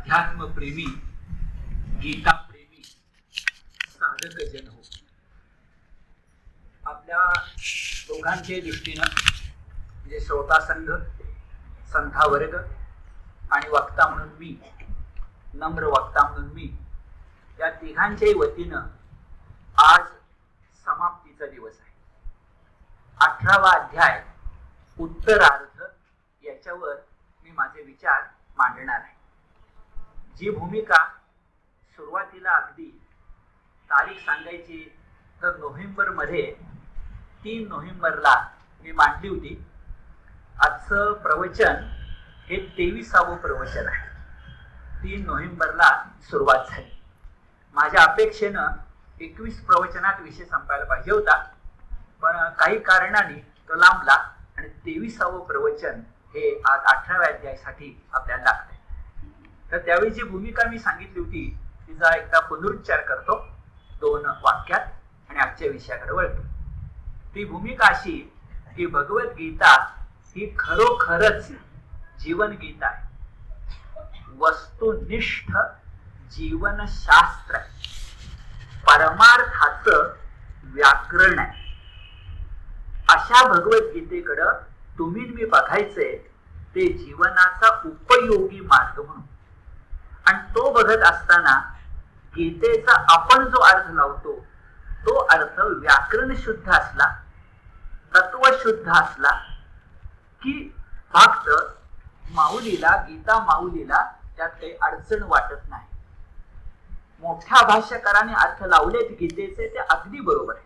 अध्यात्म प्रेमी, गीता प्रेमी साधक जन हो. आपल्या दोघांच्या दृष्टीनं म्हणजे श्रोता संघ, संथा वर्ग आणि वक्ता म्हणून मी, नम्र वक्ता म्हणून मी, या तिघांच्याही वतीनं आज समाप्तीचा दिवस आहे. 18वा अध्याय उत्तरार्ध याच्यावर मी माझे विचार मांडणार आहे. जी भूमिका सुरुवातीला अगदी तारीख सांगायची तर नोव्हेंबरमध्ये 3 नोव्हेंबरला मी मांडली होती. आजचं प्रवचन हे 23वे प्रवचन आहे. 3 नोव्हेंबरला सुरुवात झाली. माझ्या अपेक्षेनं 21 प्रवचनात विषय संपायला पाहिजे होता, पण काही कारणाने तो लांबला आणि 23वे प्रवचन हे आज 18व्या अध्यायासाठी आपल्याला लागतंय. तर त्यावेळी जी भूमिका मी सांगितली होती तिचा एकदा पुनरुच्चार करतो 2 वाक्यात आणि आजच्या विषयाकडे वळतो. ती भूमिका अशी की भगवद्गीता ही खरोखरच जीवनगीता आहे, वस्तुनिष्ठ जीवनशास्त्र आहे, परमार्थाचं व्याकरण आहे. अशा भगवद्गीतेकडं तुम्ही मी बघायचे ते जीवनाचा उपयोगी मार्ग म्हणून. आणि तो बघत असताना गीतेचा आपण जो अर्थ लावतो तो अर्थ व्याकरण शुद्ध असला, तत्व शुद्ध असला की फक्त माऊलीला, गीता माऊलीला त्यात काही अडचण वाटत नाही. मोठ्या भाष्यकाराने अर्थ लावलेत गीतेचे ते अगदी बरोबर आहे,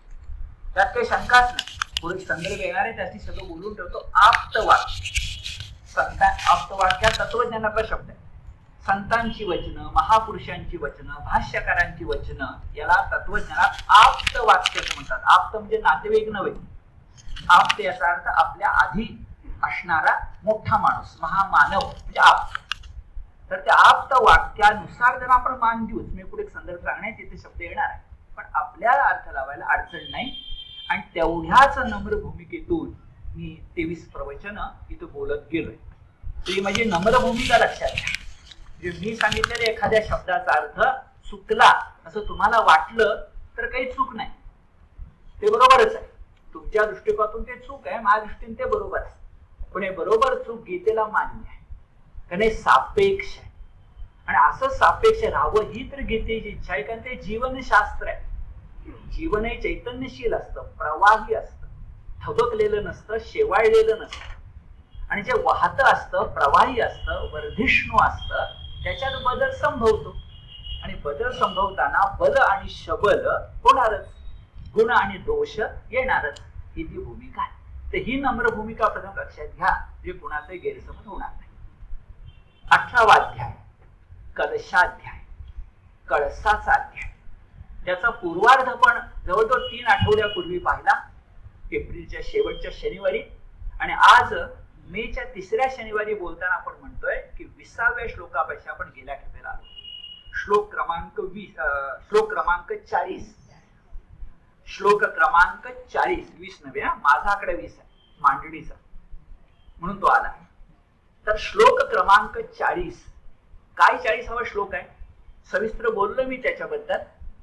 त्यात काही शंकाच नाही. पुढे संदर्भ येणार आहे त्याची सगळं बोलून ठेवतो. आप्तवाक्य, आप्तवाक्यात तत्वज्ञानाचा शब्द आहे. संतांची वचनं, महापुरुषांची वचनं, भाष्यकारांची वचनं याला तत्वज्ञानात आप्तवाक्य असं म्हणतात. आप्त म्हणजे नातेवाईक नव्हे. आप्त याचा अर्थ आपल्या आधी असणारा मोठा माणूस, महामानव म्हणजे आप्त. तर त्या आप्त वाक्यानुसार जर आपण मान देऊच, मी पुढे संदर्भ सांगण्यात तिथे शब्द येणार आहे, पण आपल्याला अर्थ लावायला अडचण नाही. आणि तेवढ्याच नम्र भूमिकेतून मी 23 प्रवचन इथं बोलत गेलोय. ती माझी नम्र भूमिका लक्षात घ्या. जे मी सांगितलेल्या एखाद्या शब्दाचा अर्थ चुकला असं तुम्हाला वाटलं तर काही चूक नाही, ते बरोबरच आहे. तुमच्या दृष्टिकोनातून ते चूक आहे, माझ्या दृष्टीने ते बरोबर आहे. पण हे बरोबर चूक गीतेला मान्य आहे, कारण हे सापेक्ष आहे. आणि असं सापेक्ष राहावं ही तर गीतेची इच्छा आहे, कारण ते जीवनशास्त्र आहे. जीवन हे चैतन्यशील असतं, प्रवाही असतं, थबकलेलं नसतं, शेवाळलेलं नसतं. आणि जे वाहत असतं, प्रवाही असतं, वर्धिष्णू असतं, त्याच्यात बदल संभवतो. आणि बदल संभवताना बल आणि शबल होणारच, गुण आणि दोष येणारच. ही ती भूमिका आहे. तर ही नम्र भूमिका प्रथम लक्षात घ्या, जे कुणाचे गैरसमज होणार नाही. 18वा अध्याय कलशाध्याय, कळसाचा अध्याय. त्याचा पूर्वार्ध पण जवळजवळ 3 आठवड्यापूर्वी पाहिला, एप्रिलच्या शेवटच्या शनिवारी. आणि आज मेच्या 3ऱ्या शनिवारी बोलताना आपण म्हणतोय की 20व्या श्लोकापेक्षा आपण गेल्या खेपेला आलो. श्लोक क्रमांक 40. श्लोक क्रमांक 40, 20 नव्हे, माझा आकडा 20 आहे मांडणीचा, म्हणून तो आला. तर श्लोक क्रमांक 40, काय 40वा श्लोक आहे सविस्तर बोललो मी त्याच्याबद्दल,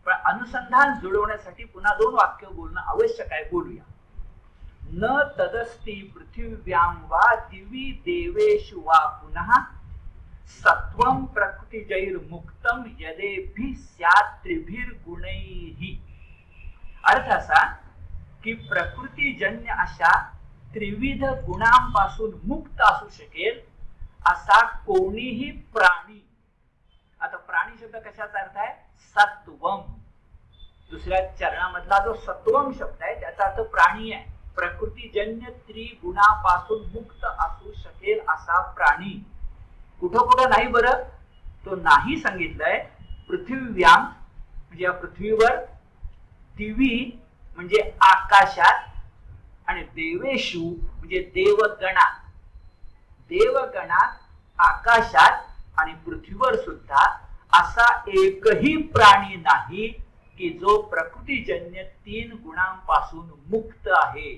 पण अनुसंधान जुळवण्यासाठी पुन्हा 2 वाक्य बोलणं आवश्यक आहे. बोलूया. न तदस्ति पृथिव्यां वा दिवी देवेषु वा पुनः सत्वं प्रकृतिजैर्मुक्तं यदेभिः स्यात् त्रिभिर्गुणैः. अर्थ असा की प्रकृतिजन्य अशा त्रिविध गुणांपासून मुक्त असू शकेल असा कोणीही प्राणी. आता प्राणी शब्द कशाचा अर्थ आहे? सत्वम. दुसऱ्या चरणामधला जो सत्वम शब्द आहे त्याचा अर्थ प्राणी आहे. प्रकृतिजन्य त्रिगुणापासून मुक्त असू शकेल असा प्राणी. कुठं कुठं नाही बरं, तो नाही सांगितलंय. पृथिव्यां म्हणजे या पृथ्वीवर, दिवी म्हणजे आकाशात, आणि देवेशु म्हणजे देवगणात. देवगणात, आकाशात आणि पृथ्वीवर सुद्धा असा एकही प्राणी नाही की जो प्रकृतिजन्य 3 गुणांपासून मुक्त आहे.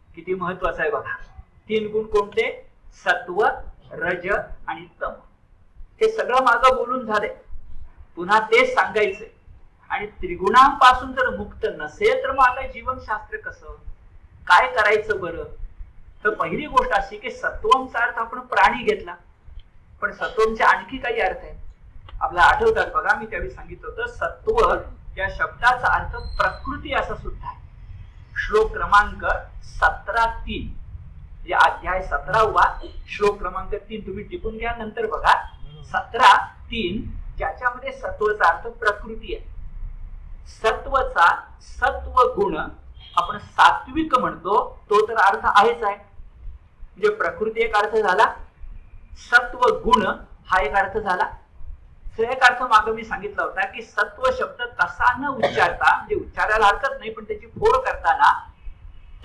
किती महत्वाचं आहे बघा. 3 गुण कोणते? सत्व, रज आणि तम. हे सगळं मागं बोलून झालंय, पुन्हा तेच सांगायचंय. आणि त्रिगुणांपासून जर मुक्त नसेल तर मग आता जीवनशास्त्र कसं, काय करायचं बरं? तर पहिली गोष्ट अशी की सत्वमचा अर्थ आपण प्राणी घेतला, पण सत्वमचे आणखी काही अर्थ आहे आपल्याला आठवतात बघा. मी त्यावेळी सांगितलं होतं सत्व या शब्दाचा अर्थ प्रकृती असा सुद्धा आहे. श्लोक क्रमांक 17:3 म्हणजे अध्याय 17वा श्लोक क्रमांक 3 तुम्ही टिपून घ्या, नंतर बघा. 17:3 ज्याच्यामध्ये सत्वचा अर्थ प्रकृती आहे. सत्वचा सत्व गुण आपण सात्विक म्हणतो, तो तर अर्थ आहेच आहे. म्हणजे प्रकृती एक अर्थ झाला, सत्व गुण हा एक अर्थ झाला. एक अर्थ मागे मी सांगितला होता की सत्व शब्द तसा न उच्चारता, म्हणजे उच्चारायला हरकत नाही, पण त्याची फोड करताना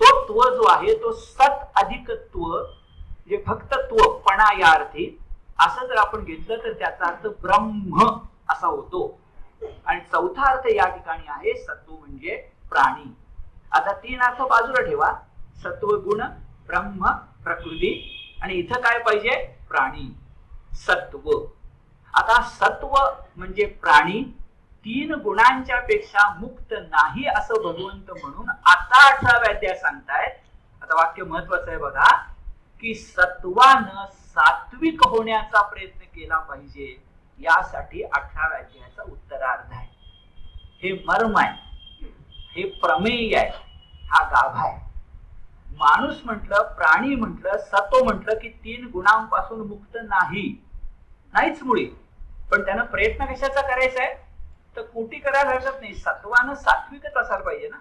तो त्व जो आहे तो सत अधिक त्व म्हणजे फक्त त्व पणा या अर्थी असं जर आपण घेतलं तर त्याचा अर्थ ब्रह्म असा होतो. आणि चौथा अर्थ या ठिकाणी आहे सत्व म्हणजे प्राणी. आता 3 अर्थ बाजूला ठेवा, सत्व गुण, ब्रह्म, प्रकृती, आणि इथं काय पाहिजे? प्राणी, सत्व. आता सत्व म्हणजे प्राणी, 3 गुणांच्या पेक्षा मुक्त नाही असं भगवंत म्हणून आता 18व्या अध्याय सांगतायत. आता वाक्य महत्वाचं आहे बघा, की सत्वानं सात्विक होण्याचा प्रयत्न केला पाहिजे, यासाठी 18व्या अध्यायाचा उत्तरार्ध आहे. हे मर्म आहे, हे प्रमेय आहे, हा गाभा आहे. माणूस म्हटलं, प्राणी म्हटलं, सत्व म्हटलं की 3 गुणांपासून मुक्त नाहीच मुळे. पण त्यानं प्रयत्न कशाचा करायचा आहे? तर कोटी करायला हरकत नाही, सत्वानं सात्विकच असायला पाहिजे ना.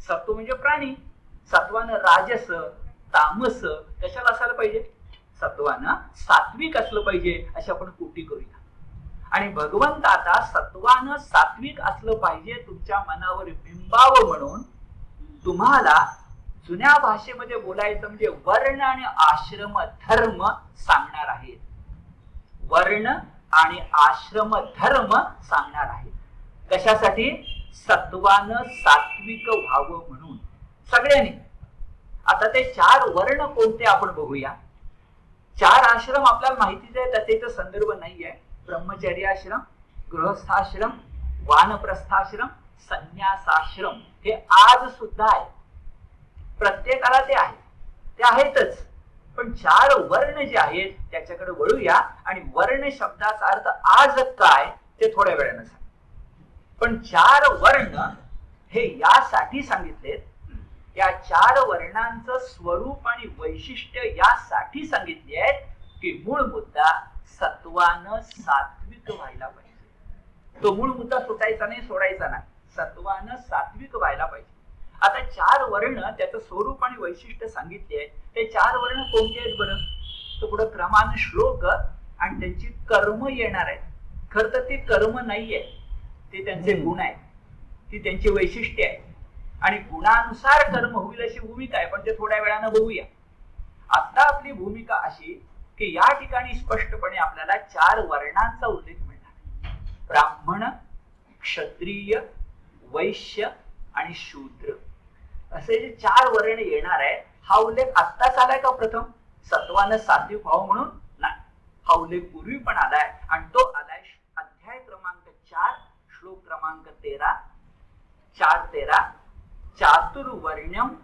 सत्व म्हणजे प्राणी, सत्वानं राजस तामस कशाला असायला पाहिजे? सत्वानं सात्विक असलं पाहिजे, अशी आपण कोटी करूया. आणि भगवंत आता सत्वानं सात्विक असलं पाहिजे तुमच्या मनावर बिंबावं म्हणून तुम्हाला जुन्या भाषेमध्ये बोलायचं म्हणजे वर्ण आणि आश्रम धर्म सांगणार आहेत. वर्ण आणि आश्रम धर्म सांगणार आहेत. कशासाठी? सत्वानं सात्विक व्हावं म्हणून सगळ्यांनी. आता ते 4 वर्ण कोणते आपण बघूया. 4 आश्रम आपल्याला माहितीच आहे, त्याचा इथं संदर्भ नाहीये. ब्रह्मचर्याश्रम, गृहस्थाश्रम, वानप्रस्थाश्रम, संन्यासाश्रम हे आज सुद्धा आहे. प्रत्येकाला ते आहे, ते आहेतच. पण 4 वर्ण जे आहेत त्याच्याकडे वळूया आणि वर्ण शब्दाचा अर्थ आज काय ते थोड्या वेळानं सांग. पण 4 वर्ण हे यासाठी सांगितलेत, या 4 वर्णांचं स्वरूप आणि वैशिष्ट्य यासाठी सांगितले आहेत की मूळ मुद्दा सत्वानं सात्विक व्हायला पाहिजे. तो मूळ मुद्दा सुटायचा नाही, सोडायचा नाही, सत्वानं सात्विक व्हायला पाहिजे. आता 4 वर्ण त्याचं स्वरूप आणि वैशिष्ट्य सांगितले आहेत. ते 4 वर्ण कोणते आहेत बरं? तर पुढे क्रमानं श्लोक आणि त्यांची कर्म येणार आहेत. खर तर ते कर्म नाहीये, ते त्यांचे गुण आहेत, ती त्यांची वैशिष्ट्य आहे. आणि गुणानुसार कर्म होईल अशी भूमिका आहे, पण ते थोड्या वेळानं बघूया. आता आपली भूमिका अशी की या ठिकाणी स्पष्टपणे आपल्याला 4 वर्णांचा उल्लेख मिळणार. ब्राह्मण, क्षत्रिय, वैश्य आणि शूद्र असे जे 4 वर्ण येणार आहे, हा उल्लेख आत्ताच आलाय का प्रथम सत्वानं सात्विक व्हावं म्हणून? नाही, हा उल्लेख पूर्वी पण आलाय. आणि तो आलाय अध्याय क्रमांक 4 श्लोक क्रमांक 13, 4:13. चातुर्वर्ण्यम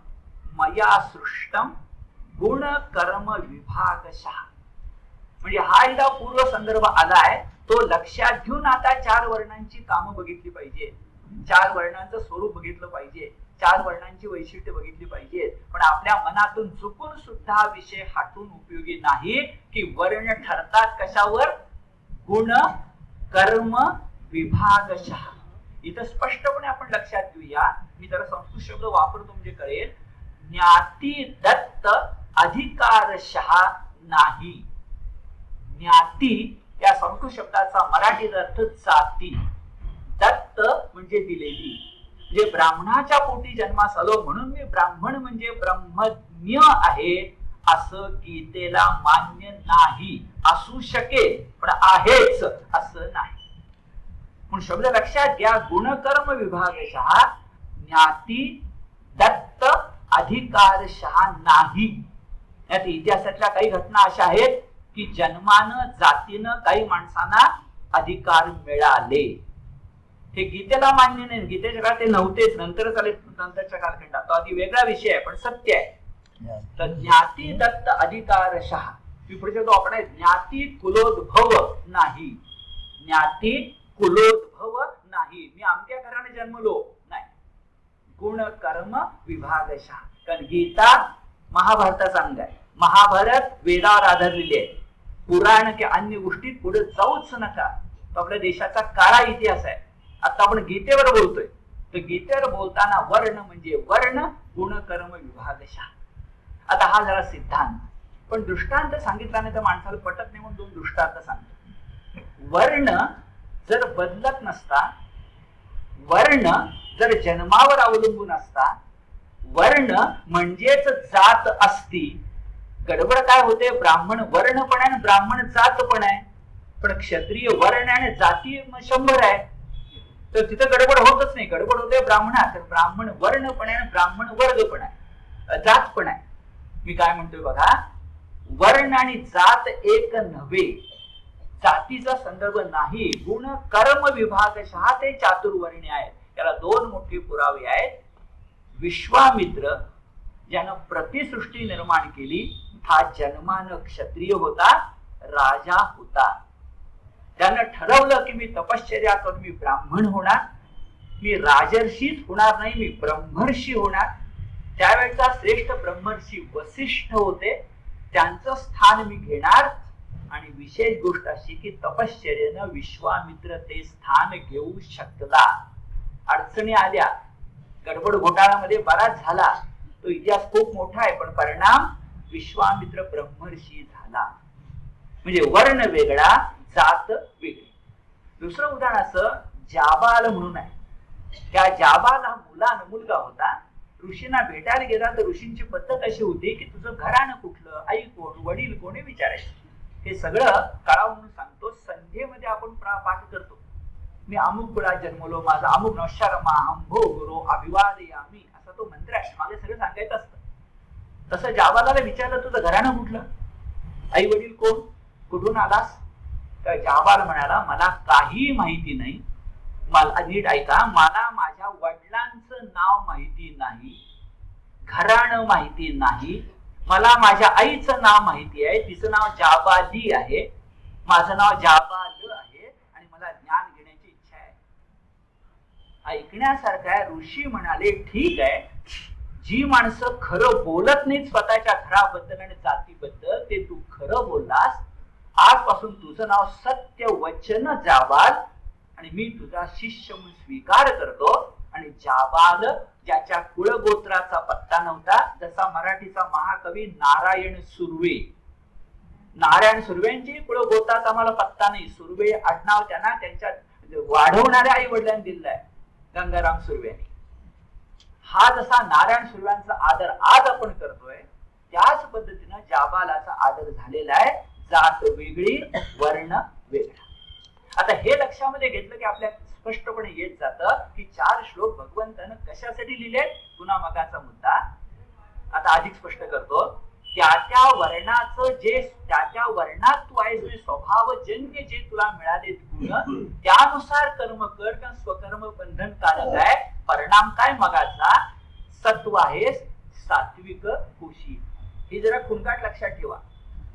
मया सृष्टम गुण कर्म विभागशः. म्हणजे हा एकदा पूर्व संदर्भ आलाय, तो लक्षात घेऊन आता 4 वर्णांची कामं बघितली पाहिजे, 4 वर्णांचं स्वरूप बघितलं पाहिजे, 4 वर्णांची वैशिष्ट्य बघितली पाहिजेत. पण आपल्या मनातून चुकून सुद्धा विषय हटून उपयोगी नाही की वर्ण ठरतात कशावर? गुण कर्म विभागशः. इथं स्पष्टपणे आपण लक्षात घेऊया. मी जरा संस्कृत शब्द वापरतो म्हणजे कळेल. ज्ञाती दत्त अधिकारशः नाही. ज्ञाती या संस्कृत शब्दाचा मराठी अर्थ जाती. दत्त म्हणजे दिलेली. म्हणजे ब्राह्मणाच्या पोटी जन्मास आलो म्हणून मी ब्राह्मण म्हणजे ब्रह्मज्ञ आहे असं गीतेला मान्य नाही. असू शकेल पण आहेच असं नाही. म्हणून शब्द लक्षात घ्या. गुणकर्म विभागशः ज्ञाती दत्त अधिकारशः नाही. यात इतिहासातल्या काही घटना अशा आहेत की जन्मानं जातीनं काही माणसांना अधिकार मिळाले. हे गीतेला मान्य नाही, गीतेच्या काळात ते नव्हतेच, नंतरच आले नंतरच्या कालखंडात. तो आधी वेगळा विषय आहे, पण सत्य आहे. तर ज्ञाती दत्त अधिकारशः पुढे तो आपण ज्ञाती कुलोद्भव नाही, ज्ञाती कुलोद्भव नाही, मी अमक्या घराने जन्मलो नाही. गुण कर्म विभागशः. कारण गीता महाभारताचा अंग आहे, महाभारत वेदावर आधारलेली आहे. पुराण किंवा अन्य गोष्टी पुढे जाऊच नका. तो आपल्या देशाचा काळा इतिहास आहे. आता आपण गीतेवर बोलतोय, तर गीतेवर बोलताना वर्ण म्हणजे वर्ण, गुण कर्म विभागशः. आता हा झाला सिद्धांत, पण दृष्टांत सांगितला नाही तर माणसाला पटत नाही, म्हणून 2 दृष्टांत सांगतो. वर्ण जर बदलत नसता, वर्ण जर जन्मावर अवलंबून असता, वर्ण म्हणजेच जात असती, गडबड काय होते, ब्राह्मण वर्ण पण आहे आणि ब्राह्मण जात पण आहे. पण क्षत्रिय वर्ण आणि जाती 100 आहे, तर तिथं गडबड होतच नाही. गडबड होते ब्राह्मणात, तर ब्राह्मण वर्ण पण आहे आणि ब्राह्मण वर्ग पण आहे, जात पण आहे. मी काय म्हणतोय बघा, वर्ण आणि जात एक नव्हे, जातीचा संदर्भ नाही. गुण कर्म विभागशः ते चातुर्वर्ण्य आहेत. त्याला 2 मोठे पुरावे आहेत. विश्वामित्र ज्यानं प्रतिसृष्टी निर्माण केली, हा जन्मानं क्षत्रिय होता, राजा होता. त्यानं ठरवलं की मी तपश्चर्या करून मी ब्राह्मण होणार, मी राजर्षीच होणार नाही, मी ब्रह्मर्षी होणार. त्यावेळेचा श्रेष्ठ ब्रह्मर्षी वसिष्ठ होते, त्यांचं स्थान मी घेणार. आणि विशेष गोष्ट अशी की तपश्चर्यानं विश्वामित्र ते स्थान घेऊ शकला. अडचणी आल्या, गडबड घोटाळ्यामध्ये बराच झाला, तो इतिहास खूप मोठा आहे, पण परिणाम विश्वामित्र ब्रह्मर्षी झाला. म्हणजे वर्ण वेगळा, जात वेगळी. दुसरं उदाहरण असं, जाबाल म्हणून आहे. त्या जाबाल हा मुलगा होता. ऋषींना भेटायला गेला तर ऋषींची पद्धत अशी होती की तुझं घराणं कुठलं, आई कोण, वडील कोण, विचारायचे. हे सगळं कळावं म्हणून सांगतो. संध्येमध्ये आपण पाठ करतो, मी अमुक कुळात जन्मलो, माझा अमुक शर्मा अंभो गुरु अभिवादयामी, असा तो मंत्र आहे, मागे सगळं सांगायचं असतं. तसं जाबालाला विचारलं तुझं घराणं कुठलं, आई वडील कोण, कुठून आलास, तर जाबाल म्हणाला मला काही माहिती नाही. मला नीट ऐका, मला माझ्या वडिलांचं नाव माहिती नाही, घराणं माहिती नाही, मला माझ्या आईचं नाव माहिती आहे, तिचं नाव जाबाली आहे, माझं नाव जाबाल आहे, आणि मला ज्ञान घेण्याची इच्छा आहे. ऐकण्यासारखं आहे. ऋषी म्हणाले ठीक आहे, जी माणसं खरं बोलत नाहीत स्वतःच्या घराबद्दल आणि जातीबद्दल, ते तू खरं बोललास, आजपासून तुझं नाव सत्य वचन जाबाल, आणि मी तुझा शिष्य म्हणून स्वीकार करतो. आणि जाबाल ज्याच्या कुळगोत्राचा पत्ता नव्हता, जसा मराठीचा महाकवी नारायण सुर्वे, नारायण सुर्वेंची कुळगोत्राचा आम्हाला पत्ता नाही, सुर्वे आडनाव त्यांना त्यांच्या वाढवणाऱ्या आई वडिलांनी दिलाय, गंगाराम सुर्वेंनी. हा जसा नारायण सुर्व्यांचा आदर आज आपण करतोय, त्याच पद्धतीनं जाबालाचा आदर झालेला आहे. जात वेगळी, वर्ण वेगळा. आता हे लक्षामध्ये घेतलं की आपल्या स्पष्टपणे येत जातं की 4 श्लोक भगवंतानं कशासाठी लिहिले. पुन्हा मगाचा मुद्दा आता अधिक स्पष्ट करतो. त्या वर्णाचं जे त्या वर्णात तू आहेस, स्वभावजन्य जे तुला मिळाले गुण, त्यानुसार कर्म कर, कारण स्वकर्म बंधनकारक आहे. परिणाम काय मगाचा, सत्व आहे, सात्विक खुशी. ही जरा खुणकाट लक्षात ठेवा.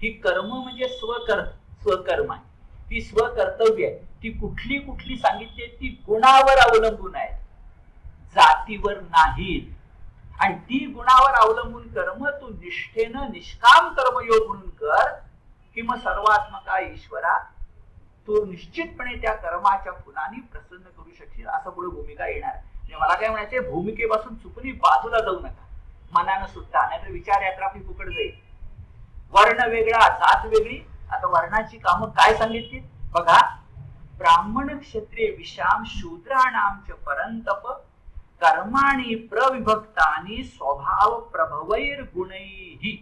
ही कर्म म्हणजे स्वकर्म आहे, ती स्वकर्तव्य आहे. ती कुठली कुठली सांगितली, ती गुणावर अवलंबून आहे, जातीवर नाहीत. आणि ती गुणावर अवलंबून कर्म तू निष्ठेनं निष्काम कर्मयोग म्हणून कर, कि मग सर्वात्मका ईश्वरा तू निश्चितपणे त्या कर्माच्या फुलांनी प्रसन्न करू शकशील. असं पुढे भूमिका येणार. मला काय म्हणायचंय, भूमिकेपासून चुकून बाजूला जाऊ नका, मनानं सुद्धा, नाहीतर विचार यात्रा आपली फुकट जाईल. वर्ण वेगळा, जात वेगळी. आता वर्णाची कामं काय सांगितली बघा. ब्राह्मण क्षत्रिय विषाम शूद्राणाम च परंतप कर्माणि प्रविभक्तानि स्वभाव प्रभवैर गुणैहि.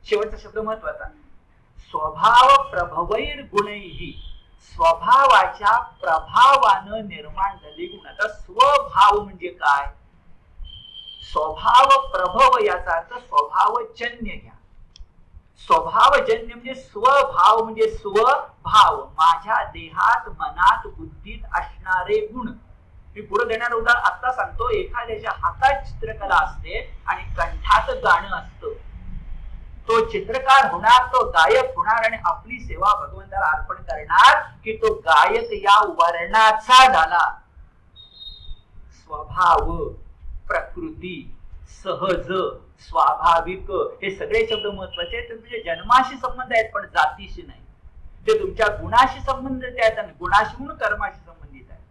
शेवटचा शब्द महत्वाचा, स्वभाव प्रभवैर गुणैहि, स्वभावाच्या प्रभावानं निर्माण झाले गुण. आता स्वभाव म्हणजे काय, स्वभाव प्रभव याचा अर्थ स्वभावजन्य घ्या. स्वभावजन्य म्हणजे स्वभाव म्हणजे स्वभाव, माझ्या देहात मनात बुद्धीत असणारे गुण. मी पुढे देणार उदाहरण आता सांगतो. एखाद्याच्या हातात चित्रकला असते आणि कंठात गाणं असतं. तो चित्रकार होणार, तो गायक होणार आणि आपली सेवा भगवंताला अर्पण करणार की तो गायक या वर्णाचा झाला. स्वभाव, प्रकृती, सहज, स्वाभाविक हे सगळे शब्द महत्वाचे आहेत. तुमच्या जन्माशी संबंध आहेत पण जातीशी नाही. ते तुमच्या गुणाशी संबंधित आहेत आणि गुणाशी म्हणून कर्माशी संबंधित आहेत.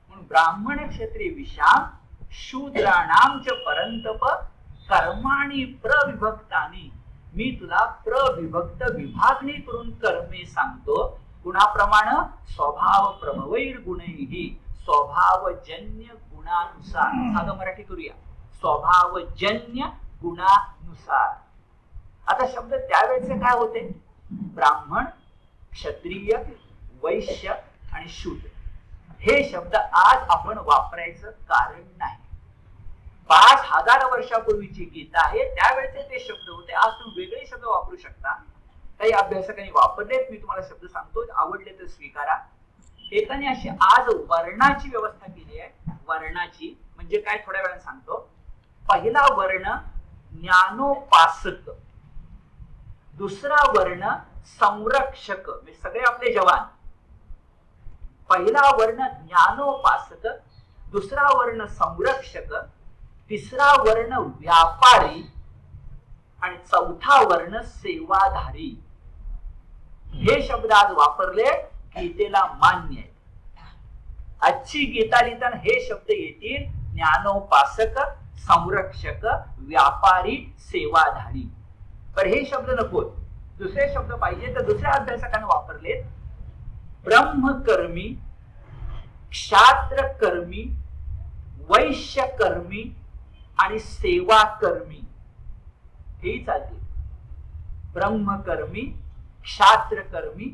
म्हणून ब्राह्मण क्षत्रिय विषाम शूद्राणाम च परंतप कर्माणि प्रविभक्तानि. मी तुला प्रविभक्त विभागणी करून कर्मे सांगतो. गुणाप्रमाणे स्वभाव प्रभवैर गुणैहि, स्वभावजन्य गुणानुसार. साधं मराठी करूया, स्वभावजन्य गुणानुसार. आता शब्द त्यावेळेचे काय होते? ब्राह्मण, क्षत्रिय, वैश्य आणि शूद्र हे शब्द आज आपण वापरायचं कारण नाही. 5000 वर्षापूर्वीची गीता आहे, त्यावेळेचे ते शब्द होते. आज तुम्ही वेगळे शब्द वापरू शकता. काही अभ्यासकांनी वापरलेत, मी तुम्हाला शब्द सांगतो, आवडले तर स्वीकारा. एकाने अशी आज वर्णाची व्यवस्था केली आहे. वर्णाची म्हणजे काय थोड्या वेळाने सांगतो. पहिला वर्ण ज्ञानोपासक, दुसरा वर्ण संरक्षक, म्हणजे सगळे आपले जवान. पहिला वर्ण ज्ञानोपासक, दुसरा वर्ण संरक्षक, तिसरा वर्ण व्यापारी आणि चौथा वर्ण सेवाधारी. हे शब्द आज वापरले गीतेला मान्य आहे. आजची गीता लिहिताना हे शब्द येतील: ज्ञानोपासक, संरक्षक, व्यापारी, सेवाधारी. पण हे शब्द नको, दुसरे शब्द पाहिजे. तर दुसऱ्या अभ्यासकाने वापरले: ब्रह्मकर्मी, क्षात्रकर्मी, वैश्यकर्मी आणि सेवाकर्मी. हेही चालते. ब्रह्मकर्मी, क्षात्रकर्मी,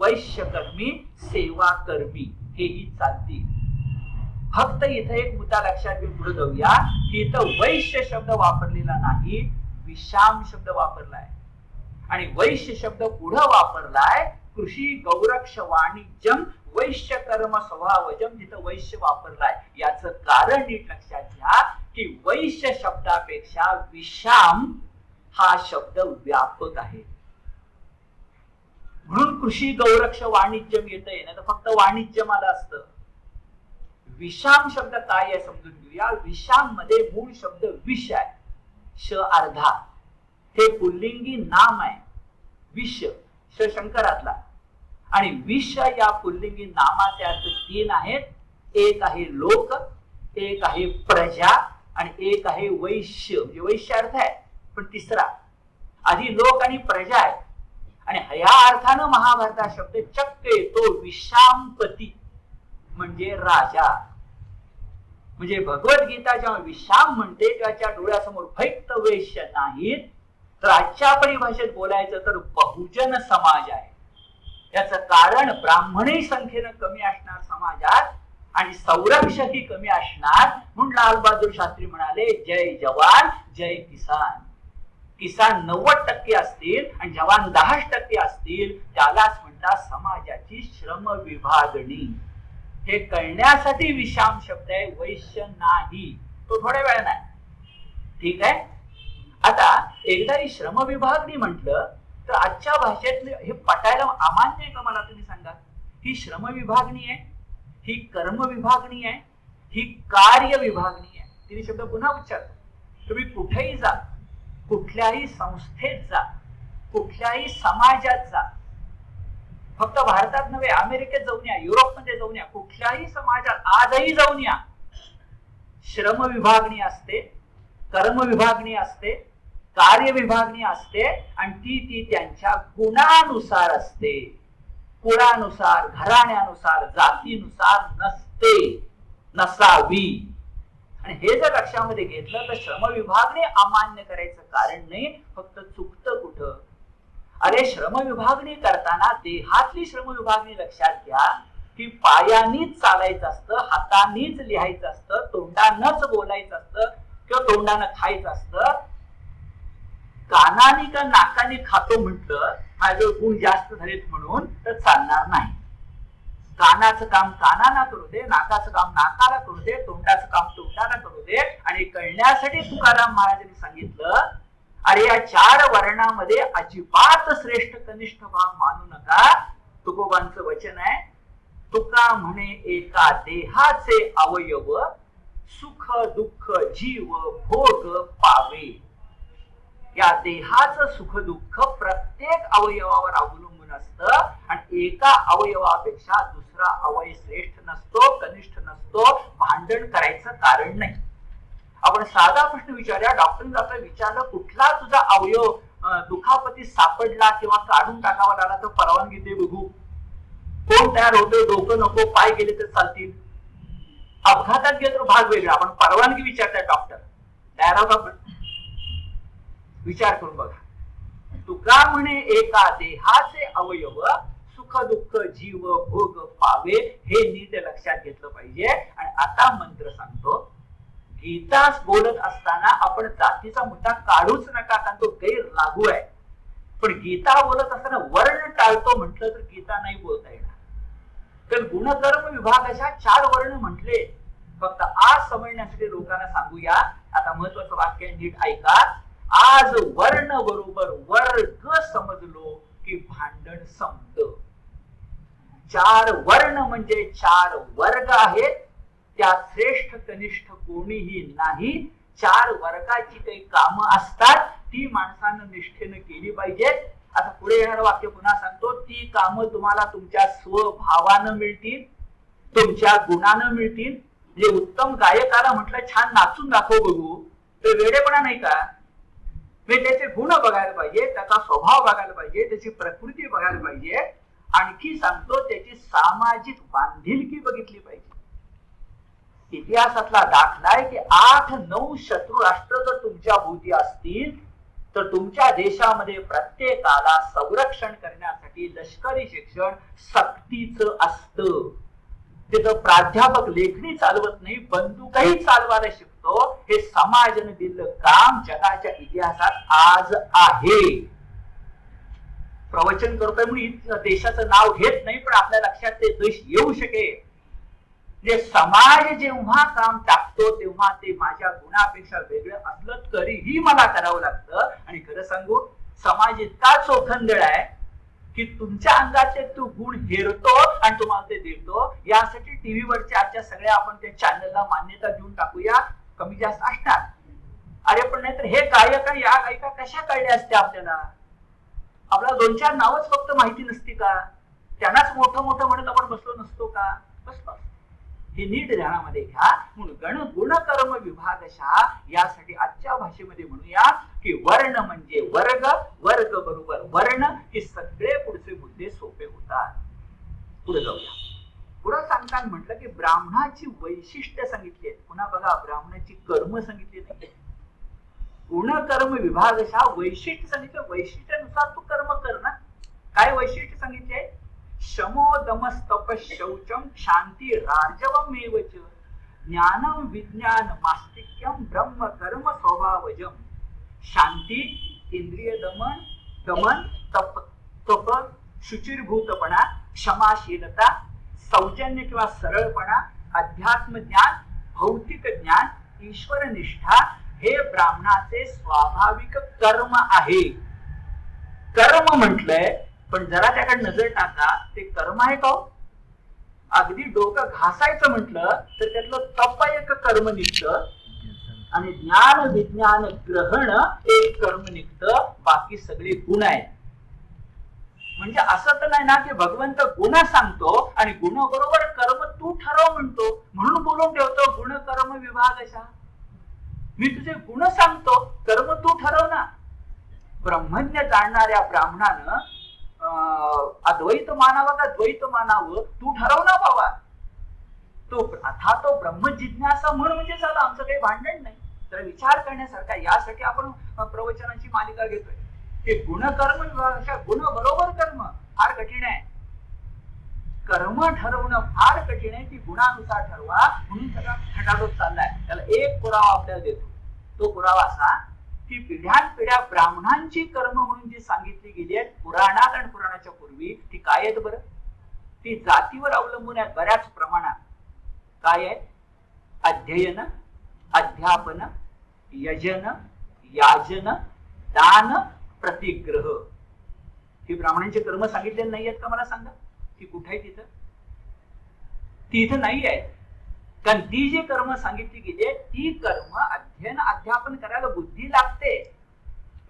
वैश्यकर्मी, सेवाकर्मी हेही चालते. फक्त इथे एक मुद्दा लक्षात घेऊन पुढे जाऊया की इथं वैश्य शब्द वापरलेला नाही, विषाम शब्द वापरलाय. आणि वैश्य शब्द पुढे वापरलाय कृषी गौरक्ष वाणिज्यम वैश्य कर्म स्वभावजम, जिथं वैश्य वापरलाय. याचं कारण नीट लक्षात घ्या की वैश्य शब्दापेक्षा विषाम हा शब्द व्यापक आहे. म्हणून कृषी गौरक्ष वाणिज्यम येतंय, नाही तर फक्त वाणिज्यम आलं असतं. विषाम शब्द काय आहे समजून घेऊया. विषाम मध्ये मूळ शब्द विष आहे, श अर्धा. हे पुल्लिंगी नाम आहे विष, श शंकरातला. आणि विष या पुल्लिंगी नामाचे अर्थ 3 आहेत. एक आहे लोक, एक आहे प्रजा आणि एक आहे वैश्य. म्हणजे वैश्य अर्थ आहे पण तिसरा. आधी लोक आणि प्रजा आहे. आणि ह्या अर्थानं महाभारता शब्द चक्क येतो विषामपती म्हणजे राजा. म्हणजे भगवद्गीता जेव्हा विषाम म्हणते त्याच्या डोळ्यासमोर फक्त वैश्य नाहीत, तर आजच्या परिभाषेत बोलायचं तर बहुजन समाज आहे. याचं कारण ब्राह्मणी संख्येनं कमी असणार समाजात आणि संरक्षकही कमी असणार. म्हणून लाल बहादूर शास्त्री म्हणाले जय जवान जय किसान. किसान 90% असतील आणि जवान 10% असतील, त्यालाच म्हणतात समाजाची श्रम विभागणी. हे कळण्यासाठी विषाम शब्द आहे, वैश्य नाही. तो थोड्या वेळा नाही, ठीक आहे. आता एकदा ही श्रम विभागणी म्हटलं तर आजच्या भाषेत हे पटायला अमान्य आहे का मला तुम्ही सांगा. ही श्रम विभागणी आहे, ही कर्म विभागणी आहे, ही कार्य विभागणी आहे. तिने शब्द पुन्हा उच्चारतो. तुम्ही कुठेही जा, कुठल्याही संस्थेत जा, कुठल्याही समाजात जा, फक्त भारतात नव्हे, अमेरिकेत जाऊन या, युरोपमध्ये जाऊन या, कुठल्याही समाजात आजही जाऊन या, श्रम विभागणी असते, कर्म विभागणी असते, कार्य विभागणी असते आणि ती त्यांच्या गुणानुसार असते. कुळानुसार, घराण्यानुसार, जातीनुसार नसते, नसावी. आणि हे जर लक्षामध्ये घेतलं तर श्रम विभागणी अमान्य करायचं कारण नाही. फक्त चुकतं कुठं? अरे श्रम विभागणी करताना देहातली श्रम विभागणी लक्षात घ्या की पायानीच चालायचं असतं, हातानीच लिहायचं असतं, तोंडानंच बोलायचं असतं किंवा तोंडानं खायचं असतं. कानाने का नाकाने खातो म्हटलं, माझे गुण जास्त झालेत म्हणून, तर चालणार नाही. कानाचं काम कानाला करू दे, नाकाचं काम नाकाला करू दे, तोंडाचं काम तोंडाला करू दे. आणि कळण्यासाठी तुकाराम महाराजांनी सांगितलं, अरे या 4 वर्णामध्ये अजिबात श्रेष्ठ कनिष्ठ भाव मानू नका. तुकोबांचं वचन आहे, तुका म्हणे एका देहाचे अवयव, सुख दुःख जीव भोग पावे. या देहाचं सुख दुःख प्रत्येक अवयवावर अवलंबून असतं आणि एका अवयवापेक्षा दुसरा अवयव श्रेष्ठ नसतो, कनिष्ठ नसतो. भांडण करायचं कारण नाही. आपण साधा प्रश्न विचारूया. डॉक्टरने आपल्याला विचारलं, कुठला तुझा अवयव दुखापती सापडला किंवा काढून टाकावा लागला तर परवानगी दे बघू. कोण तयार होतोय? डोकं नको, पाय गेले तर चालतील. अपघातात गेले तर भाग वेगळा. आपण परवानगी विचारताय डॉक्टर, तयार आहोत आपण? विचार करून बघा. तुका म्हणे एका देहाचे अवयव, सुख दुःख जीव भोग पावे. हे नीट लक्षात घेतलं पाहिजे. आणि आता मंत्र सांगतो. गीता बोलत असताना आपण जातीचा मुद्दा काढूच नका, कारण तो गैर लागू आहे. पण गीता बोलत असताना वर्ण टाळतो म्हटलं तर गीता नाही बोलता येणार. तर गुणकर्म विभागाच्या 4 वर्ण म्हटले. फक्त आज समजण्यासाठी लोकांना सांगूया. आता महत्वाचं वाक्य नीट ऐका. आज वर्ण बरोबर वर्ग समजलो की भांडण संपत. 4 वर्ण म्हणजे 4 वर्ग आहेत. त्या श्रेष्ठ कनिष्ठ कोणीही नाही. 4 वर्गाची काही कामं असतात, ती माणसानं निष्ठेनं केली पाहिजेत. आता पुढे येणारं वाक्य पुन्हा सांगतो. ती कामं तुम्हाला तुमच्या स्वभावानं मिळतील, तुमच्या गुणानं मिळतील. म्हणजे उत्तम गायकाला म्हटलं छान नाचून दाखव बघू, तर वेडेपणा नाही का? त्याचे गुण बघायला पाहिजे, त्याचा स्वभाव बघायला पाहिजे, त्याची प्रकृती बघायला पाहिजे. आणखी सांगतो, त्याची सामाजिक बांधिलकी बघितली पाहिजे. इतिहासातला दाखला आहे की 8-9 शत्रू राष्ट्र जर तुमच्या भोवती असतील तर तुमच्या देशामध्ये प्रत्येकाला संरक्षण करण्यासाठी लष्करी शिक्षण सक्तीचं असतं. तिथं प्राध्यापक लेखणी चालवत नाही, बंदूकही चालवायला शिकतो. हे समाजाने दिलेलं काम जगाच्या इतिहासात आज आहे. प्रवचन करतोय म्हणून देशाचं नाव घेत नाही, पण आपल्या लक्षात ते देश येऊ शकेल. जे समाज जेव्हा काम टाकतो तेव्हा ते माझ्या गुणापेक्षा वेगळं असलं तरीही मला करावं लागतं. आणि खरं सांगू, समाज इतका चोखंदळ आहे की तुमच्या अंगाचे तो गुण हेरतो आणि तुम्हाला ते देतो. यासाठी टीव्हीवरच्या आजच्या सगळ्या आपण त्या चॅनलला मान्यता देऊन टाकूया, कमी जास्त असणार. अरे पण नाहीतर हे गायक या गायिका कशा कळल्या असत्या आपल्याला? आपल्याला 2-4 नावच फक्त माहिती नसती का? त्यांनाच मोठं मोठं म्हणत आपण बसलो नसतो का? बसलो. हे नीट ध्यानामध्ये घ्या. म्हणून गुणकर्म विभागशः यासाठी आजच्या भाषेमध्ये म्हणूया की वर्ण म्हणजे वर्ग, वर्ग बरोबर वर्ण, हे सगळे पुढचे मुद्दे सोपे होतात. पुढे जाऊया. पुढे सांगताना म्हटलं की ब्राह्मणाची वैशिष्ट्य सांगितली आहेत. पुन्हा बघा, ब्राह्मणाची कर्म सांगितली नाही. गुणकर्म विभागशः वैशिष्ट्य सांगितलं. वैशिष्ट्यानुसार तू कर्म कर ना. काय वैशिष्ट्य सांगितले आहे? शमो दमस्तप शौचम शांती राजवमेवच ज्ञानम विज्ञान मास्तिक्यम ब्रह्म कर्म स्वभावजम. शांती, इंद्रिय दमन, तप, शुचिर्भूतपणा, क्षमाशीलता, सौजन्य किंवा सरळपणा, अध्यात्म ज्ञान, भौतिक ज्ञान, ईश्वर निष्ठा, हे ब्राह्मणाचे स्वाभाविक कर्म आहे. कर्म म्हटलंय, पण जरा त्याकडे नजर टाका, ते कर्म आहे का? अगदी डोकं घासायचं म्हटलं तर त्यातलं तप एक कर्म निघतं आणि ज्ञान विज्ञान ग्रहण एक कर्म निघतं. बाकी सगळे गुण आहेत. म्हणजे असं तर नाही ना की भगवंत गुण सांगतो आणि गुण बरोबर कर्म तू ठरव म्हणतो, म्हणून बोलून ठेवतो गुण कर्म विभागशः. मी तुझे गुण सांगतो, कर्म तू ठरव ना. ब्रह्मज्ञ जाणणाऱ्या ब्राह्मणानं अद्वैत मानावं का द्वैत मानावं तू ठरव ना बाबा. तो अथा तो ब्रह्म जिज्ञासा म्हणजे झालं. आमचं काही भांडण नाही. तर विचार करण्यासारखा, यासाठी आपण प्रवचनाची मालिका घेतोय. ते गुणकर्म विभागाच्या गुण बरोबर कर्म फार कठीण आहे. कर्म ठरवणं फार कठीण आहे. ती गुणानुसार ठरवा, म्हणून सगळा खटाटोप चाललाय. त्याला एक पुरावा आपल्याला देतो. तो पुरावा असा की पिढ्यानपिढ्या ब्राह्मणांची कर्म म्हणून जी सांगितली गेली आहेत पुराणात आणि पुराणाच्या पूर्वी, ती काय आहेत बरं? ती जातीवर अवलंबून आहेत बऱ्याच प्रमाणात. काय आहे? अध्ययन, अध्यापन, यजन, याजन, दान, प्रतिग्रह. ही ब्राह्मणांची कर्म सांगितलेली नाही आहेत का? मला सांगा, ती कुठे आहे? ती इथं नाही आहे. कारण ती जी कर्म सांगितली गेली आहे ती कर्म अध्ययन अध्यापन करायला बुद्धी लागते,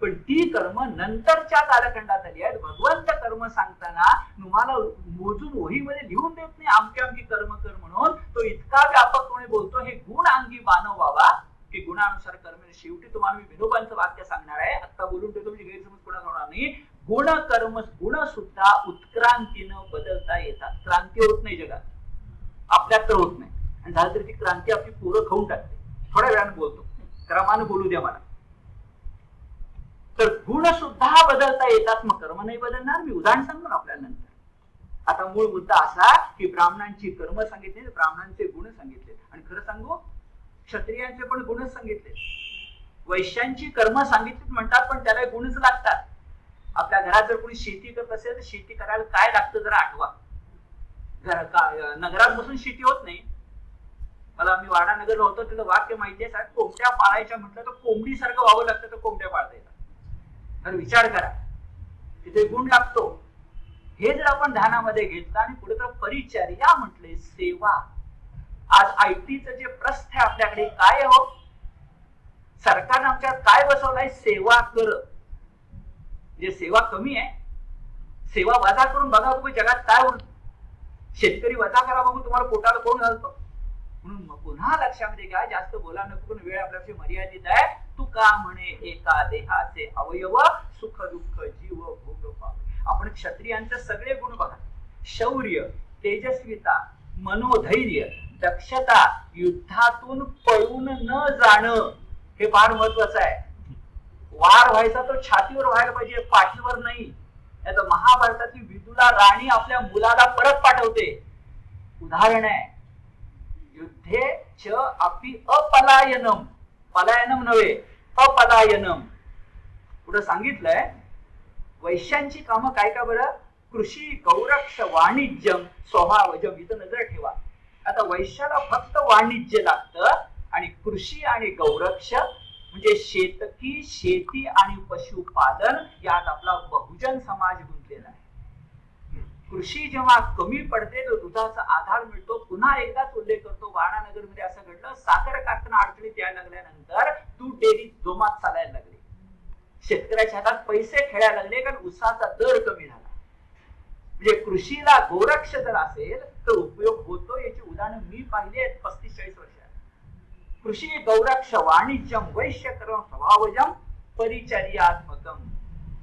पण ती कर्म नंतरच्या कालखंडात आली आहेत. भगवंत कर्म सांगताना तुम्हाला मोजून वहीमध्ये लिहून देत नाही आमकी आमकी कर्म कर म्हणून. तो इतका व्यापकपणे बोलतो, हे गुण अंगी बाणव व्हावा की गुणानुसार कर्म. शेवटी तुम्हाला मी विनोबांचं वाक्य सांगणार आहे, आता बोलून ठेवतो म्हणजे गैरसमज कोणाला होणार नाही. गुण कर्म गुण सुद्धा उत्क्रांतीनं बदलता येतात. क्रांती होत नाही जगात, आपल्यात तर होत नाही, आणि झालं तरी ती क्रांती आपली पोरं खाऊन टाकते. थोड्या वेळाने बोलतो, क्रमानं बोलू द्या मला. तर गुण सुद्धा बदलता येतात, मग कर्म नाही बदलणार? मी उदाहरण सांगतो ना आपल्याला नंतर. आता मूळ मुद्दा असा की ब्राह्मणांची कर्म सांगितले, ब्राह्मणांचे गुण सांगितले. आणि खरं सांगू, क्षत्रियांचे पण गुणच सांगितले. वैश्यांची कर्म सांगितली म्हणतात, पण त्याला गुणच लागतात. आपल्या घरात जर कोणी शेती करत असेल तर शेती करायला काय लागतं जरा आठवा. नगरात बसून शेती होत नाही. मला, मी वाडा नगरला होतो, तिथं वाक्य माहिती आहे, साहेब कोंबड्या पाळायच्या म्हटलं तर कोंबडी सारखं व्हावं लागतं, तर कोंबड्या पाळता येतात. तर विचार करा, तिथे गुण लागतो. हे जर आपण ध्यानामध्ये घेतलं आणि पुढे तर परिचर्या म्हटले, सेवा. आज आयटीचं जे प्रस्थ आहे आपल्याकडे, काय हो, सरकारने आमच्यात काय बसवलंय? सेवा कर. जे सेवा कमी आहे, सेवा वजा करून बघा तुम्ही जगात काय उरत. शेतकरी वजा करा बघू, तुम्हाला पोटाला कोण घालतो? म्हणून मग पुन्हा लक्षामध्ये घ्या, जास्त बोला नको, वेळ आपल्याशी मर्यादित आहे. तू का म्हणे एका देहाचे अवयव, सुख दुःख जीव भोग पावे. आपण क्षत्रियांचे सगळे गुण बघा, शौर्य, तेजस्विता, मनोधैर्य, दक्षता, युद्धातून पळून न जाणं, हे फार महत्वाचं आहे. वार व्हायचा तो छातीवर व्हायला पाहिजे, पाठीवर नाही. आता महाभारतातली विदुला राणी आपल्या मुलाला परत पाठवते. उदाहरण आहे, युद्धे च अपि अपलायनम, पलायनम नव्हे, अपलायनम. पुढे सांगितलंय वैश्यांची कामं काय का बरं? कृषी, गौरक्ष, वाणिज्यम, स्वभावजम. इथं नजर ठेवा. आता वैश्याला फक्त वाणिज्य लागतं, आणि कृषी आणि गौरक्ष म्हणजे शेतकी, शेती आणि पशुपालन यात आपला बहुजन समाज गुंतलेला आहे. कृषी जेव्हा कमी पडते तर दुधाचा आधार मिळतो. पुन्हा एकदाच उल्लेख करतो, वाणानगर मध्ये असं घडलं, साखर कारखाना अडचणीत यायला लागल्यानंतर दूध डेअरी जोमात चालायला लागली. शेतकऱ्याच्या हातात पैसे खेळायला लागले, कारण ऊसाचा दर कमी झाला. म्हणजे कृषीला गौरक्ष जर असेल तर उपयोग होतो. याची उदाहरणं मी पाहिली आहेत 35-40 वर्षात. कृषी, गौरक्ष, वाणिज्यम, वैश्यकरण, स्वभावजम, परिचर्यात्मकम.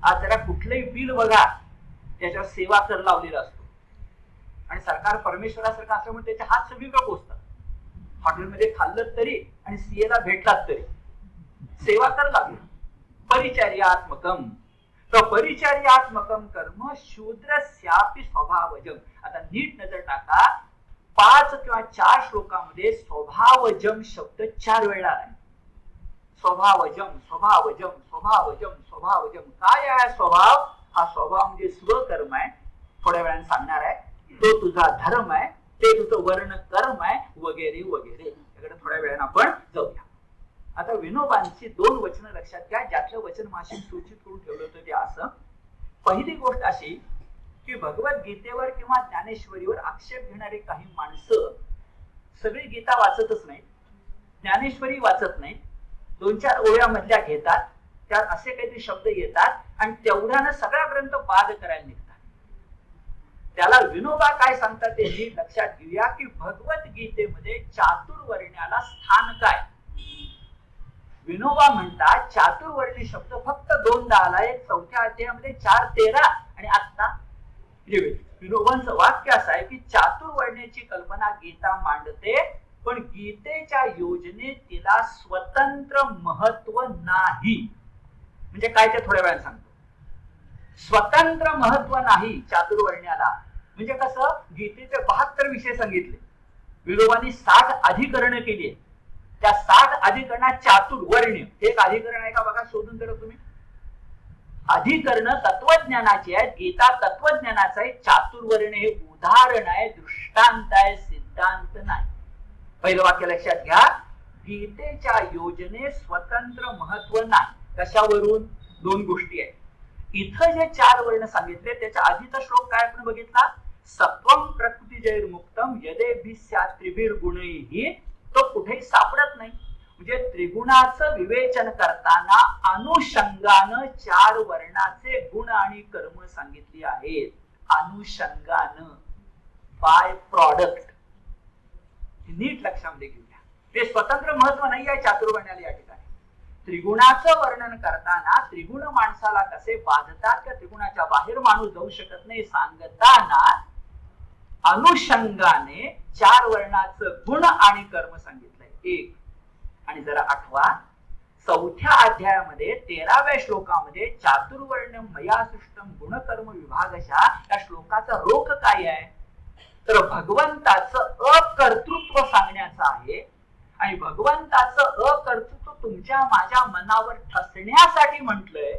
आज जरा कुठलंही बिल बघा, त्याच्यावर सेवा कर लावलेला असतो. आणि सरकार परमेश्वरासारखं असल्यामुळे त्याच्या हात सगळीकडे पोहोचतात. हॉटेलमध्ये खाल्लं तरी आणि सीएला भेटलात तरी सेवा कर लागली. परिचर्यात्मकम. तर परिचर्यात्मकम कर्म शूद्रस्यापि स्वभावजम. आता नीट नजर टाका, 5 किंवा 4 श्लोकामध्ये स्वभावजम शब्द 4 वेळा आहे. स्वभावजम, स्वभावजम, स्वभावजम, स्वभावजम. काय आहे स्वभाव? हा स्वभाव म्हणजे स्वकर्म आहे. थोड्या वेळाने सांगणार आहे. तो तुझा धर्म आहे, ते तुझं वर्ण कर्म आहे, वगैरे वगैरे. याकडे थोड्या वेळाने आपण जाऊया. आता विनोबांची 2 वचनं लक्षात घ्या, ज्यातलं वचन माशिक सूचित करून ठेवलं होतं ते असं. पहिली गोष्ट अशी की भगवद्गीतेवर किंवा ज्ञानेश्वरीवर आक्षेप घेणारे काही माणसं सगळी गीता वाचतच नाही, ज्ञानेश्वरी वाचत नाही, 2-4 ओळ्यामधल्या घेतात, त्यात असे काहीतरी शब्द येतात आणि तेवढ्यानं सगळा ग्रंथ बाद करायला निघतात. त्याला विनोबा काय सांगतात ते नीट लक्षात घेऊया की भगवद्गीतेमध्ये चातुर्वर्ण्याला स्थान काय. विनोबा म्हणतात चातुर्वर्णी शब्द फक्त 2दा आलाय, 4थ्या अध्यायामध्ये 4:13 आणि आता. विनोबांचं वाक्य असं आहे की चातुर्वर्ण्याची कल्पना गीता मांडते, पण गीतेच्या योजनेत तिला स्वतंत्र महत्व नाही. म्हणजे काय ते थोड्या वेळाने सांगतो. स्वतंत्र महत्व नाही चातुर्वर्ण्याला. म्हणजे कसं, गीतेचे 72 विषय सांगितले, विनोबांनी 60 अधिकरण केली. त्या 7 अधिकरणात चातुर्वर्ण्य हे एक अधिकरण आहे का बघा, शोधून जरा तुम्ही. अधिकरण तत्वज्ञानाची आहेत. गीता तत्वज्ञानाचं आहे. चातुर्वर्ण्य हे उदाहरण आहे, दृष्टांत आहे, सिद्धांत नाही. पहिलं वाक्य लक्षात घ्या. गीतेच्या योजने स्वतंत्र महत्व नाही. कशावरून? 2 गोष्टी आहेत. इथं जे 4 वर्ण सांगितले त्याच्या आधीचा श्लोक काय आपण बघितला? सत्वम प्रकृतिजैर्मुक्तम यदेभिस्यात् त्रिभिर्गुणैः. तो कुठेही सापडत नाही. म्हणजे त्रिगुणाचं विवेचन करताना अनुषंगानं 4 वर्णाचे गुण आणि कर्म सांगितली आहेत. अनुषंगानं, बाय प्रॉडक्ट. नीट लक्षामध्ये घेऊया. ते स्वतंत्र महत्व नाही आहे चातुर्वर्ण्याला या ठिकाणी. त्रिगुणाचं वर्णन करताना त्रिगुण माणसाला कसे बाधतात का त्रिगुणाच्या बाहेर माणूस जाऊ शकत नाही सांगताना अनुषंगाने 4 वर्णाचं गुण आणि कर्म सांगितलंय. 1 आणि जरा आठवा, 4थ्या अध्यायामध्ये 13व्या श्लोकामध्ये चातुर्वर्ण्यम मया सृष्टम गुणकर्म विभागशः या श्लोकाचा रोख काय आहे? तर भगवंताचं अकर्तृत्व सांगण्याचं आहे. आणि भगवंताचं अकर्तृत्व तुमच्या माझ्या मनावर ठसण्यासाठी म्हटलंय.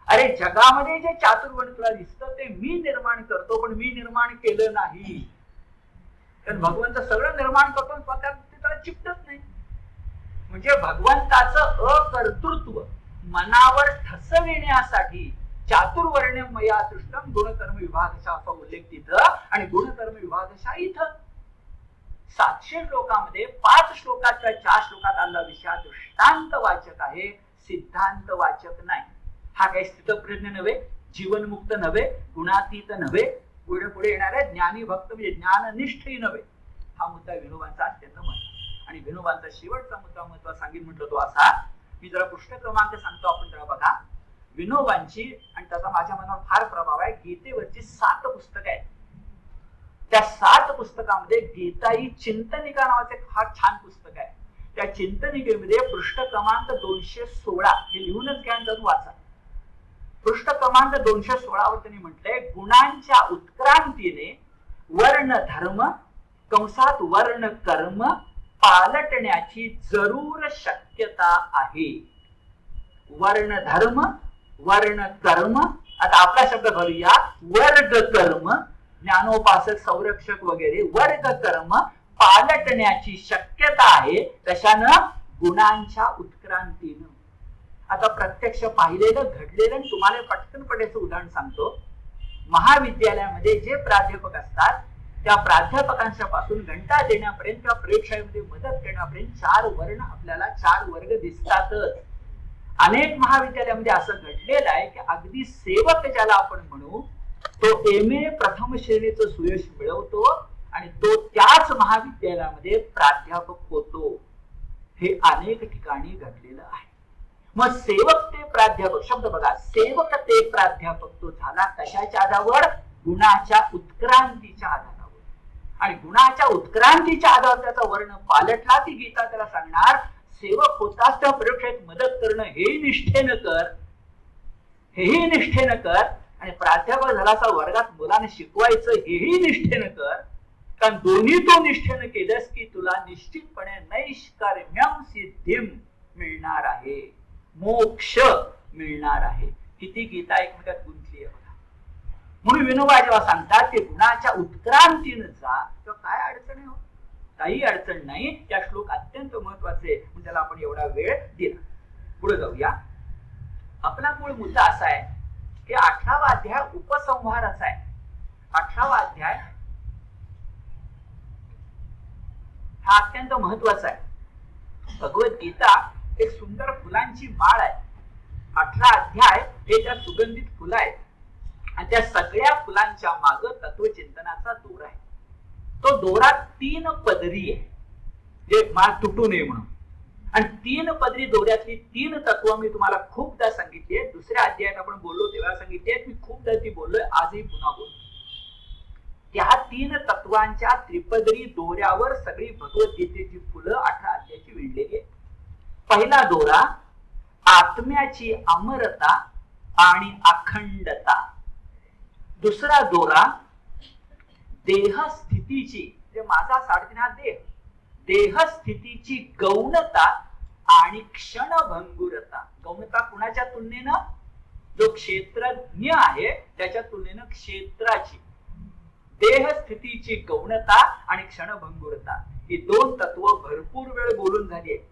अरे जगामध्ये जे चातुर्वर्ण तुला दिसतं ते मी निर्माण करतो, पण मी निर्माण केलं नाही. कारण भगवंत सगळं निर्माण करतो, स्वतः त्याला चिपटत नाही. म्हणजे भगवंताचं अकर्तृत्व मनावर ठसविण्यासाठी चातुर्वर्ण्य मया सृष्टम गुणकर्म विभागशः असा उल्लेख तिथं आणि गुणकर्म विभागशः इथं. 700 श्लोकामध्ये 5 श्लोकाच्या 4 श्लोकात आलेला विषय दृष्टांत वाचक आहे, सिद्धांत वाचक नाही. हा काही स्थितप्रज्ञ नव्हे, जीवनमुक्त नव्हे, गुणातीत नव्हे, पुढे पुढे येणाऱ्या ज्ञानी भक्त म्हणजे ज्ञाननिष्ठही नव्हे. हा मुद्दा विनोबांचा अत्यंत महत्त्वाचा. आणि विनोबांचा शेवटचा मुद्दा महत्त्वाचा सांगेन म्हटलं तो असा. मी जरा पृष्ठ क्रमांक सांगतो, आपण जरा बघा. विनोबांची आणि त्याचा माझ्या मनावर फार प्रभाव आहे. गीतेवरची 7 पुस्तकं आहेत. त्या 7 पुस्तकामध्ये गीता ही चिंतनिका नावाचे फार छान पुस्तक आहे. त्या चिंतनिकेमध्ये पृष्ठ क्रमांक 216 हे लिहूनच घ्या, जाऊन वाचा. पृष्ठ क्रमांक 216 वर त्यांनी म्हटलंय, गुणांच्या उत्क्रांतीने वर्ण धर्म कंसात वर्ण कर्म पालटण्याची जरूर शक्यता आहे. वर्ण धर्म, वर्ण कर्म. आता आपला शब्द घालूया, वर्ग कर्म. ज्ञानोपासक, संरक्षक वगैरे वर्ग कर्म पालटण्याची शक्यता आहे. कशानं? गुणांच्या उत्क्रांतीनं. आता प्रत्यक्ष पाहिलेलं घडलेलं तुम्हाला पटकन पडायचं उदाहरण सांगतो. महाविद्यालयामध्ये जे प्राध्यापक असतात त्या प्राध्यापकांच्या पासून घंटा देण्यापर्यंत किंवा प्रयोगशाळेमध्ये मदत करण्यापर्यंत 4 वर्ण आपल्याला 4 वर्ग दिसतातच. अनेक महाविद्यालयामध्ये असं घडलेलं आहे की अगदी सेवक ज्याला आपण म्हणू तो MA प्रथम श्रेणीचं सुयश मिळवतो आणि तो त्याच महाविद्यालयामध्ये प्राध्यापक होतो. हे अनेक ठिकाणी घडलेलं आहे. मग सेवक ते प्राध्यापक, शब्द बघा, सेवक ते प्राध्यापक तो झाला कशाच्या आधारावर? गुणाच्या उत्क्रांतीच्या आधारावर. आणि गुणाच्या उत्क्रांतीच्या आधारावर त्याचा वर्ण पालटला ती गीता त्याला सांगणार, सेवक होताच त्या प्रयोगशाळेत मदत करणं हेही निष्ठेनं कर, हेही निष्ठेनं कर. आणि प्राध्यापक झालासा वर्गात मुलांना शिकवायचं हेही निष्ठेनं कर. कारण दोन्ही तो निष्ठेनं केलंस की तुला निश्चितपणे नैष्कर्म्यं सिद्धिं मिळणार आहे, मोक्ष मिळणार आहे. किती गीता एकमेकात गुंतली आहे बघा. म्हणून विनोबा जेव्हा सांगतात की गुणाच्या उत्क्रांतीनं जा, तर काय अडचण आहे? काही अडचण नाही. त्या श्लोक अत्यंत महत्वाचे म्हणून त्याला आपण एवढा वेळ दिला. पुढे जाऊया. आपला मूळ मुद्दा असा आहे की 18वा अध्याय उपसंहाराचा आहे. 18वा अध्याय हा अत्यंत महत्वाचा आहे. भगवद्गीता एक सुंदर फुलांची माळ आहे. 18 अध्याय हे त्या सुगंधित फुलं आहेत आणि त्या सगळ्या फुलांच्या माग तत्वचिंतनाचा दोरा आहे. तो दोरा 3 पदरी आहे, जे माळ तुटू नये म्हणून. आणि 3 पदरी दोऱ्यातली 3 तत्व मी तुम्हाला खूपदा सांगितली आहेत. दुसऱ्या अध्यायात आपण बोललो तेव्हा सांगितली आहेत, मी खूपदा ती बोललोय, आजही पुन्हा बोलतो. त्या 3 तत्वांच्या त्रिपदरी दोऱ्यावर सगळी भगवद्गीतेची फुलं 18 अध्यायाची विणलेली आहेत. पहिला दोरा आत्म्याची अमरता आणि अखंडता. दुसरा दोरा देह स्थितीची, जे माझा 3.5 हा देह, देहस्थितीची गौणता आणि क्षणभंगुरता. गौणता कुणाच्या तुलनेनं? जो क्षेत्रज्ञ आहे त्याच्या तुलनेनं क्षेत्राची. देहस्थितीची गौणता आणि क्षणभंगुरता ही दोन तत्व भरपूर वेळ बोलून झाली आहे.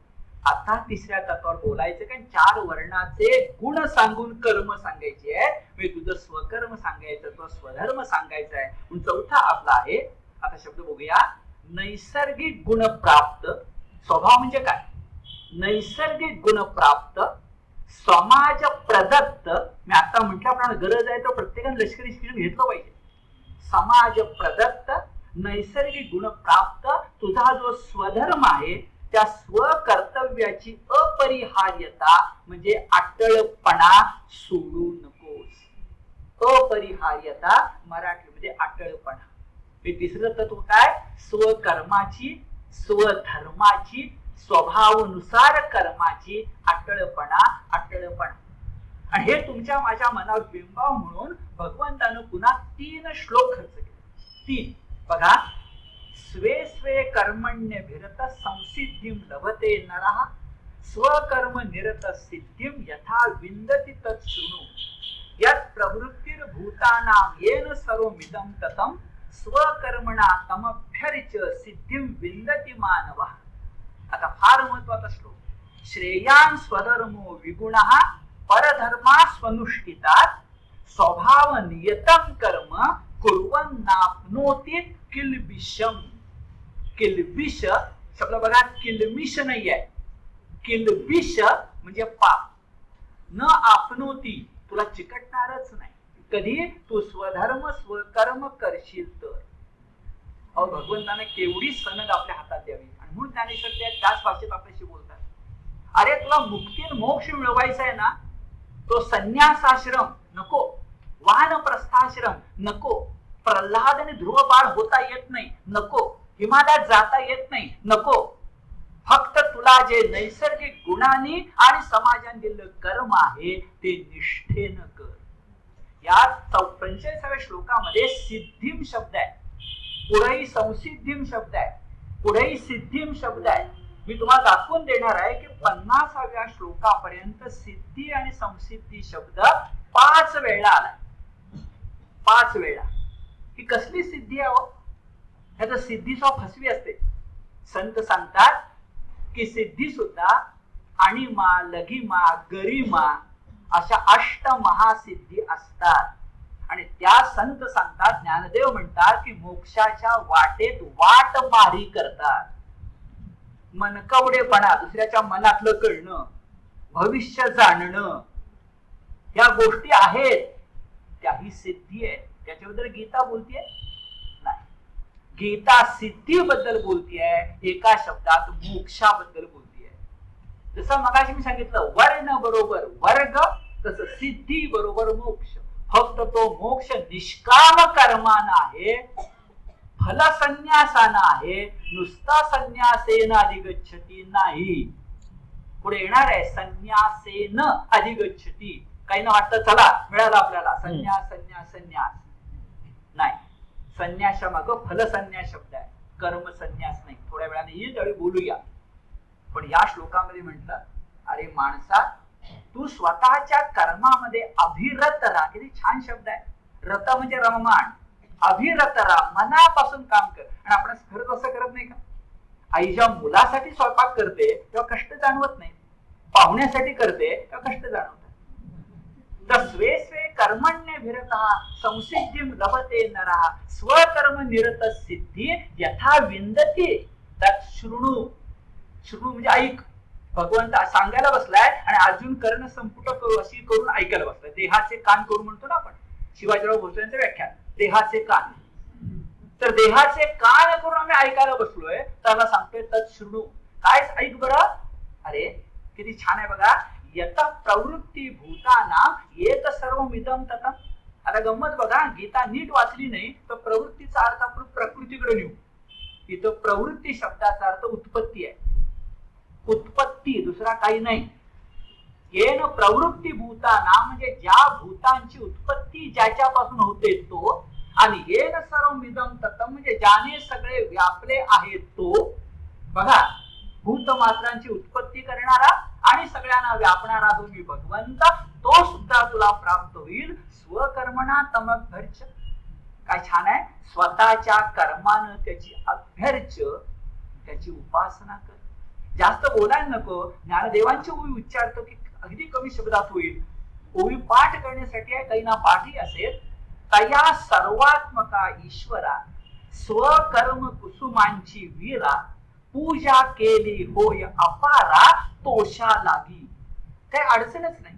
आता तिसऱ्या तत्वावर बोलायचं, कारण 4 वर्णाचे गुण सांगून कर्म सांगायचे आहे. म्हणजे तुझं स्वकर्म सांगायचं, तुझं स्वधर्म सांगायचा आहे. म्हणून चौथा आपला आहे. आता शब्द बघूया. नैसर्गिक गुण प्राप्त. स्वभाव म्हणजे काय? नैसर्गिक गुण प्राप्त, समाज प्रदत्त. मी आता म्हटल्याप्रमाणे गरज आहे तर प्रत्येकाने लष्करी शिक्षण घेतलं पाहिजे. समाज प्रदत्त नैसर्गिक गुण प्राप्त तुझा जो स्वधर्म आहे त्या स्वकर्तव्याची अपरिहार्यता म्हणजे अटळपणा सोडू नकोस. अपरिहार्यता मराठीमध्ये अटळपणा. हे तिसरं तत्व काय? स्वकर्माची, स्वधर्माची, स्वभावानुसार कर्माची अटळपणा. आणि हे तुमच्या माझ्या मनावर बिंबाव म्हणून भगवंतानं पुन्हा 3 श्लोक खर्च केले. 3 बघा. स्वे स्वे कर्मण्यभिरत संसिद्धिं लभते नरः स्वकर्म निरत सिद्धिं यथा विन्दति तत् शृणु यत् प्रवृत्तिर्भूतानां येन सर्वमिदं ततं स्वकर्मणा तमभ्यर्च्य सिद्धिं विन्दति मानवः. आता फार महत्वाचा श्लोक. श्रेयान् स्वधर्मो विगुणः परधर्मा स्वनुष्ठितात् स्वभाव नियतं कर्म कुर्वन्नाप्नोति किल्बिषम. किल्बिष शब्द बघा. किल्बिष नाही आहे. किल्बिष म्हणजे पाप. न आपनोती तुला चिकटणारच नाही कधी तू स्वधर्म स्वकर्म करशील तर. अहो भगवंताने केवढी सनद आपल्या हातात द्यावी. आणि म्हणून ज्ञानेश्वर त्याच भाषेत आपल्याशी बोलतात. अरे तुला मुक्ती मोक्ष मिळवायचा आहे ना, तो संन्यासाश्रम नको, वानप्रस्थाश्रम नको, प्रल्हाद आणि ध्रुव बाळ होता येत नाही नको, हिमालयात जाता येत नाही नको. फक्त तुला जे नैसर्गिक गुणांनी आणि समाजाने दिलेलं कर्म आहे ते निष्ठेनं कर. या 45व्या श्लोकामध्ये सिद्धिम शब्द आहे, पुढेही संसिद्धिम शब्द आहे, पुढेही सिद्धिम शब्द आहे. मी तुम्हाला दाखवून देणार आहे की 50व्या श्लोकापर्यंत सिद्धी आणि संसिद्धी शब्द 5 वेळा आलाय. 5 वेळा. ही कसली सिद्धी आहे? ह्याचं सिद्धीचा फसवी असते. संत सांगतात की सिद्धी सुद्धा अणिमा, लघिमा, गरिमा अशा 8 महासिद्धी असतात. आणि त्या संत सांगतात, ज्ञानदेव म्हणतात की मोक्षाच्या वाटेत वाट मारी करतात. मनकवडेपणा, दुसऱ्याच्या मनातलं कळणं, भविष्य जाणणं, या गोष्टी आहेत. त्याही सिद्धी आहे. त्याच्याबद्दल गीता बोलतीये नाही. गीता सिद्धीबद्दल बोलतीये, एका शब्दात मोक्षाबद्दल बोलतीये. जसं मगाशी मी सांगितलं वर्ण बरोबर वर्ग, तसं सिद्धी बरोबर मोक्ष. फक्त तो मोक्ष निष्काम कर्मानं आहे, फलसन्यासानं आहे, नुसता संन्यासेन अधिगच्छती नाही. पुढे येणार आहे संन्यासेन अधिगच्छती. काहींना वाटतं चला मिळाला आपल्याला संन्यास संन्यास संन्यास. नाही, संन्यासा मागं फलसन्यास शब्द आहे, कर्म संन्यास नाही. थोड्या वेळाने येईल त्यावेळी बोलूया. पण या श्लोकामध्ये म्हटलं, अरे माणसा तू स्वतःच्या कर्मामध्ये अभिरत राहा. किती छान शब्द आहे. रत म्हणजे रममाण. अभिरत राहा, मनापासून काम कर. आणि आपण खरंच असं करत नाही का? आई जेव्हा मुलासाठी स्वयंपाक करते तेव्हा कष्ट जाणवत नाही, पाहुण्यासाठी करते तेव्हा कष्ट जाणवतात. तर स्वे स्वे कर्मण्यभिरतः संसिद्धिं लभते नरः स्वकर्म निरत सिद्धी यथा विन्दति तत् शृणु. शृणु म्हणजे ऐक. भगवंत सांगायला बसलाय आणि अर्जुन कर्ण संपुट करू अशी करून ऐकायला बसलाय. देहाचे कान करू म्हणतो ना आपण, शिवाजीराव भोसलेंचं व्याख्यान, देहाचे कान. तर देहाचे कान करून आम्ही ऐकायला बसलोय. त्याला सांगतोय तत् शृणु. काय ऐक बरं. अरे किती छान आहे बघा. यत प्रवृत्ती भूतानां येत सर्वमिदं ततं. आता गंमत बघा, गीता नीट वाचली नाही तर प्रवृत्तीचा अर्थ आपण प्रकृतीकडे नेऊ. इथं प्रवृत्ती शब्दाचा अर्थ उत्पत्ती आहे. उत्पत्ती, दुसरा काही नाही. येन प्रवृत्ती भूताना म्हणजे ज्या भूतांची उत्पत्ती ज्याच्यापासून होते तो, आणि येन सर्वमिदं ततं म्हणजे ज्याने सगळे व्यापले आहे तो. बघा, भूतमात्रांची उत्पत्ती करणारा आणि सगळ्यांना व्यापणारा जो मी भगवंत, तो सुद्धा तुला प्राप्त होईल. स्वकर्मणा तमभ्यर्च. काय छान आहे, स्वतःच्या कर्मानं त्याची अभ्यर्च, त्याची उपासना कर. जास्त बोलायला नको. ज्ञानदेवांची ओवी उच्चारतो की अगदी कमी शब्दात होईल. ओवी पाठ करण्यासाठी आहे, काही ना पाठी असेल. तया सर्वात्मका ईश्वरा स्वकर्म कुसुमांची वीरा पूजा केली होय अपारा तोषा लागी. काही अडचणच नाही.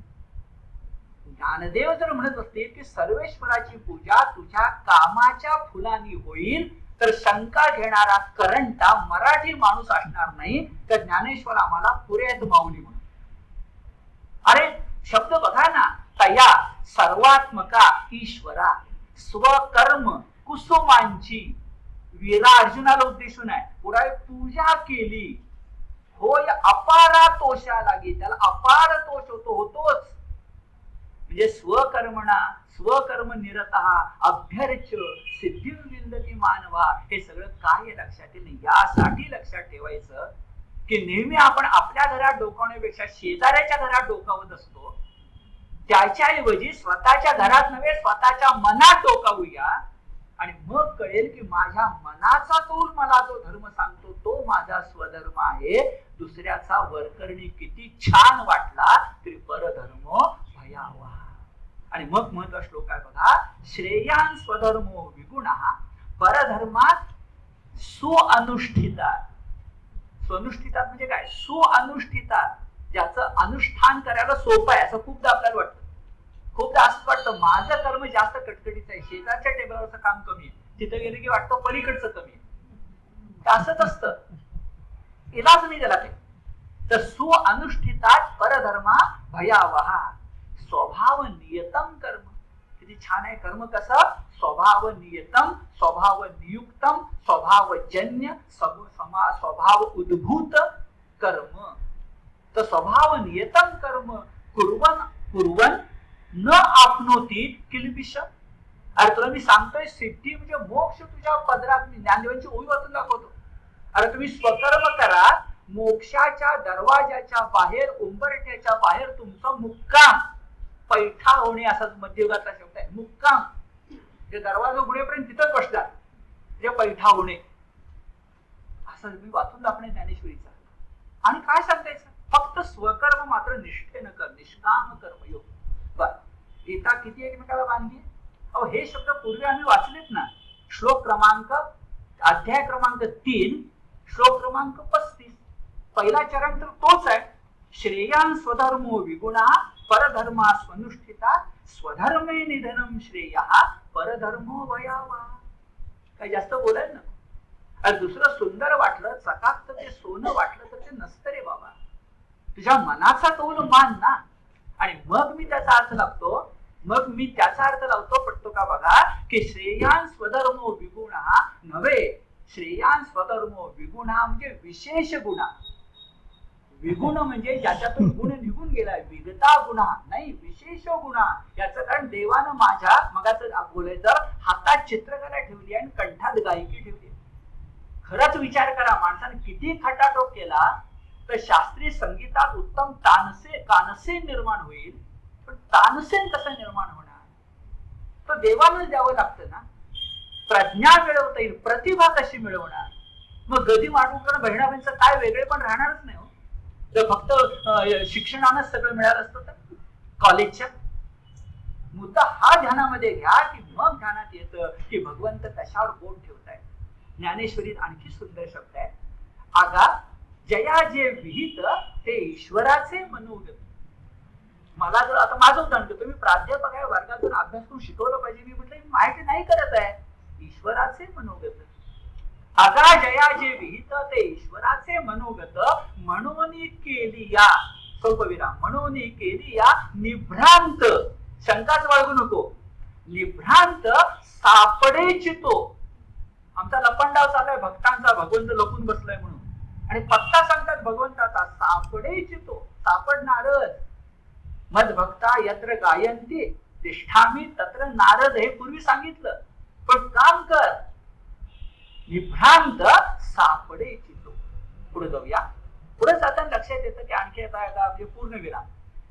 ज्ञानदेव जर म्हणत असतील की सर्वेश्वराची पूजा तुझ्या कामाच्या फुलांनी होईल, तर शंका घेणारा करंटा मराठी माणूस असणार नाही तर ज्ञानेश्वर आम्हाला पुऱ्यात माऊली म्हणून. अरे शब्द बघा ना, तया सर्वात्मका ईश्वरा स्वकर्म कुसुमांची वीरा, अर्जुनाला उद्देशून आहे. पुढे पूजा केली होय अपारा तोषा लागी. त्याला अपार तोष होतोच. म्हणजे स्वकर्मणा स्वकर्म निरतः अभ्यर्च सिद्धी विंदती मानवा. हे सगळं काय लक्षात येईल. यासाठी लक्षात ठेवायचं की नेहमी आपण आपल्या घरात डोकावण्यापेक्षा शेजाऱ्याच्या घरात डोकावत असतो. त्याच्याऐवजी स्वतःच्या घरात नव्हे, स्वतःच्या मनात डोकावूया आणि मग कळेल की माझ्या मनाचा तोल मला जो धर्म सांगतो तो माझा स्वधर्म आहे. दुसऱ्याचा वरकरणी किती छान वाटला तरी परधर्म भयावा. आणि मग महत्व श्लोक आहे बघा, श्रेयान स्वधर्मो विगुणः परधर्मात सुअनुष्ठितात. सुअनुष्ठितात म्हणजे काय, सुअनुष्ठितात, ज्याचं अनुष्ठान करायला सोपं आहे. असं खूपदा आपल्याला वाटतं. खूपदा असंच वाटतं माझं कर्म जास्त कटकटीचं आहे, शेजारच्या टेबलवरचं काम कमी आहे, तिथं गेलं की वाटतं पलीकडचं कमी आहे. असंच असतं, इलाज नाही त्याला काही. तर सुअनुष्ठितात परधर्मा भयावहा स्वभाव नियतम कर्म. किती छान आहे कर्म कसं, स्वभाव नियतम, स्वभाव नियुक्तम, स्वभावजन्य, स्वभाव उद्भूत कर्म. तर स्वभाव नियतम कर्म कुर्वन कुर्वन न आपनोती किलबिष. अरे तुला मी सांगतोय सिद्धी म्हणजे मोक्ष तुझ्या पदरात. मी ज्ञानदेवांची ओवी वाचून दाखवतो. अरे तुम्ही स्वकर्म करा, मोक्षाच्या दरवाजाच्या बाहेर, उंबरठ्याच्या बाहेर तुमचा मुक्काम पैठा होणे असा मध्ययुगातला शब्द आहे. मुक्काम जे दरवाजा उघडेपर्यंत तिथंच बसतात, जे पैठा होणे असं मी वाचून दाखवणे ज्ञानेश्वरीचा. आणि काय सांगायचं, फक्त स्वकर्म मात्र निष्ठेनं कर, निष्काम कर्मयोग. बर, गीता किती एकमेकाला बांधली. अहो हे शब्द पूर्वी आम्ही वाचलेत ना. श्लोक क्रमांक, अध्याय क्रमांक 3 श्लोक क्रमांक 35. पहिला चरण तर तोच आहे. श्रेयान स्वधर्मो विगुणा परधर्मा स्वनुष्ठिता स्वधर्मे निधनम श्रेय परधर्मो भयावा. काही जास्त बोलायला नको. आणि दुसरं सुंदर वाटलं, चकाकत ते सोनं वाटलं तर ते नसतं रे बाबा. तुझ्या मनाचा तोल मान ना. आणि मग मी त्याचा अर्थ लावतो, पटतो का बघा, की श्रेयान स्वधर्मो विगुणा नव्हे. श्रेयान स्वधर्मो विगुणा म्हणजे विशेष गुणा. विगुण म्हणजे ज्याच्यातून गुण निघून गेलाय, विगता गुन्हा नाही, विशेष गुन्हा. याचं कारण देवानं माझ्या मगाचं बोलायचं हातात चित्रकला ठेवली आणि कंठात गायकी ठेवली. खरंच विचार करा, माणसाने किती खटाटोप केला तर शास्त्रीय संगीतात उत्तम कानसेन निर्माण होईल. पण तानसेन कसं निर्माण होणार, तर देवानं द्यावं लागतं ना. प्रज्ञा मिळवता येईल, प्रतिभा कशी मिळवणार. मग गदी माडगुळकर बहिणाबाईंचं काय वेगळे पण राहणारच नाही हो. जर फक्त शिक्षणानंच सगळं मिळालं असतं तर कॉलेजच्या. मुद्दा हा ध्यानामध्ये घ्या की मग ध्यानात येतं की भगवंत कशावर बोट ठेवताय. ज्ञानेश्वरीत आणखी सुंदर शब्द आहे, आगा जया जे विहित ते ईश्वराचे मनोगत. मला जर आता माझं उदाहरण देतो, मी प्राध्यापक आहे, वर्गातून अभ्यास करून शिकवलं पाहिजे. मी म्हटलं मी माहिती नाही करत आहे, ईश्वराचे मनोगत. आगा जया जे विहित ते ईश्वराचे मनोगत म्हणून केली या स्वल्पविराम म्हणून केली या निभ्रांत. शंकाच बाळगू नको. निभ्रांत सापडेची तो. आमचा लपंडाव चालू आहे भक्तांचा, भगवंत लपून बसलाय म्हणून. आणि पत्ता सांगतात भगवंताचा, सापडेची तो, सापडणारच. मद भक्ता यत्र गायंती तिष्ठामी तत्र नारद, हे पूर्वी सांगितलं. पण काम कर, निभ्रांत सापडेची तो. पुढे जाऊया. पुढे जाताना लक्षात येतं की आणखी आता म्हणजे पूर्ण विराम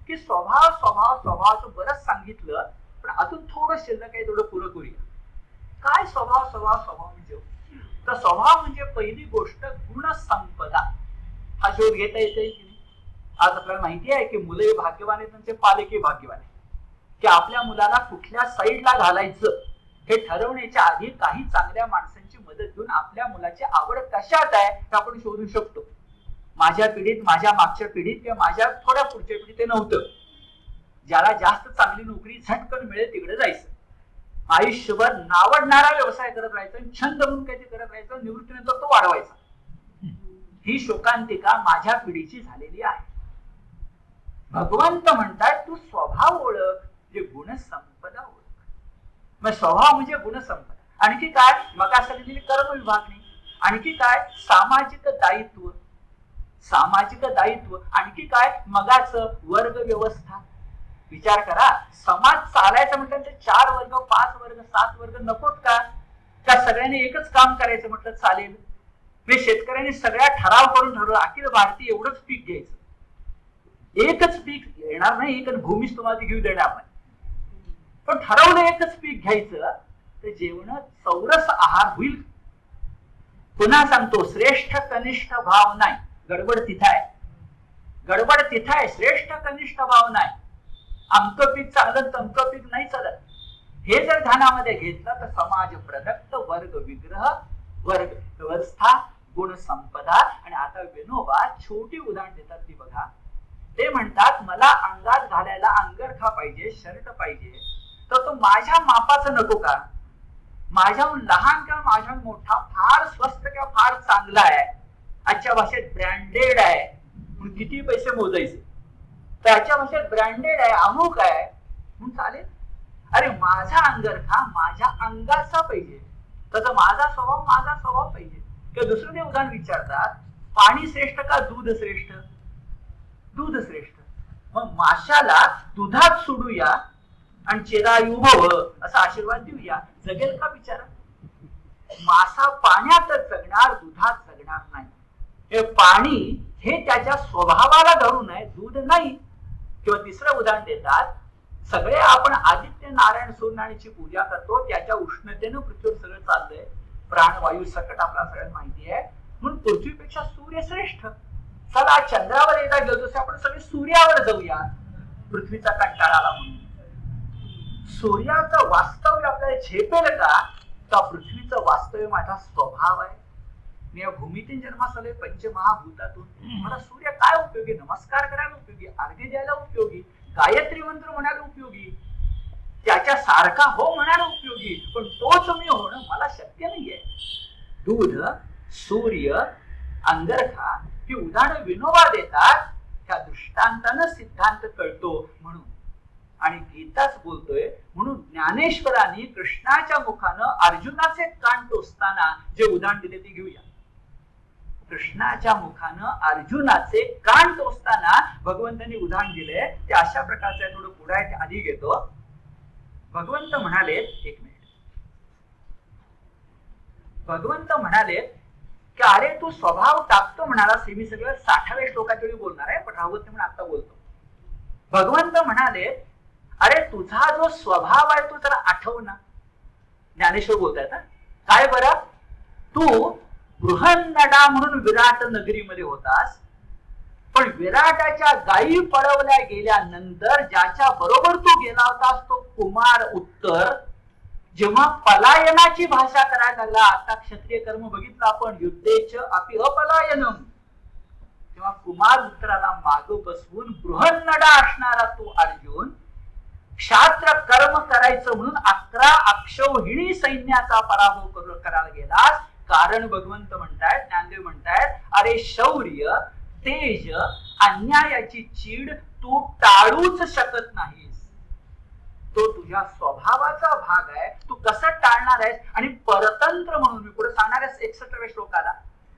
की स्वभाव स्वभाव स्वभावाचं बरंच सांगितलं, पण अजून थोडं शिल्लक आहे, थोडं पुरं करूया. काय स्वभाव स्वभाव स्वभाव म्हणजे? तर स्वभाव म्हणजे पहिली गोष्ट गुणसंपदा. हा शोध घेता येते की नाही? आज आपल्याला माहिती आहे की मुलं भाग्यवान आहेत, त्यांचे पालकही भाग्यवान आहेत, की आपल्या मुलाला कुठल्या साईडला घालायचं हे ठरवण्याच्या आधी काही चांगल्या माणसांची मदत घेऊन आपल्या मुलाची आवड कशात आहे हे आपण शोधू शकतो. माझ्या पिढीत, माझ्या मागच्या पिढीत किंवा माझ्या थोड्या पुढच्या पिढीत ते नव्हतं. ज्याला जास्त चांगली नोकरी झटकन मिळेल तिकडे जायचं, आयुष्यभर नावडणारा व्यवसाय करत राहायचा, छंद म्हणून काहीतरी करत राहायचं, निवृत्तीनंतर तो वाढवायचा. ही शोकांतिका माझ्या पिढीची झालेली आहे. भगवंत म्हणतात तू स्वभाव ओळख, जे गुणसंपदा ओळख. मग स्वभाव म्हणजे गुणसंपदा. आणखी काय? मग सांगितलेली कर्म विभागणी. आणखी काय? सामाजिक दायित्व. सामाजिक दायित्व. आणखी काय? मगाचं वर्ग व्यवस्था. विचार करा, समाज चालायचं म्हटलं तर 4 वर्ग, 5 वर्ग, 7 वर्ग नकोत का? का सगळ्यांनी एकच काम करायचं म्हटलं चालेल? म्हणजे शेतकऱ्यांनी सगळ्या ठराव करून ठरवलं अखिल भारतीय एवढंच पीक घ्यायचं. एकच पीक येणार नाही, कारण भूमीच तुम्हाला घेऊ देणार नाही, पण ठरवलं एकच पीक घ्यायचं, तर जेवण चौरस आहार होईल. पुन्हा सांगतो, श्रेष्ठ कनिष्ठ भाव नाही. गडबड तिथं आहे, गडबड तिथं आहे. श्रेष्ठ कनिष्ठ भाव नाही. आमचं पीक चालत, तमचं पीक नाही चालत. हे जर ध्यानामध्ये घेतलं तर समाज प्रदत्त वर्ग विग्रह, वर्ग व्यवस्था, गुण संपदा. आणि आता विनोबा छोटी उदाहरण देतात ती बघा. ते म्हणतात मला अंगात घालायला अंगरखा पाहिजे, शर्ट पाहिजे, तर तो माझ्या मापाचा नको का? माझ्याहून लहान किंवा माझ्याहून मोठा फार स्वस्त किंवा फार चांगला आहे, आजच्या भाषेत ब्रँडेड आहे, किती पैसे मोजायचे, त्याच्या भाषेत ब्रँडेड आहे, अमुक आहे म्हणून चालेल? अरे माझा अंगरखा माझ्या अंगाचा पाहिजे, तर माझा स्वभाव पाहिजे. किंवा दुसरं उदाहरण विचारतात, पाणी श्रेष्ठ का दूध श्रेष्ठ? दूध श्रेष्ठ. मग माशाला दुधात सोडूया आणि चिरायू भव असा आशीर्वाद देऊया, जगेल का बिचारा? मासा पाण्यातच जगणार, दुधात जगणार नाही. हे पाणी हे त्याच्या स्वभावाला धरून आहे, दूध नाही. किंवा तिसरं उदाहरण देतात, सगळे आपण आदित्य नारायण सूर्यनारायणाची पूजा करतो, त्याच्या उष्णतेनं पृथ्वीवर सगळं चाललंय, प्राणवायू सकट आपल्याला सगळ्यांना माहिती आहे, म्हणून पृथ्वीपेक्षा सूर्य श्रेष्ठ. चला चंद्रावर एकदा गेलो तसे आपण सगळे सूर्यावर जाऊया, पृथ्वीचा कंटाळा आला म्हणून. सूर्याचं वास्तव्य आपल्याला झेपेल का? तर पृथ्वीचं वास्तव्य माझा स्वभाव आहे. मी या भूमीतून जन्मास आलोय, पंचमहाभूतातून. मला सूर्य काय उपयोगी? नमस्कार करायला उपयोगी, अर्घ्य द्यायला उपयोगी, गायत्री मंत्र म्हणायला उपयोगी, त्याच्या सारखा हो म्हणायला उपयोगी, पण तोच मी होणं मला शक्य नाहीये. दूध, सूर्य, अंगरखा ही उदाहरणं विनोबा देतात, त्या दृष्टांतानं सिद्धांत कळतो म्हणून. आणि गीताच बोलतोय म्हणून ज्ञानेश्वरांनी कृष्णाच्या मुखानं अर्जुनाचे कान टोचताना जे उदाहरण दिले ते घेऊया. कृष्णाच्या मुखानं अर्जुनाचे कान टोचताना भगवंतांनी उदाहरण दिले ते अशा प्रकारचे. थोडं पुढे आधी घेतो. भगवंत म्हणाले, एक मिनिट, भगवंत म्हणाले की अरे तू स्वभाव टाकतो म्हणालास. मी सगळं 60व्या श्लोकाच्या वेळी बोलणार आहे, पण राहत नाही म्हणून आता बोलतो. भगवंत म्हणाले अरे तुझा जो स्वभाव आहे तो जरा आठव ना. ज्ञानेश्वर बोलतायत, काय बरं? तू बृहन्नडा म्हणून विराट नगरीमध्ये होतास, पण विराटाच्या गायी पळवल्या गेल्यानंतर ज्याच्या बरोबर तू गेला होतास तो कुमार उत्तर, जेव्हा पलायनाची भाषा करायला लागला, आता क्षत्रिय कर्म बघितलं आपण, युद्धेच अपि अपलायनम, तेव्हा कुमार उत्तराला माग बसवून बृहन्नडा असणारा तो अर्जुन क्षात्र कर्म करायचं म्हणून 11 अक्षौहिणी सैन्याचा पराभव करायला गेलास. कारण भगवंत म्हणतायत, ज्ञानदेव म्हणतायत, अरे शौर्य, तेज, अन्यायाची चीड तू टाळूच शकत नाहीस. तो तुझ्या स्वभावाचा भाग आहे, तू कसं टाळणार आहेस? आणि परतंत्र म्हणून मी पुढे सांगणार आहे 61व्या श्लोकाला,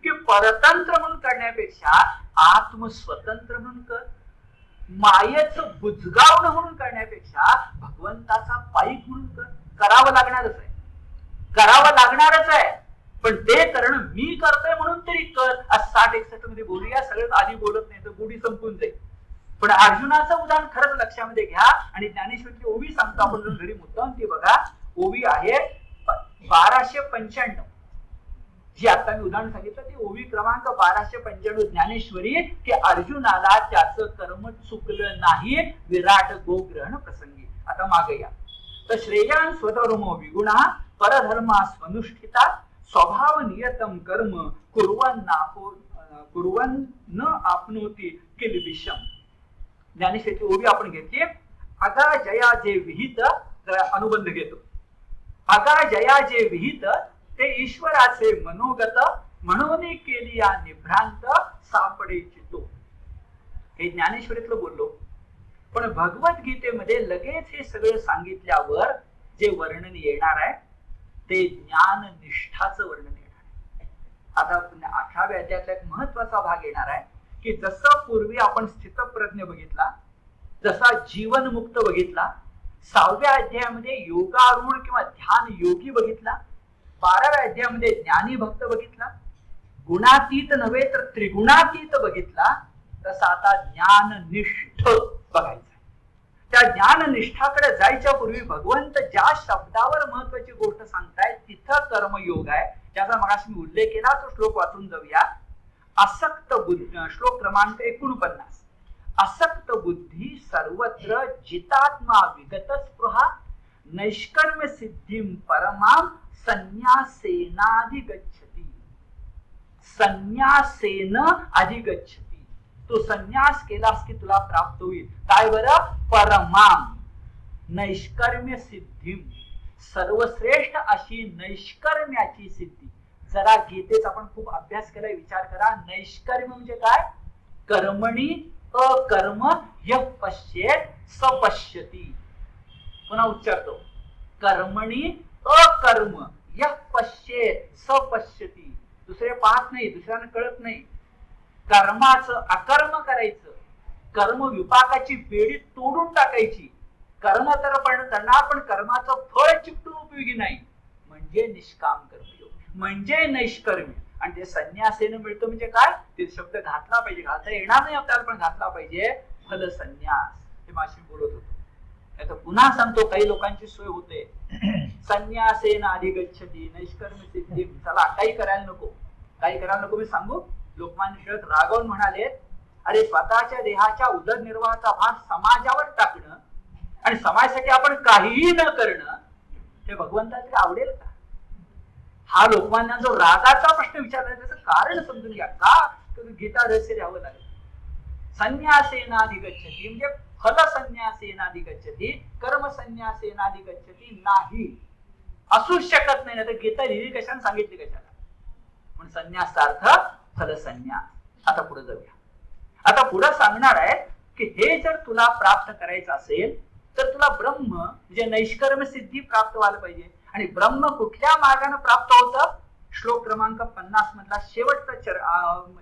की परतंत्र म्हणून करण्यापेक्षा आत्मस्वतंत्र म्हणून कर. मायेचं बुजगावणं म्हणून करण्यापेक्षा भगवंताचा पाईक म्हणून कर. करावं लागणारच आहे, करावं लागणारच आहे, पण ते करणं मी करतोय म्हणून तरी कर. आज 60-61 पण अर्जुनाचं उदाहरण खरंच लक्षामध्ये घ्या आणि ज्ञानेश्वरची ओवी सांगतो आपण जर घरी मुद्दाम ती बघा. ओवी आहे 1295, जी आता मी उदाहरण सांगितलं ती ओवी क्रमांक 1295 ज्ञानेश्वरी, की अर्जुनाला त्याचं कर्म चुकलं नाही विराट गोग्रहण प्रसंगी. आता मागे या. तर श्रेयान स्वधर्मो विगुणा परधर्मा स्वनुष्ठिता स्वभाव नियतम कर्म कुर्वन् न आपनोती किल्बिषम. ज्ञानेश्वरीची ओवी आपण घेतली. अगा जया जे विहित, अनुबंध घेतो. अगा जया जे विहित ते ईश्वराचे मनोगत म्हणून केली या निभ्रांत सापडे चितो. हे ज्ञानेश्वरीतलं बोललो. पण भगवद्गीतेमध्ये लगेच हे सगळं सांगितल्यावर जे वर्णन येणार आहे ते ज्ञान निष्ठाचं वर्णन येणार आहे. आता 18व्या अध्यायातला एक महत्वाचा भाग येणार आहे की जसं पूर्वी आपण स्थितप्रज्ञ बघितला, जसा जीवनमुक्त बघितला, 6व्या अध्यायामध्ये योगारूढ किंवा ध्यान योगी बघितला, 12व्या अध्यायामध्ये ज्ञानी भक्त बघितला, गुणातीत नव्हे तर त्रिगुणातीत बघितला, तसा आता ज्ञाननिष्ठ बघायचं. त्या ज्ञाननिष्ठाकडे जायच्या पूर्वी भगवंत ज्या शब्दावर महत्वाची गोष्ट सांगताय तिथं कर्मयोग आहे, त्याचा मगाशी मी उल्लेख केला. तो श्लोक वाचून जाऊया. असक्त बुद्धी, श्लोक क्रमांक 49. असक्त बुद्धी सर्वत्र जितात्मा विगत स्पृहा नैष्कर्म्य सिद्धिं परमां संन्यासेनाधिगच्छति. संन्यासेन अधिगच्छति. तो संन्यास केलास की तुला प्राप्त होईल काय बरं? परमां नैष्कर्म्य सिद्धिं, सर्वश्रेष्ठ अशी नैष्कर्म्याची सिद्धी. जरा गीतेचा आपण खूप अभ्यास केलाय, विचार करा. नैष्कर्म्य म्हणजे काय? कर्मणी अकर्म यः पश्येत स पश्यति. पुन्हा उच्चारतो. कर्मणी अकर्म यः पश्येत स पश्यति. दुसरे पाहत नाही, दुसऱ्यांना कळत नाही. कर्माचं अकर्म करायचं, कर्म विपाकाची बेडी तोडून टाकायची. कर्म तर पण करणार, पण कर्माचं फळ चिकटून उपयोगी नाही. म्हणजे निष्काम कर्मयोग, म्हणजे नैष्कर्म्य. आणि ते संन्यासेनं मिळतं म्हणजे काय? ते शब्द घातला पाहिजे, घालता येणार नाही आपल्याला, पण घातला पाहिजे. फल संन्यास. हे माशी बोलत होतो. आता पुन्हा सांगतो, काही लोकांची सोय होते. संन्यासेन अधिगच्छति नैष्कर्म्य सिद्धी. चला काही करायला नको, काही करायला नको. मी सांगू, लोकमान्य टिळक रागावून म्हणाले, अरे स्वतःच्या देहाच्या उदरनिर्वाहाचा भार समाजावर टाकणं आणि समाजासाठी आपण काहीही न करणं हे भगवंताला आवडेल का? हा लोकमान्यांचा जो रागाचा प्रश्न विचारला, त्याचं कारण समजून घ्या. का? गीता रहस्य द्यावं लागेल. संन्यासेनाधिगच्छति म्हणजे फल संन्यासेनाधिगच्छति, कर्म संन्यासेनाधिगच्छति नाही, असूच शकत नाही. तर गीता लिहिली कशाने, सांगितली कशाला? पण संन्यासाचा अर्थ फल संन्यास. आता पुढे जाऊया. आता पुढे सांगणार आहे की हे जर तुला प्राप्त करायचं असेल तर तुला ब्रह्म म्हणजे नैष्कर्म्य सिद्धी प्राप्त व्हायला पाहिजे. आणि ब्रह्म कुठल्या मार्गाने प्राप्त होतं? श्लोक क्रमांक 50 मधला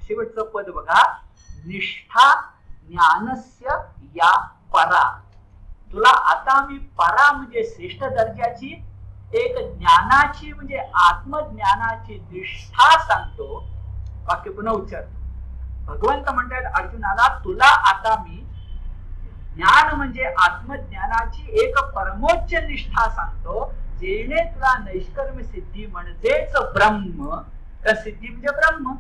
शेवटचं पद बघा. निष्ठा ज्ञानस्य या परा. तुला आता मी परा म्हणजे श्रेष्ठ दर्जाची, एक ज्ञानाची म्हणजे आत्मज्ञानाची निष्ठा सांगतो. वाक्य पुन्हा उच्चारतो. भगवंत म्हणतात अर्जुनाला, तुला आता मी ज्ञान म्हणजे आत्मज्ञानाची एक परमोच्च निष्ठा सांगतो, जेणे तुला नैष्कर्म्य सिद्धी म्हणजेच ब्रह्म, तर सिद्धी म्हणजे ब्रह्म,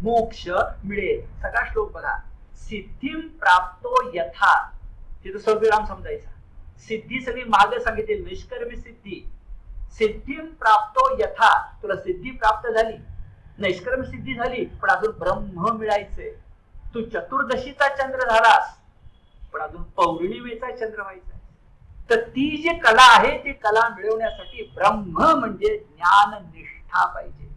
मोक्ष मिळेल. सगळा श्लोक बघा. सिद्धिं प्राप्तो यथा, तिथं स्वविराम समजायचा. सिद्धी सगळी मागे सांगितली, नैष्कर्म्य सिद्धी. सिद्धिं प्राप्तो यथा, तुला सिद्धी प्राप्त झाली, नैष्कर्म्य सिद्धी झाली, पण अजून ब्रह्म मिळायचंय. तू चतुर्दशीचा चंद्र झालास, पण अजून पौर्णिमेचा चंद्र व्हायचा. तर ती जी कला आहे ती कला मिळवण्यासाठी ब्रह्म म्हणजे ज्ञान निष्ठा पाहिजे.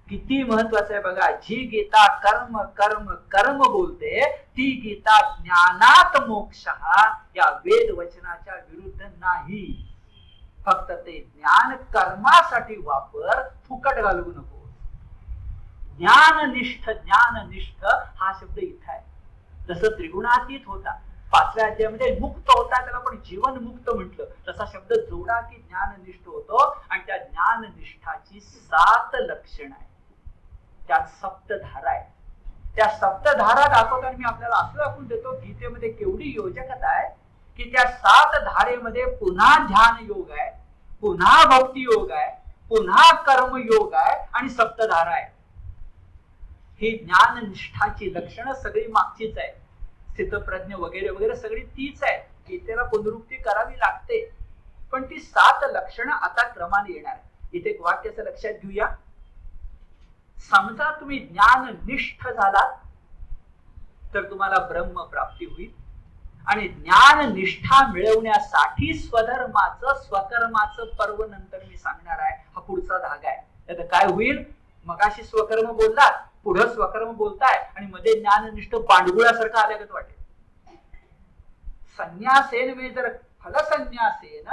किती महत्वाचं आहे बघा. जी गीता कर्म कर्म कर्म बोलते ती गीता ज्ञानात मोक्ष या वेद वचनाच्या विरुद्ध नाही. फक्त ते ज्ञान कर्मासाठी वापर, फुकट घालवू नको. ज्ञाननिष्ठ, ज्ञाननिष्ठ हा शब्द इथं आहे. जसं त्रिगुणातीत होता, 5व्या अध्यायामध्ये मुक्त होता, त्याला पण जीवन मुक्त म्हटलं. तसा शब्द जोडा की ज्ञाननिष्ठ होतो. आणि त्या ज्ञाननिष्ठाची 7 लक्षणं आहेत, त्यात सप्तधारा आहे. त्या सप्तधारा दाखवताना मी आपल्याला असं दाखवून देतो, गीतेमध्ये केवढी योजकता आहे की त्या 7 धारेमध्ये पुन्हा ध्यान योग आहे, पुन्हा भक्ती योग आहे, पुन्हा कर्म योग आहे आणि सप्तधारा आहे. ही ज्ञान निष्ठाची लक्षणं सगळी मागचीच आहे. स्थितप्रज्ञ वगैरे वगैरे सगळी तीच आहे. गीतेला पुनरुक्ती करावी लागते, पण ती 7 लक्षणं आता क्रमाने येणार आहे. इथे एक वाक्याचं लक्षात घेऊया. समजा तुम्ही ज्ञाननिष्ठ झालात तर तुम्हाला ब्रह्म प्राप्ती होईल, आणि ज्ञान निष्ठा मिळवण्यासाठी स्वधर्माचं स्वकर्माचं पर्व नंतर मी सांगणार आहे. हा पुढचा धागा आहे. आता काय होईल, मगाशी स्वकर्म बोललात, पुढं स्वकर्म बोलताय आणि मध्ये ज्ञाननिष्ठ पांडुळासारखं आल्यागत वाटेल. संन्यासेन म्हणजे जर फलसन्यासेन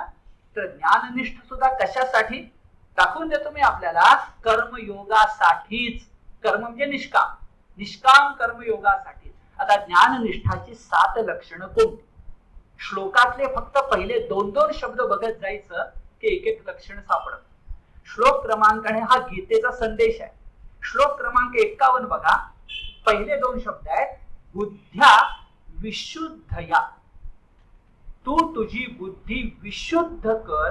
तर ज्ञाननिष्ठ सुद्धा कशासाठी दाखवून देतो मी आपल्याला, कर्मयोगासाठीच. कर्म म्हणजे निष्काम, निष्काम कर्मयोगासाठी. आता ज्ञाननिष्ठाची 7 लक्षणं कोणती? श्लोकातले फक्त पहिले 2-2 शब्द बघत जायचं की एक एक लक्षण सापडत. श्लोक क्रमांकाने हा गीतेचा संदेश आहे. श्लोक क्रमांक 51 बघा. पहिले 2 शब्द आहेत, बुद्ध्या विशुद्धया. तू तुझी बुद्धी विशुद्ध कर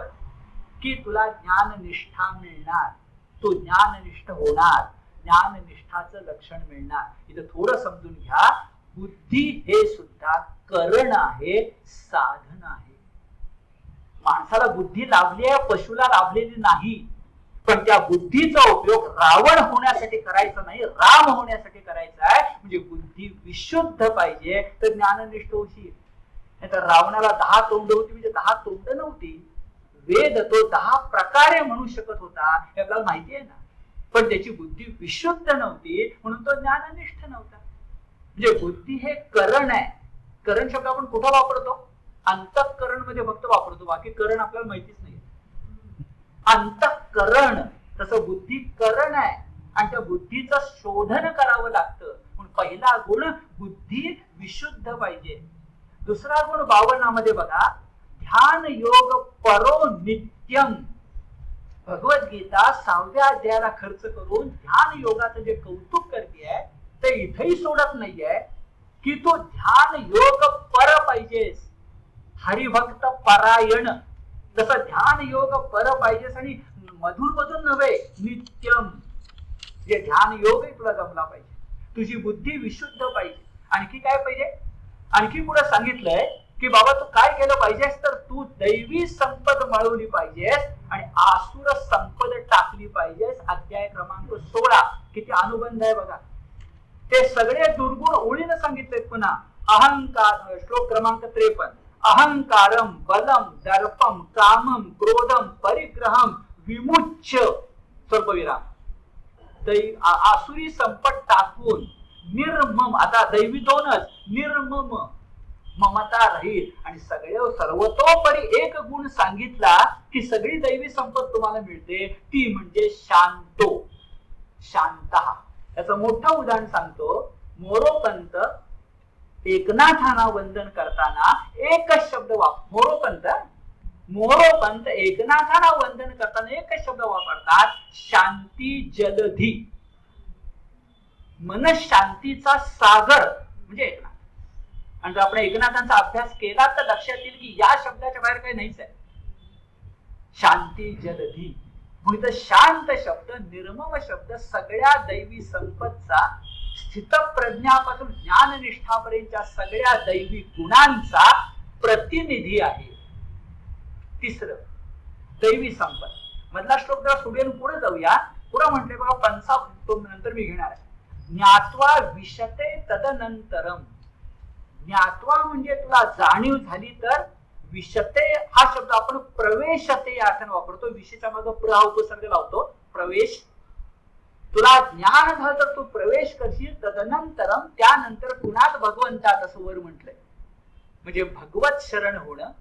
की तुला ज्ञाननिष्ठा मिळणार, तू ज्ञाननिष्ठ होणार, ज्ञाननिष्ठाचं लक्षण मिळणार. इथं थोडं समजून घ्या, बुद्धी हे सुद्धा करण आहे, साधन आहे. माणसाला बुद्धी लाभली आहे, पशुला लाभलेली नाही. पण त्या बुद्धीचा उपयोग रावण होण्यासाठी करायचा नाही, राम होण्यासाठी करायचा आहे. म्हणजे बुद्धी विशुद्ध पाहिजे तर ज्ञाननिष्ठ होशील. नाही तर रावणाला 10 तोंड होती, म्हणजे 10 तोंड नव्हती. वेद तो 10 प्रकारे म्हणू शकत होता, हे आपल्याला माहिती आहे ना. पण त्याची बुद्धी विशुद्ध नव्हती म्हणून तो ज्ञाननिष्ठ नव्हता. म्हणजे बुद्धी हे करण आहे. करण शब्द आपण कुठं वापरतो? अंतःकरण मध्ये फक्त वापरतो, बाकी करण आपल्याला माहितीच नाही. अंतःकरण, तसं बुद्धी करण आहे आणि त्या बुद्धीचं शोधन करावं लागतं. म्हणून पहिला गुण बुद्धी विशुद्ध पाहिजे. दुसरा गुण 52 मध्ये बघा, ध्यान योग परो नित्यम. भगवद्गीता 6व्या अध्यायाला खर्च करून ध्यान योगाचं जे कौतुक करते ते इथेही सोडत नाहीये की तो ध्यान योग पर पाहिजेस, हरिभक्त परायण. तसं ध्यान योग पर पाहिजेस आणि मधून मधून नव्हे, नित्यम. जे ध्यान योग तुला जमला पाहिजे, तुझी बुद्धी विशुद्ध पाहिजे. आणखी काय पाहिजे? आणखी पुढे सांगितलंय की बाबा तू काय केलं पाहिजेस, तर तू दैवी संपद मिळवली पाहिजेस आणि आसुर संपद टाकली पाहिजेस. अध्याय क्रमांक 16. किती अनुबंध आहे बघा. ते सगळे दुर्गुण ओळीनं सांगितले. पुन्हा अहंकार, श्लोक क्रमांक 53. अहंकारम बलम दर्पम कामम क्रोधम परिग्रहम विमुच्य स्वल्पविराम. आसुरी संपत टाकून निर्मम, आता दैवी 2च, निर्मम ममता राहील. आणि सर्वतोपरी एक गुण सांगितला की सगळी दैवी संपत तुम्हाला मिळते, ती म्हणजे शांतो, शांत. याचं मोठं उदाहरण सांगतो. मोरोपंत एकनाथांना वंदन करताना एकच शब्द मोरोपंत एकनाथांना वंदन करताना एकच शब्द वापरतात, शांती जलधी. मनशांतीचा सागर म्हणजे एकनाथ. आणि जर आपण एकनाथांचा अभ्यास केला तर लक्षात येईल की या शब्दाच्या बाहेर काही नाहीच आहे. शांती जलधी म्हणजे शांत शब्द, निर्मम शब्द सगळ्या दैवी संपत्तीचा, स्थितप्रज्ञापासून ज्ञाननिष्ठापर्यंतच्या सगळ्या दैवी गुणांचा प्रतिनिधी आहे. तिसरं दैवी संपत मधला श्लोक जरा सोडून पुढे जाऊया. पुढे म्हटले बघा, 55 नंतर मी घेणार आहे. ज्ञात्वा विशते तदनंतरम. ज्ञात्वा म्हणजे तुला जाणीव झाली तर, विशते हा शब्द आपण प्रवेशते या अर्थाने वापरतो. विशेषच्या मागे प्र उपसर्ग लावतो, प्रवेश. तुला ज्ञान झालं तर तू प्रवेश करशील. तदनंतरम त्यानंतर पुन्हा भगवंतात असं वर म्हटलंय. म्हणजे भगवत शरण होणं,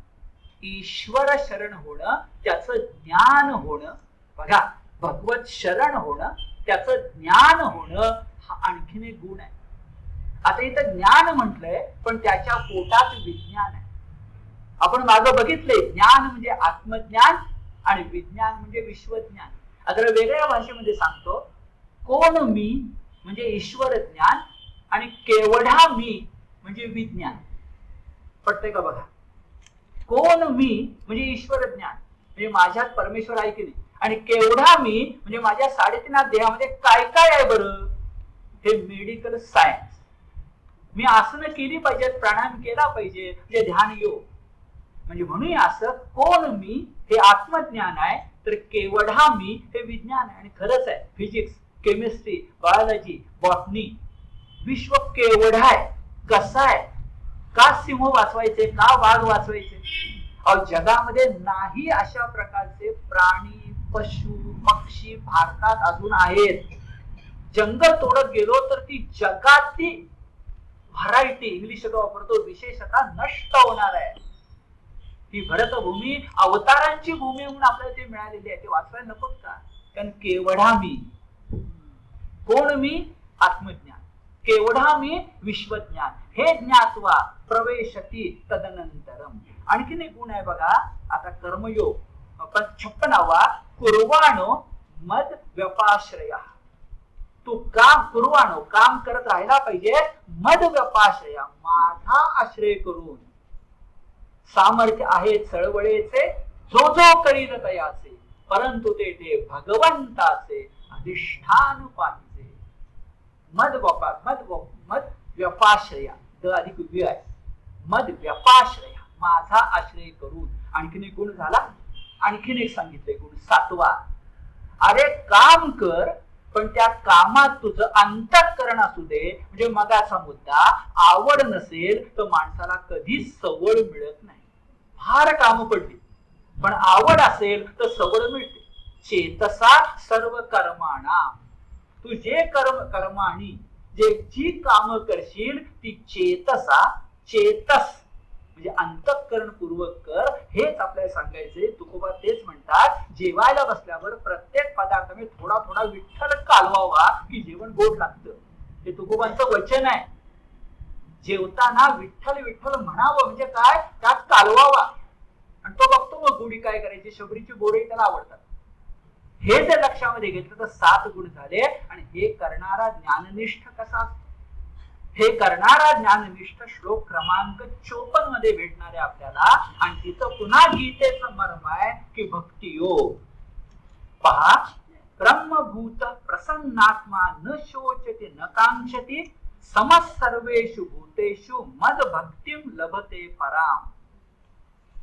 ईश्वर शरण होणं, त्याचं ज्ञान होणं. बघा, भगवत शरण होणं, त्याचं ज्ञान होणं हा आणखीन एक गुण आहे. आता इथं ज्ञान म्हटलंय पण त्याच्या पोटात विज्ञान आहे. आपण मागं बघितले, ज्ञान म्हणजे आत्मज्ञान आणि विज्ञान म्हणजे विश्वज्ञान. आता वेगळ्या भाषेमध्ये सांगतो, कोण मी म्हणजे ईश्वर ज्ञान आणि केवढा मी म्हणजे विज्ञान. पटतंय का बघा? कोण मी म्हणजे ईश्वर ज्ञान, म्हणजे माझ्यात परमेश्वर आहे की नाही, आणि केवढा मी म्हणजे माझ्या 3.5 देहामध्ये काय काय आहे बरं, हे मेडिकल सायन्स. मी आसनं केली पाहिजेत, प्राणायाम केला पाहिजे, म्हणजे ध्यान योग. म्हणजे म्हणून असं कोण मी हे आत्मज्ञान आहे, तर केवढा मी हे विज्ञान आहे. आणि खरंच आहे, फिजिक्स, केमिस्ट्री, बायोलॉजी, बॉटनी, विश्व केवढं आहे, कसं आहे, का सिंह वाचवायचे, का वाघ वाचवायचे. अहो जगामध्ये नाही अशा प्रकारचे प्राणी, पशु, पक्षी भारतात अजून आहेत. जंगल तोडत गेलो तर ती जगातली व्हरायटी, इंग्लिश शब्द वापरतो, विशेषतः नष्ट होणार आहे. ही भरतभूमी अवतारांची भूमी म्हणून आपल्याला ते मिळालेली आहे. ते वाचवायला नकोत का? कारण केवढा मी, कोण मी, आत्मज्ञान, केवढा मी, विश्वज्ञान, हे ज्ञात्वा प्रवेशती तदनंतरम. आणखीन एक गुण आहे बघा. आता कर्मयोग 56वा, कुर्वाणो मद व्यपाश्रया. तू काम कुर्वाणो, काम करत राहायला पाहिजे, मद व्यपाश्रया, माझा आश्रय करून. सामर्थ्य आहे चळवळीचे, जो जो करील तयाचे, परंतु ते भगवंताचे अधिष्ठान पाहिजे. मद व्यपाश्रया, द अधिक व्य आहे, मद व्यपाश्रया, माझा आश्रय करून. आणखीन एक गुण झाला, आणखीन एक सांगितले गुण 7वा. अरे काम कर, पण त्या कामात तुझं अंतःकरण असू दे. म्हणजे मगाचा मुद्दा, आवड नसेल तर माणसाला कधीच सवड मिळत नाही. फार काम पडली पण आवड असेल तर सवड मिळते. चेतसा सर्व कर्माणा, तू जे कर्माणी जी काम करशील ती चेतसा, चेतस म्हणजे अंतःकरण पूर्वक कर. हेच आपल्याला सांगायचे. तुकोबा तेच म्हणतात, जेवायला बसल्यावर प्रत्येक पदार्थाने थोडा थोडा विठ्ठल कालवावा की जेवण गोड लागतं. हे तुकोबांचं वचन आहे. जेवताना विठ्ठल विठ्ठल म्हणावं म्हणजे काय, त्यात कालवावा. आणि तो बघतो मग गुढी काय करायची, शबरीची बोरही त्याला आवडतात. हे जर लक्षामध्ये घेतलं तर 7 गुण झाले. आणि हे करणारा ज्ञाननिष्ठ कसा असतो, हे करणारा ज्ञाननिष्ठ श्लोक क्रमांक 54 मध्ये भेटणारे आपल्याला. आणि तिथं पुन्हा गीतेचं मर्म आहे की भक्ती योग. पहा, ब्रह्मभूत प्रसन्नात्मा न शोचते न कांक्षती समसर्वेषु भूतेषु मद भक्तिम लभते पराम.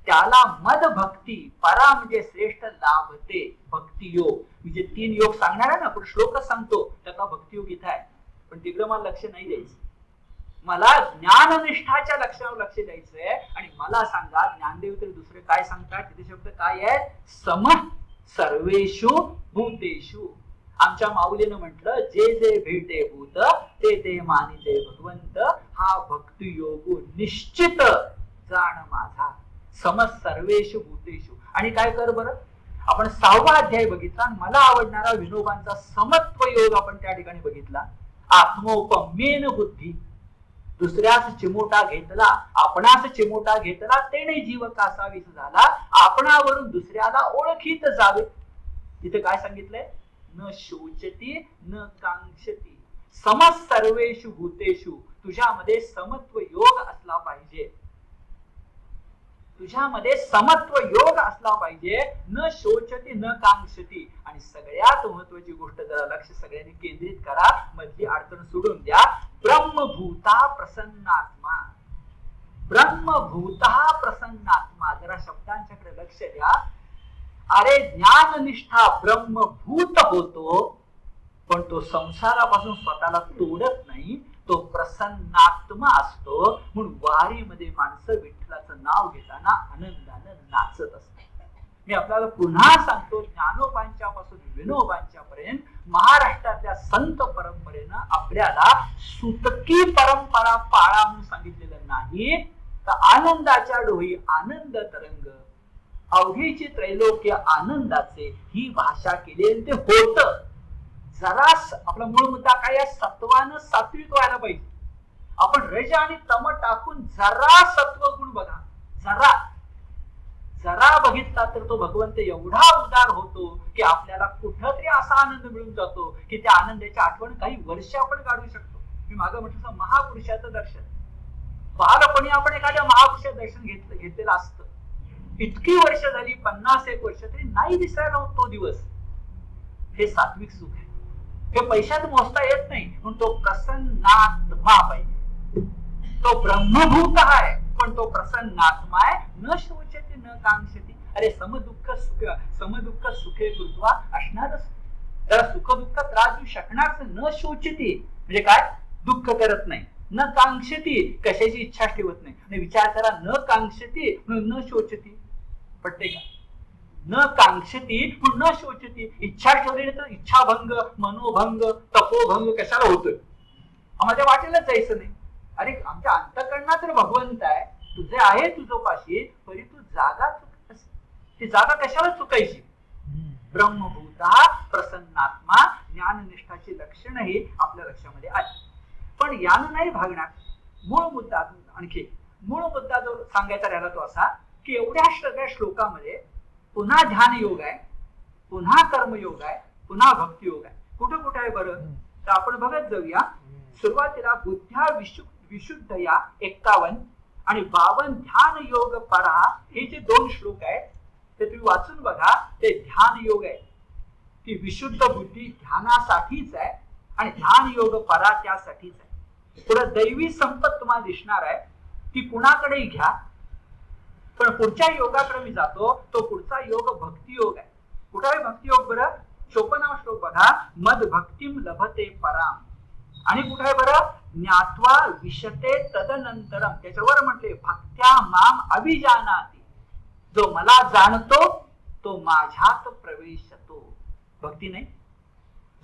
त्याला मद भक्ती, परा म्हणजे श्रेष्ठ, लाभते भक्ती योग. म्हणजे 3 योग सांगणार आहे ना, पण श्लोकच सांगतो त्याचा भक्ती योग इथं आहे. पण तिकडे मला लक्ष नाही द्यायचं, मला ज्ञाननिष्ठाच्या लक्षावर लक्ष द्यायचंय. आणि मला सांगा, ज्ञानदेव तरी दुसरे काय सांगतात, तिथे शब्द काय आहे, सम सर्वेषु भूतेषु. आमच्या माऊलीनं म्हटलं, जे जे भेटे भूत ते ते मानिते भगवंत, हा भक्ती योग निश्चित जाण माझा. सम सर्वेषु भूतेषु. आणि काय कर बरं, आपण 6वा अध्याय बघितला. मला आवडणारा विनोबांचा समत्व योग आपण त्या ठिकाणी बघितला. आत्मोपम्येन बुद्धी, दुसऱ्याच चिमोटा घेतला, आपणास चिमोटा घेतला, तेने जीव कासावीस झाला, आपणावरून दुसऱ्याला ओळखीत जावे. इथे काय सांगितलंय, न शोचती न कांक्षती सम सर्वेषु भूतेषु. तुझ्यामध्ये समत्व योग असला पाहिजे, तुझ्यामध्ये समत्व योग असला पाहिजे. न शोचती न कांक्षती. आणि सगळ्यात महत्वाची गोष्ट, जरा लक्ष सगळ्यांनी केंद्रित करा, मधली अडचण सोडून द्या. ब्रह्मभूता प्रसन्नात्मा, ब्रह्मभूता प्रसन्नात्मा. जरा शब्दांच्याकडे लक्ष द्या. अरे ज्ञाननिष्ठा ब्रह्मभूत होतो, पण तो संसारापासून स्वतःला तोडत नाही, तो प्रसन्नात्मा असतो. म्हणून वारीमध्ये माणसं विठ्ठलाचं नाव घेताना आनंदानं नाचत असतात. मी आपल्याला पुन्हा सांगतो, ज्ञानोबांच्या पासून विनोबांच्या पर्यंत महाराष्ट्रातल्या संत परंपरेनं आपल्याला सुतकी परंपरा पाळा म्हणून सांगितलेलं नाही. तर आनंदाच्या डोही आनंद तरंग, अवघीची त्रैलोक्य आनंदाचे, ही भाषा केली. ते होत जरा आपला मूळ मुद्दा काय आहे, सत्वानं सात्विक व्हायला पाहिजे. आपण रज आणि तम टाकून जरा सत्व गुण बघा, जरा जरा बघितला तर तो भगवंत एवढा उदार होतो की आपल्याला कुठंतरी असा आनंद मिळून जातो की त्या आनंदाची आठवण काही वर्ष आपण काढू शकतो. मी मागं म्हटलं महापुरुषाचं दर्शन. बालपणी आपण एखाद्या महापुरुषाचं दर्शन घेतलेलं असतं. इतकी वर्ष झाली, 50-1 वर्ष, तरी नाही विसरायला होत तो दिवस. हे सात्विक सुख आहे. हे पैशात मोजता येत नाही, पण तो प्रसन्नात्मा पाहिजे. तो ब्रह्मभूत आहे, पण तो प्रसन्नात्मा आहे. न शोचते न कांक्षती. अरे समदुःख सुखे कृत्वा असणारच. त्याला सुख दुःख त्रास देऊ शकणारच. न शोचते म्हणजे काय? दुःख करत नाही. न कांक्षती, कशाची इच्छा ठेवत नाही. आणि विचार करा, न कांक्षती म्हणून न शोचती. पटते का? न कांक्षती म्हणून न शोचती. इच्छा ठेवली तर इच्छाभंग, मनोभंग, तपोभंग कशाला होतोय? आम्हाला वाटेलच जायचं नाही. अरे आमच्या अंतःकरणात तर भगवंत आहे, तुझे आहे तुझोपाशी, तरी तू जागा चुकत. ती जागा कशाला चुकायची? ब्रह्मभूता प्रसन्नात्मा, ज्ञाननिष्ठाची लक्षण ही आपल्या लक्षामध्ये आली. पण यानं नाही भागणार. मूळ मुद्दा जो सांगायचा राहिला तो असा की एवढ्या सगळ्या श्लोकामध्ये पुन्हा ध्यान योग आहे, पुन्हा कर्मयोग आहे, पुन्हा भक्ती योग आहे. कुठं कुठं आहे बरं? तर आपण बघत जाऊया. सुरुवातीला बुद्ध्या विशुद्धया 51 आणि 52 ध्यान योग परा, हे जे 2 श्लोक आहेत ते तुम्ही वाचून बघा. ते ध्यान योग आहे. ती विशुद्ध बुद्धी ध्यानासाठीच आहे आणि ध्यान योग परा त्यासाठीच आहे. पुढे दैवी संपत तुम्हाला दिसणार आहे, ती कुणाकडे घ्या. पण पुढच्या योगाकडे मी जातो, तो पुढचा योग भक्ती योग आहे. कुठे आहे भक्ती योग बरं? 54 श्लोक बघा. मद भक्तिम लभते पराम. आणि कुठे आहे बरं? ज्ञात्वा विशते तदनंतरम. त्याच्यावर म्हटले भक्त्या माम अभिजानाति. जो मला जाणतो तो माझ्यात प्रवेशतो. भक्ती नाही,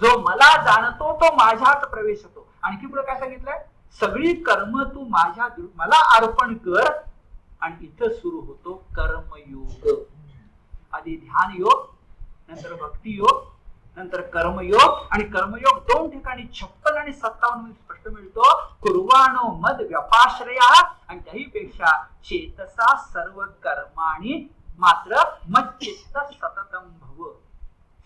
जो मला जाणतो तो माझ्यात प्रवेशतो. आणखी पुढे काय सांगितलंय? सगळी कर्म तू मला अर्पण कर. आणि इथं सुरू होतो कर्मयोग. आधी ध्यान योग, नंतर भक्ती योग, नंतर कर्मयोग. आणि कर्मयोग 2 ठिकाणी 56 आणि 57 मध्ये स्पष्ट मिळतो. कुर्वाणो मद व्यपाश्रया. आणि त्याहीपेक्षा चेतसा सर्व कर्माणी मात्र मच्चित्त सततम भव.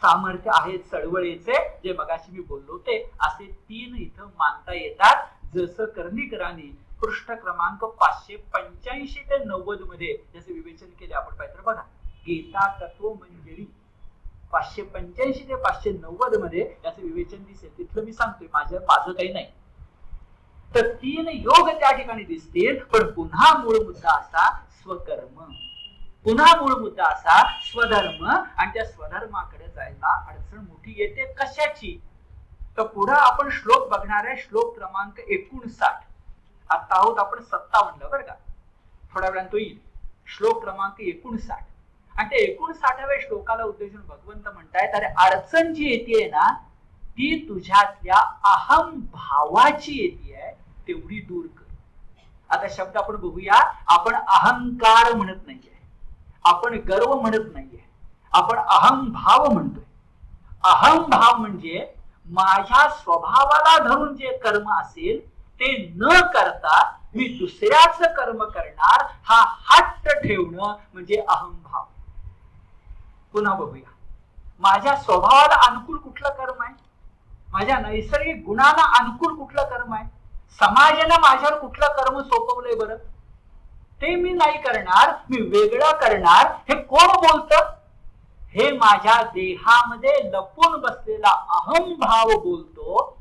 सामर्थ्य आहे चळवळीचे, जे मगाशी मी बोललो ते असे 3 इथं मानता येतात. जसं कर्णिकरांनी पृष्ठ क्रमांक 585 ते 90 मध्ये जसे विवेचन केले आपण पाहिजे बघा. गीता तत्व मंजरी 585 ते 590 मध्ये याचं विवेचन दिसेल. तिथलं मी सांगतोय, माझं काही नाही. तर 3 योग त्या ठिकाणी दिसतील. पण पुन्हा मूळ मुद्दा असा स्वकर्म, पुन्हा मूळ मुद्दा असा स्वधर्म. आणि त्या स्वधर्माकडे जायला अडचण मोठी येते. कशाची? तर पुढे आपण श्लोक बघणार आहे. श्लोक क्रमांक 59. आता आहोत आपण 57 बरं का. थोड्या वेळानं तो येईल. श्लोक क्रमांक 59. आणि त्या 59व्या श्लोकाला उद्देशून भगवंत म्हणतायत, अरे अडचण जी येते ना ती तुझ्यातल्या अहम भावाची येते, तेवढी दूर कर. आता शब्द आपण बघूया. आपण अहंकार म्हणत नाहीये, आपण गर्व म्हणत नाहीये, आपण अहम भाव म्हणतोय. अहम भाव म्हणजे माझ्या स्वभावाला धरून जे कर्म असेल ते न करता मी दुसऱ्याच कर्म करणार, हा हट्ट ठेवणं म्हणजे अहंभाव. पुन्हा बघूया. माझ्या स्वभावाला अनुकूल कुठलं कर्म आहे? माझ्या नैसर्गिक गुणाला अनुकूल कुठलं कर्म आहे? समाजानं माझ्यावर कुठलं कर्म सोपवलंय बरं? ते मी नाही करणार, मी वेगळं करणार. हे कोण बोलतं? हे माझ्या देहामध्ये लपून बसलेला अहंभाव बोलतो.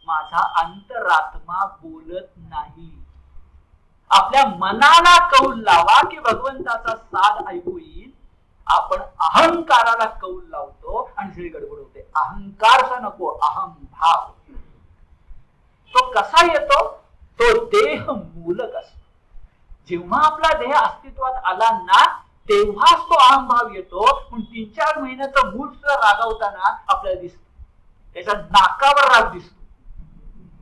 माझा अंतरात्मा बोलत नाही. आपल्या मनाला कौल लावा की भगवंताचा साध ऐकू येईल. आपण अहंकाराला कौल लावतो आणि सगळी गडबड होते. अहंकारचा नको, अहंभाव. तो कसा येतो? तो देह मूलक असतो. जेव्हा आपला देह अस्तित्वात आला ना तेव्हाच तो अहंभाव येतो. पण 3-4 महिन्याचं मूल सुद्धा रागावताना आपल्याला दिसतो. त्याच्या नाकावर राग दिसतो.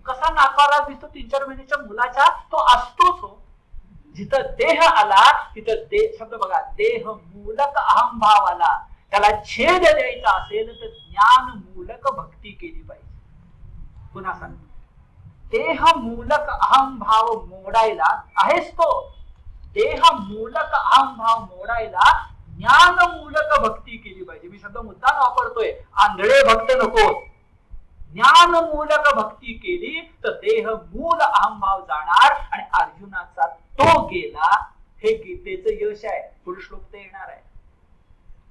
कसा नाकावर राग दिसतो? 3-4 महिन्याच्या मुलाच्या तो असतोच हो. जिथं देह आला तिथं शब्द बघा, देह मूलक अहंभाव आला. त्याला छेद द्यायचा असेल तर ज्ञान मूलक भक्ती केली पाहिजे. पुन्हा सांगतो, देह मूलक अहंभाव मोडायला आहेच तो. देह मूलक अहंभाव मोडायला ज्ञान मूलक भक्ती केली पाहिजे. मी शब्द मुद्दाम वापरतोय, आंधळे भक्त नको. ज्ञान मूलक भक्ती केली तर देह मूल अहमभाव जाणार आणि अर्जुनाचा तो गेला. हे गीतेचं यश आहे. पुढे श्लोक ते येणार आहे.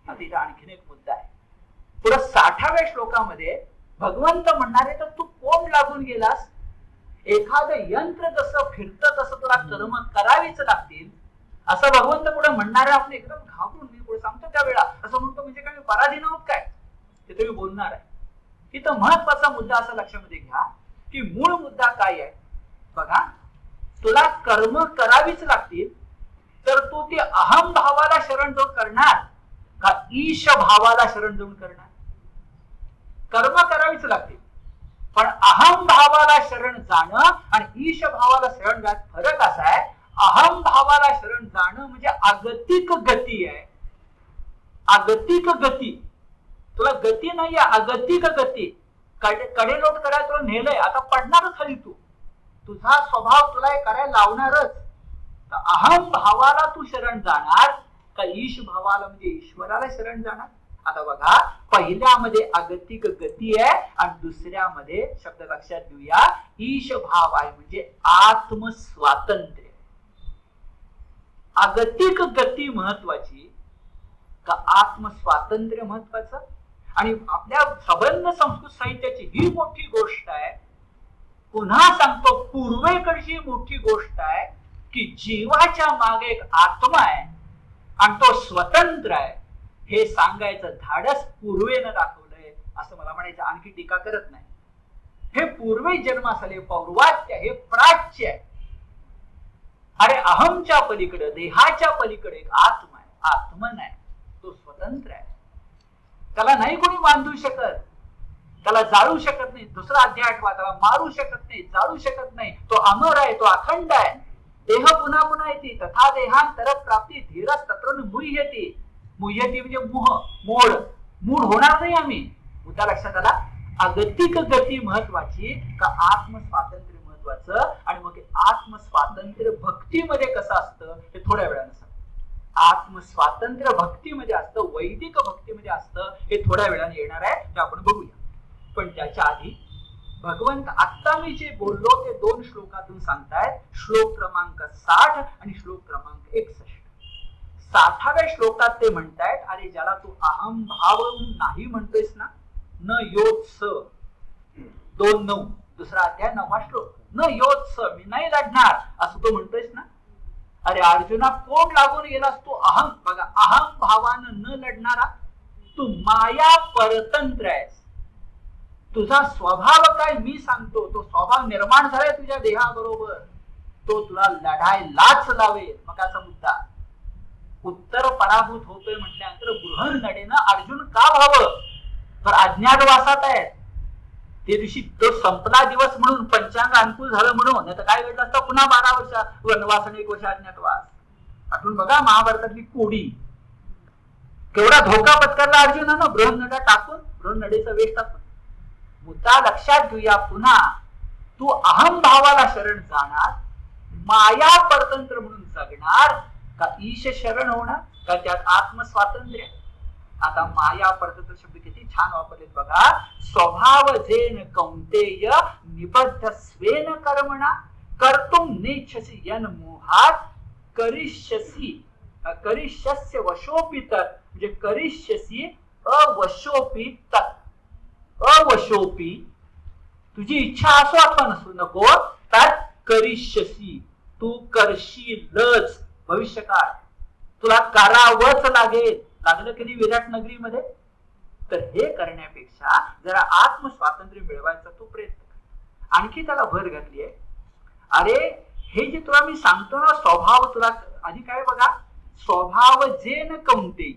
आता इथे आणखीन एक मुद्दा आहे. पुढे 60व्या श्लोकामध्ये भगवंत म्हणणारे तर तू कोण लागून गेलास. एखादं यंत्र जसं फिरतं तसं तुला कर्म करावीच लागतील असं भगवंत पुढे म्हणणारे. आपण एकदम घाबरून मी पुढे सांगतो त्यावेळा असं म्हणतो म्हणजे काय पराधीन आहोत काय ते तुम्ही बोलणार आहे. इथं महत्वाचा मुद्दा असा लक्षामध्ये घ्या की मूळ मुद्दा काय आहे बघा. तुला कर्म करावीच लागतील तर तू ते अहम भावाला शरण जाऊन करणार का ईश भावाला शरण जाऊन करणार. कर्म करावीच लागतील पण अहम भावाला शरण जाणं आणि ईश भावाला शरण जाणं फरक असा आहे. अहम भावाला शरण जाणं म्हणजे आगतिक गती आहे. आगतिक गती. तुला गती नाही आहे, आगतिक गती. कडेलोट करायला तुला नेलंय, आता पडणारच खाली तू. तुझा स्वभाव तुला हे करायला लावणारच. अहम भावाला तू शरण जाणार का ईश भावाला म्हणजे ईश्वराला शरण जाणार. आता बघा पहिल्यामध्ये आगतिक गती आहे आणि दुसऱ्यामध्ये शब्द लक्षात घेऊया ईश भाव आहे म्हणजे आत्मस्वातंत्र्य. आगतिक गती महत्वाची का आत्मस्वातंत्र्य महत्वाचं. आणि आपल्या संबंध संस्कृत साहित्याची ही मोठी गोष्ट आहे. पुन्हा सांगतो पूर्वेकडची मोठी गोष्ट आहे की जीवाच्या मागे एक आत्मा आहे आणि तो स्वतंत्र आहे. हे सांगायचं धाडस पूर्वेनं दाखवलंय असं मला म्हणायचं. आणखी टीका करत नाही. हे पूर्वे जन्मास आले पौर्वात्य हे प्राच्य आहे. अरे अहमच्या पलीकडे देहाच्या पलीकडे एक आत्मा आहे. आत्मन आहे. तो स्वतंत्र आहे. त्याला नाही कोणी बांधू शकत, त्याला जाळू शकत नाही. दुसरा अध्याय आठवा. त्याला मारू शकत नाही, जाळू शकत नाही. तो अमर आहे, तो अखंड आहे. देह पुन्हा पुन्हा येते तथा देहांतर प्राप्ती धीरच तत्र मुह्यती. मुह्यती म्हणजे मोड मूड होणार नाही आम्ही. मुद्दा लक्षात आला. आगतिक गती महत्वाची का आत्मस्वातंत्र्य महत्वाचं. आणि मग आत्मस्वातंत्र्य भक्तीमध्ये कसं असतं हे थोड्या वेळानं सांग. आत्मस्वातंत्र्य भक्तीमध्ये असतं, वैदिक भक्तीमध्ये असतं हे थोड्या वेळाने येणार आहे ते आपण बघूया. पण त्याच्या आधी भगवंत आता मी जे बोललो ते 2 श्लोकातून सांगतायत. श्लोक क्रमांक 60 आणि श्लोक क्रमांक 61. 60व्या श्लोकात ते म्हणतायत अरे ज्याला तू अहम भाव नाही म्हणतोयस ना न योत्स 2:9 दुसरा अध्याय 9वा श्लोक. न योत्स मी नाही लढणार असं तू म्हणतोयस ना. अरे अर्जुना कोण लागून गेलास तू. अहम बघा अहम भावानं न लढणारा तू माया परतंत्र आहेस. तुझा स्वभाव काय मी सांगतो. तो स्वभाव निर्माण झालाय तुझ्या देहाबरोबर. तो तुला लढायलाच लावेल. मग असा मुद्दा उत्तर पराभूत होतोय म्हटल्यानंतर बृहन नडेनं अर्जुन का व्हावं तर अज्ञातवासात आहे. ते दिवशी तो संपला दिवस म्हणून पंचांग अनुकूल झालं म्हणून. नाही तर काय घडलं असतं पुन्हा 12 वर्ष वनवास आणि 1 वर्ष अज्ञातवास. आठवून बघा महाभारतातली कोडी केवढा धोका पत्करला अर्जुनानं बृहन नडा टाकून बृहन नडेचा वेश टाकून. मुद्दा लक्षात घेऊया पुन्हा. तू अहम भावाला शरण जाणार माया परतंत्र म्हणून जगणार का ईश शरण होणार का त्यात आत्मस्वातंत्र्य. आता माया परतंत्र शब्द किती छान वापरलेत बघा. स्वभाव जेन कौंतेय निबद्ध स्वेन कर्मणा कर्तुम नेच्छसी यन मोहात करिष्यसी करिष्यस्य वशोपि तत् म्हणजे करिष्यसी अवशोपि तत्. अवशोपी तुझी इच्छा असो अथवा नसो नको तर करिष्यसी तू करशीलच. भविष्यकाळ तुला करावंच लागेल. लागलं कधी विराट नगरीमध्ये. तर हे करण्यापेक्षा जरा आत्मस्वातंत्र्य मिळवायचा तो प्रयत्न कर. आणखी त्याला भर घातली आहे. अरे हे जे तुला मी सांगतो ना स्वभाव तुला आधी काय बघा. स्वभाव जेन कौंतेय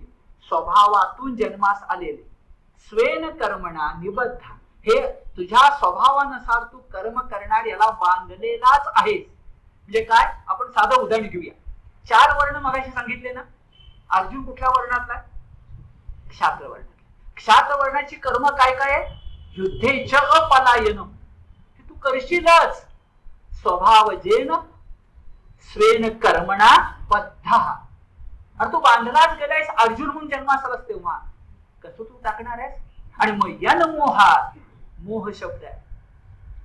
स्वभावातून जन्मास आलेले स्वेन कर्मणा निबद्ध हे तुझ्या स्वभावानुसार तू कर्म करणार याला बांधलेलाच आहेस. म्हणजे काय आपण साधं उदाहरण घेऊया. 4 वर्ण मगाशी सांगितले ना. अर्जुन कुठल्या वर्णातला क्षात्र वर्ण. क्षात्र वर्णाची कर्म काय काय आहे. युद्धेच अपलायन हे तू करशीलच. स्वभावजेन स्वेन कर्मणा बद्ध. अरे तू बांधलाच गेलायस अर्जुन म्हणून जन्मास आलास तेव्हा कसं तू टाकणार आहेस. आणि मग यन मोहात मोह शब्द आहे.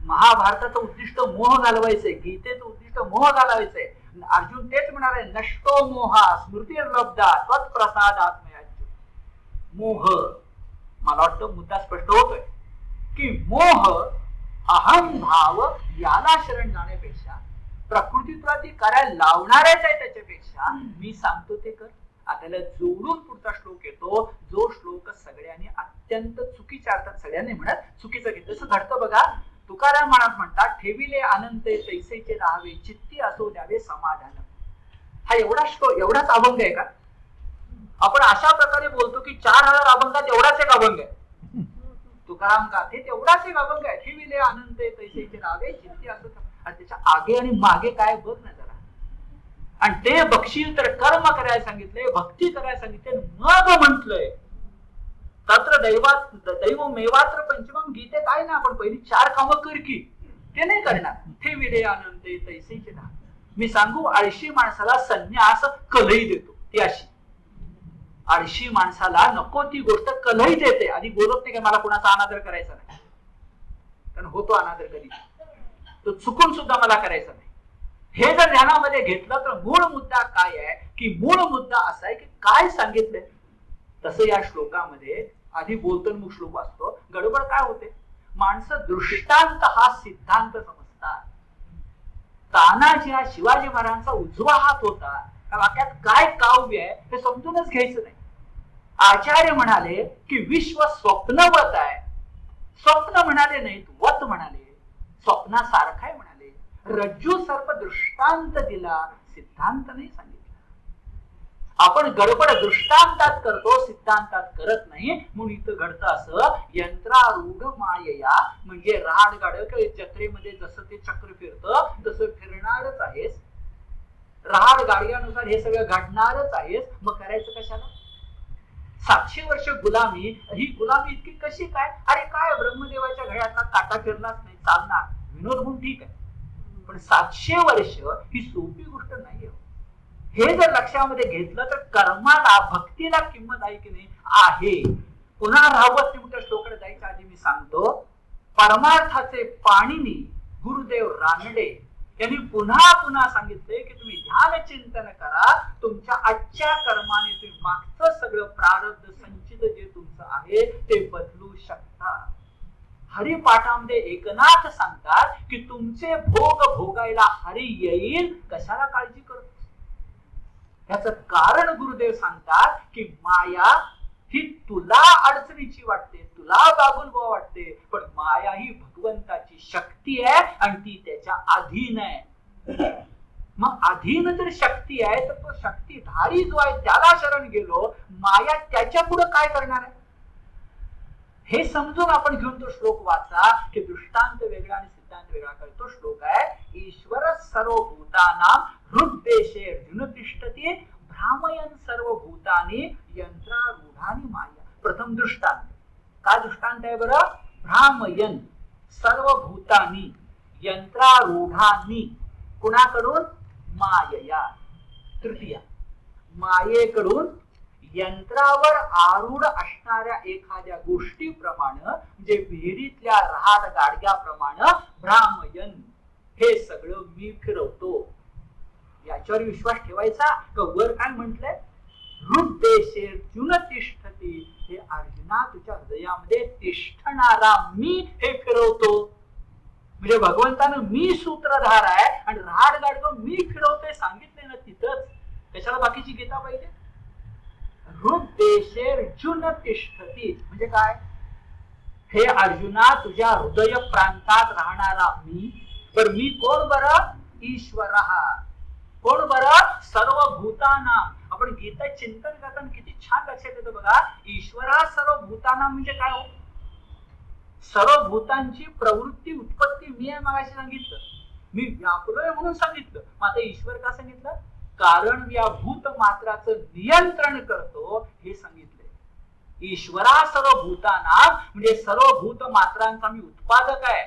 महाभारताचं उद्दिष्ट मोह घालवायचंय, गीतेचं उद्दिष्ट मोह घालवायचंय. अर्जुन तेच म्हणाले, नष्टो मोहा स्मृतिर्लब्धा त्वत्प्रसादात्मयाच्युत. मोह, मला वाटतं मुद्दा स्पष्ट होतोय की मोह अहम भाव याला शरण जाण्यापेक्षा, प्रकृती तुला ती करायला लावणारच आहे त्याच्यापेक्षा मी सांगतो ते कर. आपल्याला जोडून पुढचा श्लोक येतो, जो श्लोक सगळ्यांनी अत्यंत चुकीच्या अर्थात, सगळ्यांनी म्हणत चुकीचं घेतलं. जसं घडतं बघा, तुकाराम महाराज म्हणतात, ठेविले आनंदे तैसेचे राहावे चित्ती असो द्यावे समाधान. हा एवढाच अभंग आहे का? आपण अशा प्रकारे बोलतो की 4000 अभंगात एवढाच एक अभंग आहे. तुकाराम गाथेत एवढाच एक अभंग आहे, ठेविले आनंदे तैसेचे राहावे चित्ती असो. आणि त्याच्या आगे आणि मागे काय बघ ना जरा. आणि ते बक्षील तर कर्म करायला सांगितले, भक्ती करायला सांगितले, मग म्हंटलंय तत्र दैव मेवात्र पंचमम. गीतेत आहे ना, आपण पहिली 4 कामं कर की, ते नाही करणार. ठेविले आनंदे तैसेचे राहावे. मी सांगू, आळशी माणसाला संन्यास कलही देतो. ती अशी आळशी माणसाला नको ती गोष्ट कलही देते. आधी बोलत नाही का मला कुणाचा अनादर करायचा नाही, कारण होतो अनादर कधी, तो चुकून सुद्धा मला करायचा नाही. हे जर ध्यानामध्ये घेतलं तर मूळ मुद्दा काय आहे, की मूळ मुद्दा असा आहे की काय सांगितलंय तसं या श्लोकामध्ये. आधी बोलतो मग श्लोक वाचतो. गडबड काय होते, माणसं दृष्टांत हा सिद्धांत समजतात. तानाजी हा शिवाजी महाराजांचा उजवा हात होता, त्या वाक्यात काय काव्य आहे हे समजूनच घ्यायचं नाही. आचार्य म्हणाले की विश्व स्वप्नवत आहे. स्वप्न म्हणाले नाहीत, वत म्हणाले, स्वप्नासारखं आहे म्हणाले. रज्जू सर्प दृष्टांत दिला, सिद्धांत नाही सांगितला. आपण गडबड दृष्टांतात करतो, सिद्धांतात करत नाही. म्हणून इथं घडतं असं, यंत्रारूढ मायया म्हणजे राड गाड जत्रेमध्ये जसं ते चक्र फिरतं तसं फिरणारच आहेस. राड गाडग्यानुसार हे सगळं घडणारच आहेस. मग करायचं कशाला? 700 वर्ष गुलामी, ही गुलामी इतकी कशी काय? अरे काय ब्रह्मदेवाच्या घड्याचा काटा फिरलाच नाही, चालणार, विनोद म्हणून ठीक आहे, पण 700 वर्ष ही सोपी गोष्ट नाही. हे जर लक्षामध्ये घेतलं तर कर्माला, भक्तीला किंमत आहे की नाही आहे. पुन्हा राहवत निमित्त श्लोकडे जायच्या आधी मी सांगतो, परमार्थाचे पाणिनी गुरुदेव रानडे यांनी पुन्हा पुन्हा सांगितले की तुम्ही ध्यान चिंतन करा. तुमच्या आजच्या कर्माने तुम्ही मागचं सगळं प्रारब्ध संचित जे तुमचं आहे ते बदलू शकता. हरिपाठामध्ये एकनाथ सांगतात की तुमचे भोग भोगायला हरी येईल, कशाला काळजी करतो. याचं कारण गुरुदेव सांगतात की माया ही तुला अडचणीची वाटते, तुला बागुलबा वाटते, पण माया ही भगवंताची शक्ती आहे आणि ती त्याच्या अधीन आहे. मग अधीन जर शक्ती आहे तर तो शक्तीधारी जो आहे त्याला शरण गेलो, माया त्याच्या पुढे काय करणार आहे हे समजून आपण घेऊन तो श्लोक वाचा की दृष्टांत वेगळा आणि सिद्धांत वेगळा करतो. श्लोक आहे, ईश्वर सर्वभूतानां हृद्देशे अर्जुन तिष्ठति भ्रामयन् सर्वभूतानि यंत्रारूढानि माया. प्रथम दृष्टांत. काय दृष्टांत आहे बरं? भ्रामयन् सर्वभूतानि यंत्रारूढानि. कुणाकडून? मायया. तृतीया, मायेकडून यंत्रावर आरूढ असणाऱ्या एखाद्या गोष्टीप्रमाणे, म्हणजे विहिरीतल्या रहाड गाडग्याप्रमाणे भ्रामयन, हे सगळं मी फिरवतो. याच्यावर विश्वास ठेवायचा. वर काय म्हटलंय? हृद्देशे अर्जुन तिष्ठति. हे अर्जुना तुझ्या हृदयामध्ये तिष्ठणारा मी हे फिरवतो. म्हणजे भगवंतानं मी सूत्रधार आहे आणि रहाड गाडगं मी फिरवतोय सांगितलंय ना तिथंच. कशाला बाकीची गीता पाहिजे? हृद्देशे अर्जुन तिष्ठति म्हणजे काय? हे अर्जुना तुझ्या हृदय प्रांतात राहणारा मी. बर मी कोण बरं? ईश्वर. कोण बरं? सर्वभूतानां. आपण गीता चिंतन करताना किती छान लक्षात येतं बघा. ईश्वरा सर्वभूतानां म्हणजे काय हो? सर्वभूतांची प्रवृत्ती उत्पत्ती मी आहे. मगाशी सांगितलं मी व्यापलोय म्हणून सांगितलं. मग आता ईश्वर का सांगितलं? कारण या भूत मात्राचं नियंत्रण करतो हे सांगितलंय. ईश्वरा सर्वभूतानां म्हणजे सर्व भूत मात्रांचा मी उत्पादक आहे,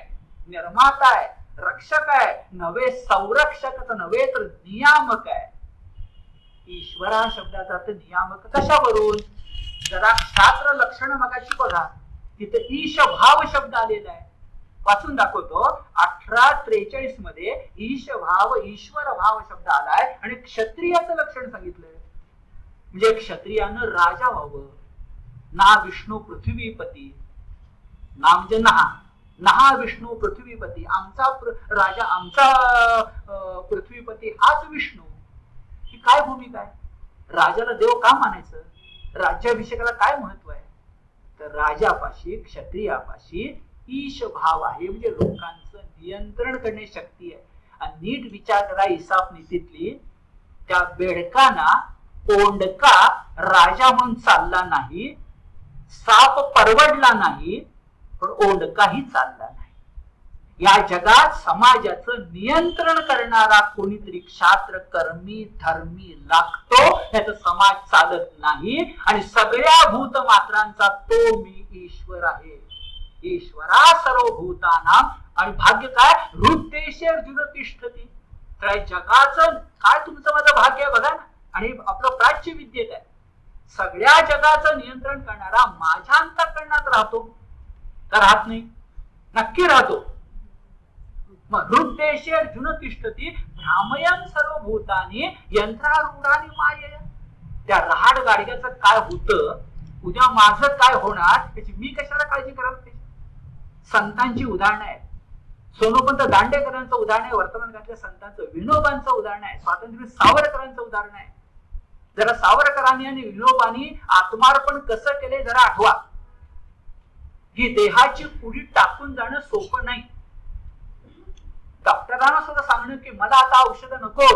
निर्माता आहे, रक्षक आहे, नव्हे संरक्षक नव्हे तर नियामक आहे. ईश्वरा शब्दाचा अर्थ नियामक कशावरून? जरा शास्त्र लक्षण मगाशी बघा, तिथे ईश भाव शब्द आलेला आहे. वाचून दाखवतो. 1843 मध्ये ईश भाव ईश्वर भाव शब्द आलाय आणि क्षत्रियाचं लक्षण सांगितलंय. म्हणजे क्षत्रियानं राजा व्हावं. ना विष्णू पृथ्वीपती, ना म्हणजे नहा विष्णू पृथ्वीपती, आमचा राजा, आमचा पृथ्वीपती हाच विष्णू. ही काय भूमिका आहे? राजाला देव का मानायचं? राज्याभिषेकाला काय महत्व आहे? तर राजापाशी, क्षत्रियापाशी ईश भाव आहे, म्हणजे लोकांचं नियंत्रण करण्याची शक्ती आहे. आणि नीट विचार करा इसाफ नीतीतली, त्या बेडकाना ओंडका राजा म्हणून चालला नाही, साप परवडला नाही, पण ओंडकाही चालला नाही. या जगात समाजाचं नियंत्रण करणारा कोणीतरी क्षात्र कर्मी धर्मी लागतो, याचा समाज चालत नाही. आणि सगळ्या भूतमात्रांचा तो मी ईश्वर आहे. ईश्वरा सर्वभूतानां. आणि भाग्य काय? हृद्देशे अर्जुन तिष्ठती. तर जगाचं काय तुमचं माझं भाग्य आहे बघा ना. आणि आपलं प्राच्य विद्येत आहे, सगळ्या जगाचं नियंत्रण करणारा माझ्या अंतःकरणात राहतो का राहत नाही? नक्की राहतो. हृद्देशे अर्जुन तिष्ठती भ्रामयन् सर्वभूतानि यंत्रारूढानि मायया. त्या रहाड गाडग्याचं काय होतं, उद्या माझं काय होणार, त्याची मी कशाला काळजी करायला पाहिजे? संतांची उदाहरणं आहेत. सोनोपंत दांडेकरांचं उदाहरण आहे, वर्तमानकाळातल्या संतांचं. विनोबांचं उदाहरण आहे, स्वातंत्र्य सावरकरांचं उदाहरण आहे. जरा सावरकरांनी आणि विनोबांनी आत्मार्पण कसं केले जरा आठवा. ही देहाची पुढी टाकून जाणं सोपं नाही. डॉक्टरांना सुद्धा सांगणं की मला आता औषध नको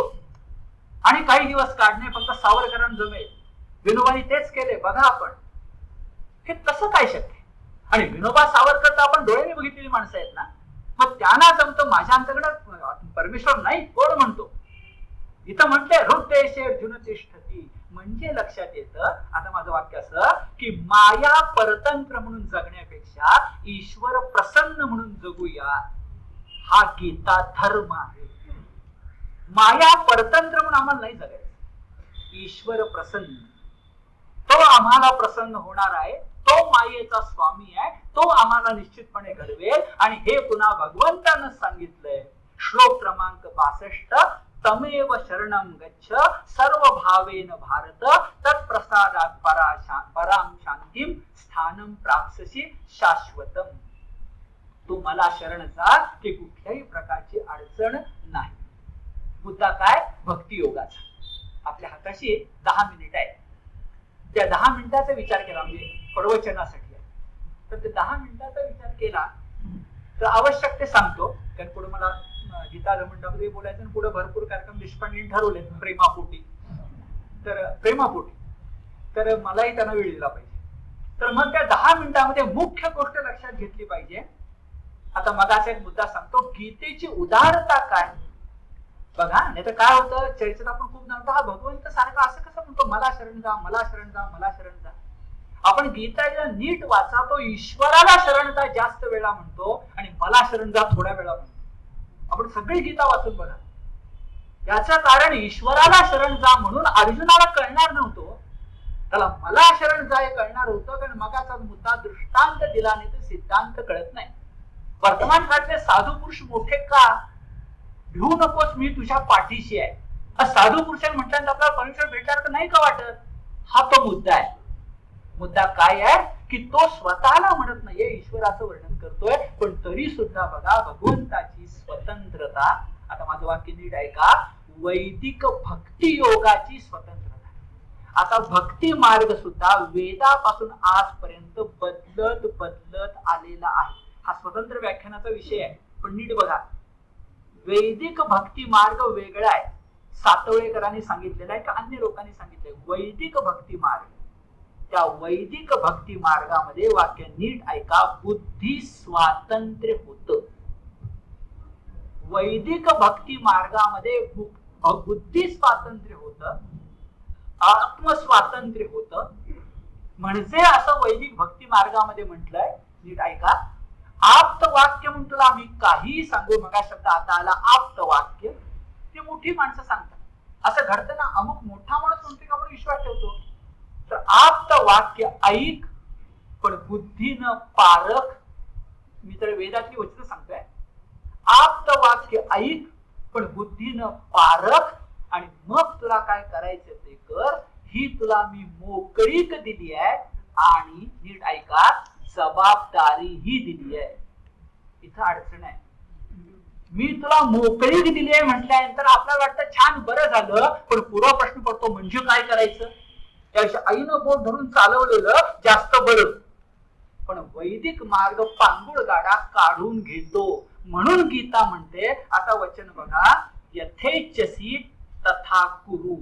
आणि काही दिवस काढणे फक्त सावरकरांना जमेल. विनोबांनी तेच केले बघा आपण. हे कसं काय शक्य? आणि विनोबा सावरकर तर आपण डोळ्याने बघितलेली माणसं आहेत ना. मग त्यांना जमतं, माझ्या अंतर्गत परमेश्वर नाही कोण म्हणतो? इथं म्हटलंय हृद्देशे अर्जुन तिष्ठती. म्हणजे लक्षात येतं, आता माझं वाक्य असं की माया परतंत्र म्हणून जगण्यापेक्षा ईश्वर प्रसन्न म्हणून जगूया, हा गीता धर्म आहे. माया परतंत्र म्हणून आम्हाला नाही जगायचं. ईश्वर प्रसन्न, तो आम्हाला प्रसन्न होणार आहे, तो मायेचा स्वामी आहे, तो आम्हाला निश्चितपणे घडवेल. आणि हे पुन्हा भगवंतानं सांगितलंय. श्लोक क्रमांक 62, तमेव शरणं गच्छ सर्व भावेन भारत तत्प्रसादात् परां शांतीं स्थानं प्राप्स्यसि शाश्वतम्. तू मला शरण जा की कुठल्याही प्रकारची अडचण नाही. मुद्दा काय? भक्ती योगाचा. आपल्या हाताशी 10 मिनिट आहे. त्या 10 मिनिटाचा विचार केला, म्हणजे प्रवचनासाठी, तर ते 10 मिनिटाचा विचार केला तर आवश्यक ते सांगतो. कारण पुढे मला गीता मंडपामध्ये बोलायचं आणि पुढे भरपूर कार्यक्रम देशपांडेंनी ठरवले प्रेमापोटी, तर प्रेमापोटी, तर मलाही त्यांना वेळ दिला पाहिजे. तर मग त्या 10 मिनिटांमध्ये मुख्य गोष्ट लक्षात घेतली पाहिजे. आता मगाचा एक मुद्दा सांगतो, गीतेची उदारता काय बघा. नाही तर काय होतं, चर्चेत आपण खूप जाणतो, हा भगवंत सारखा असं कसं म्हणतो मला शरण जा मला शरण जा मला शरण जा. आपण गीता नीट वाचा, तो ईश्वराला शरण जा जास्त वेळा म्हणतो आणि मला शरण जा थोड्या वेळा म्हणतो. आपण सगळी गीता वाचून बघा. याचं कारण ईश्वराला शरण जा म्हणून अर्जुनाला कळणार नव्हतं, त्याला मला शरण जा हे कळणार होतं. कारण मगाचा मुद्दा दृष्टांत दिला नाही तर सिद्धांत कळत नाही. वर्तमान काळातले साधू पुरुष मोठे का? भिवू नकोस मी तुझ्या पाठीशी आहे. साधू पुरुषांनी म्हटल्यानंतर आपल्याला परमेश्वर भेटणार तर नाही का वाटत? हा तो मुद्दा आहे. मुद्दा काय आहे की तो स्वतःला म्हणत नाहीये, ईश्वराचं वर्णन करतोय. पण तरी सुद्धा बघा भगवंताची स्वतंत्रता. आता माझं वाक्य नीट ऐका. वैदिक भक्ती योगाची स्वतंत्रता. आता भक्ती मार्ग सुद्धा वेदापासून आजपर्यंत बदलत बदलत आलेला आहे. हा स्वतंत्र व्याख्यानाचा विषय आहे. पण नीट बघा, वैदिक भक्ती मार्ग वेगळा आहे. सातवळेकरांनी सांगितलेला आहे का अन्य लोकांनी सांगितलंय? वैदिक भक्ती मार्ग. त्या वैदिक भक्ती मार्गामध्ये वाक्य नीट ऐका, बुद्धी स्वातंत्र्य होत. वैदिक भक्ती मार्गामध्ये बुद्धी स्वातंत्र्य होत, आत्मस्वातंत्र्य होत. म्हणजे असं वैदिक भक्ती मार्गामध्ये म्हटलंय, नीट ऐका, आप्त वाक्य म्हणून तुला आम्ही काही सांगू. मगा शब्द आता आला आप्त वाक्य. ते मोठी माणसं सांगतात. असं घडतं ना, अमुक मोठा माणूस म्हणतो का आपण विश्वास ठेवतो. तर आप्त वाक्य ऐक, पण बुद्धीनं पारख, मी तर वेदातली वचनं सांगतोय. आप्त वाक्य ऐक, पण बुद्धीनं पारख, आणि मग तुला काय करायचं ते कर. ही तुला मी मोकळीक दिली आहे, आणि नीट ऐका, जबाबदारी ही दिली आहे. इथं अडचण आहे. मी तुला मोकळीक दिली आहे म्हटल्यानंतर आपल्याला वाटतं छान, बरं झालं, पण पुढा प्रश्न पडतो म्हणजे काय करायचं. त्यापेक्षा आईनं बोट धरून चालवलेलं जास्त बरं. पण वैदिक मार्ग पांगुळ गाडा काढून घेतो. म्हणून गीता म्हणते, आता वचन बघा, यथेच्छसी तथा कुरु.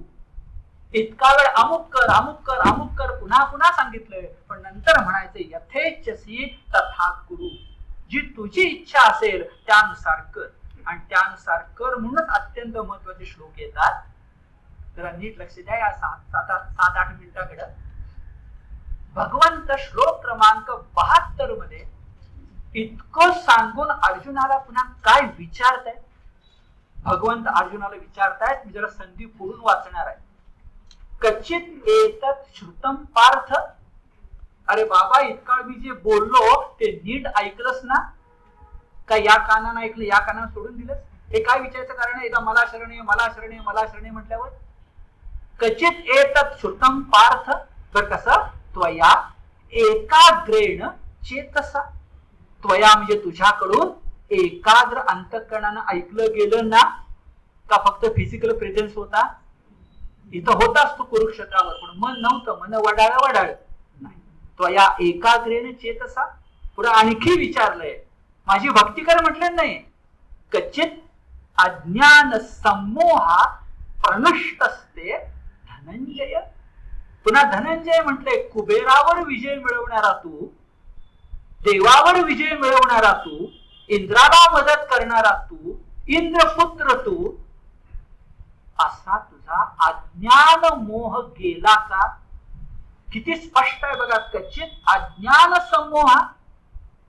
इतका वेळ अमुक कर अमुक कर अमुक कर पुन्हा पुन्हा सांगितलंय, पण नंतर म्हणायचं यथेच्छसी तथा कुरु. जी तुझी इच्छा असेल त्यानुसार कर, आणि त्यानुसार कर म्हणूनच अत्यंत महत्वाचे श्लोक येतात. जरा नीट लक्ष द्या या 7-8 मिनिटाकडे. भगवंत श्लोक क्रमांक 72 मध्ये इतकं सांगून अर्जुनाला पुन्हा काय विचारतायत. भगवंत अर्जुनाला विचारतायत, मी जरा संधी फोडून वाचणार आहे. कचित एतत् श्रुतम पार्थ. अरे बाबा, इतका मी जे बोललो ते नीट ऐकलंस ना? का या कानानं ऐकलं, या कानानं सोडून दिलंस? हे काय विचारायचं कारण आहे? मला शरण ये, मला शरण ये, मला शरण ये म्हटल्यावर कचित एतत् श्रुतम पार्थ. तर कसं? त्वया एकाग्रेण चेतसा. त्वया म्हणजे तुझ्याकडून एकाग्र अंतःकरणानं ऐकलं गेलं ना? का फक्त फिजिकल प्रेझेन्स होता? इथं होताच तू कुरुक्षेत्रावर, पण मन नव्हतं, मन वडाळ नाही. त्वया एकाग्रेण चेतसा. पुढे आणखी विचारलंय, माझी भक्ती कर म्हटलं नाही. कचित अज्ञान सम्मोहा प्रणष्टस्ते धनंजय. पुन्हा धनंजय म्हटलंय, कुबेरावर विजय मिळवणारा तू, देवावर विजय मिळवणारा तू, इंद्राला मदत करणारा तू, इंद्रपुत्र तू, असा तुझा अज्ञान मोह गेला का? किती स्पष्ट आहे बघा. कचित अज्ञान समोहा